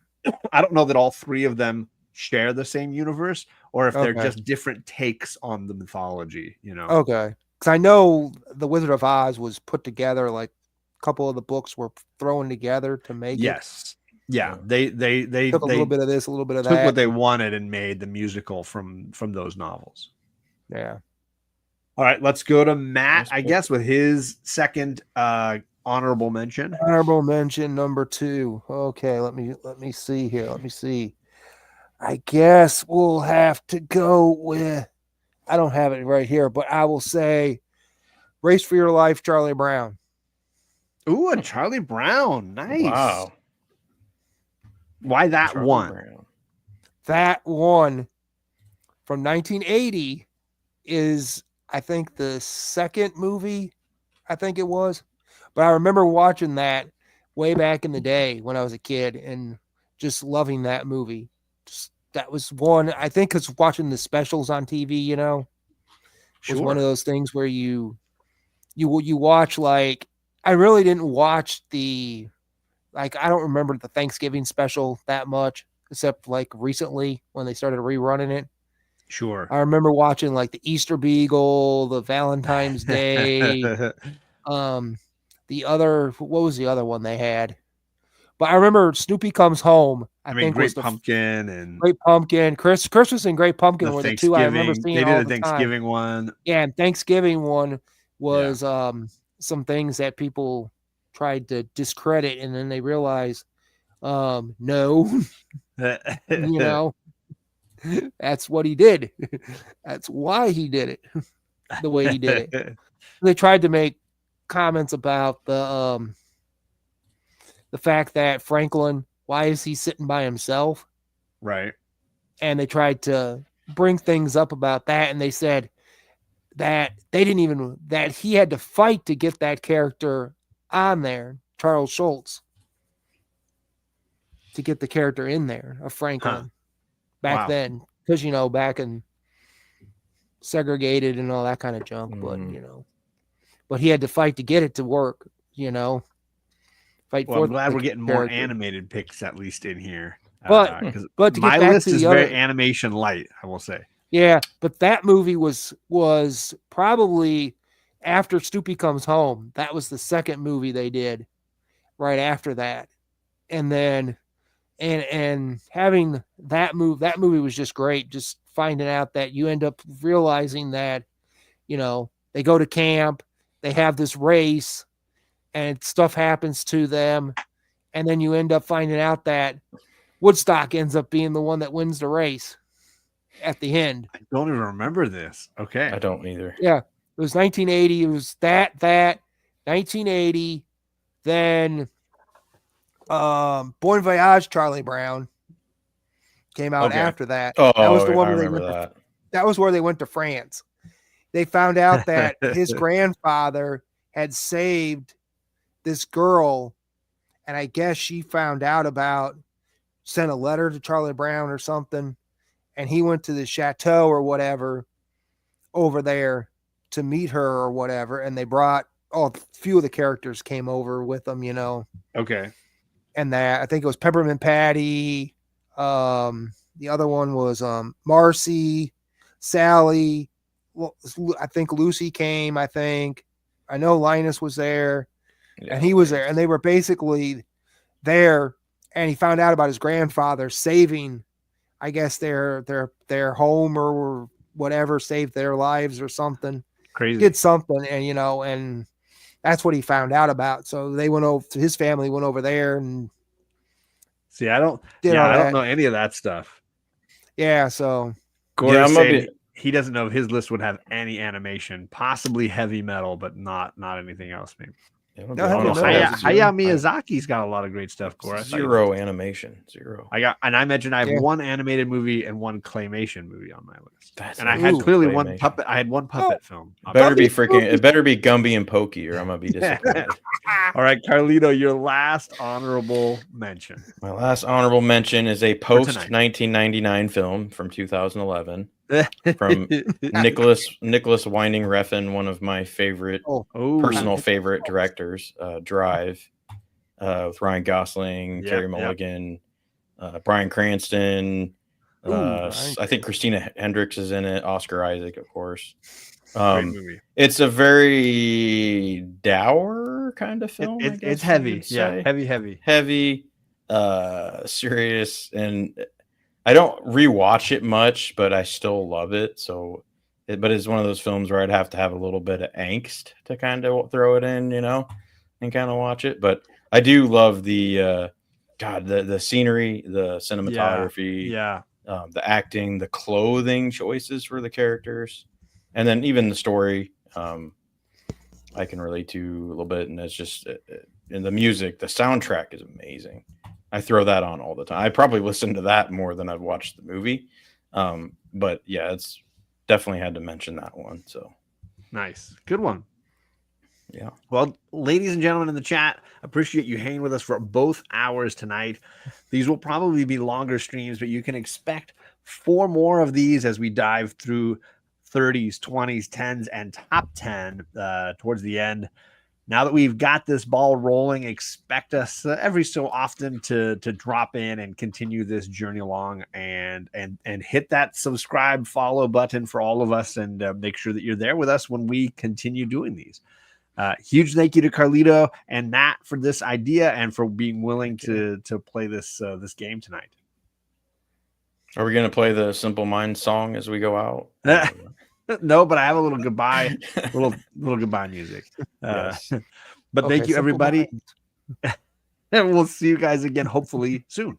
I don't know that all three of them share the same universe, or if they're Okay. just different takes on the mythology. You know. Okay, because I know the Wizard of Oz was put together, like a couple of the books were thrown together to make it. Yes. Yeah. They Took a little bit of this, a little bit of took that. what they wanted and made the musical from those novels. Yeah. All right, let's go to Matt, That's I cool. guess, with his second honorable mention. Honorable mention number 2. Okay, let me see here. Let me see. I guess we'll have to go with. I don't have it right here, but I will say, Race for Your Life, Charlie Brown. Ooh, and Charlie Brown. Nice. Wow. Why that Charlie one? Brown. That one from 1980 is, I think, the second movie. I think it was, but I remember watching that way back in the day when I was a kid and just loving that movie. That was one, I think, because watching the specials on TV, was one of those things where you watch, like, I really didn't watch I don't remember the Thanksgiving special that much, except like recently when they started rerunning it. Sure. I remember watching like the Easter Beagle, the Valentine's Day, the other, what was the other one they had? But I remember Snoopy Comes Home. I mean, think Great was the Pumpkin and Great Pumpkin, Christmas and Great Pumpkin the were the two I remember Thanksgiving. seeing They all did a the time. Thanksgiving one. Yeah, and Thanksgiving one was some things that people tried to discredit, and then they realized, no. You know, that's what he did. That's why he did it the way he did it. They tried to make comments about the fact that Franklin, why is he sitting by himself? Right. And they tried to bring things up about that, and they said that that he had to fight to get that character on there, Charles Schultz, to get the character in there of Franklin back then, because back in segregated and all that kind of junk, but but he had to fight to get it to work, fight Well, for I'm glad we're getting more character. animated picks at least in here. But to get my back list to is the very other, animation light, I will say. yeah, but that movie was probably after Stoopy Comes Home. That was the second movie they did right after that. And then and having that movie was just great. Just finding out that you end up realizing that, they go to camp, they have this race, and stuff happens to them. And then you end up finding out that Woodstock ends up being the one that wins the race at the end. I don't even remember this. Okay. I don't either. Yeah. It was 1980. It was that 1980. Then Bon Voyage, Charlie Brown came out after that. Oh, that was the one I where remember that was where they went to France. They found out that his grandfather had saved this girl, and I guess she found out sent a letter to Charlie Brown or something, and he went to the chateau or whatever over there to meet her or whatever, and they brought a few of the characters came over with them, Okay. and that I think it was Peppermint Patty. The other one was Marcy, Sally. Well, I think Lucy came. I know Linus was there, and he was there, and they were basically there. And he found out about his grandfather saving, I guess their home or whatever, saved their lives or something. Crazy. Did something, and and that's what he found out about. So they went over to his family, went over there, and see, I don't know any of that stuff. Yeah, so Gore's saying he doesn't know if his list would have any animation, possibly heavy metal, but not anything else. Maybe. Hayao Miyazaki's got a lot of great stuff. Gore. Zero animation. Zero. I mentioned I have one animated movie and one claymation movie on my list. I had clearly one puppet. I had one puppet film. It better be Gumby and Pokey, or I'm gonna be disappointed. All right, Carlito, your last honorable mention. My last honorable mention is a post 1999 film from 2011 from Nicholas Winding Refn, one of my favorite personal favorite directors. Drive with Ryan Gosling, Carey Mulligan, Bryan Cranston. I think Christina Hendricks is in it. Oscar Isaac, of course. Great movie. It's a very dour kind of film. It's heavy, heavy, serious, and I don't rewatch it much, but I still love it. So, but it's one of those films where I'd have to have a little bit of angst to kind of throw it in, and kind of watch it. But I do love the scenery, the cinematography, the acting, the clothing choices for the characters, and then even the story. I can relate to a little bit, and it's just in the music. The soundtrack is amazing. I throw that on all the time. I probably listen to that more than I've watched the movie. But yeah, it's definitely had to mention that one. So nice. Good one. Yeah. Well, ladies and gentlemen in the chat, appreciate you hanging with us for both hours tonight. These will probably be longer streams, but you can expect 4 more of these as we dive through 30s, 20s, 10s, and top 10 towards the end. Now that we've got this ball rolling, expect us every so often to drop in and continue this journey along and hit that subscribe, follow button for all of us, and make sure that you're there with us when we continue doing these. Huge thank you to Carlito and Matt for this idea and for being willing to play this game tonight. Are we going to play the Simple Minds song as we go out? No, but I have a little goodbye, little goodbye music. Yes. But thank you, everybody. And we'll see you guys again, hopefully soon.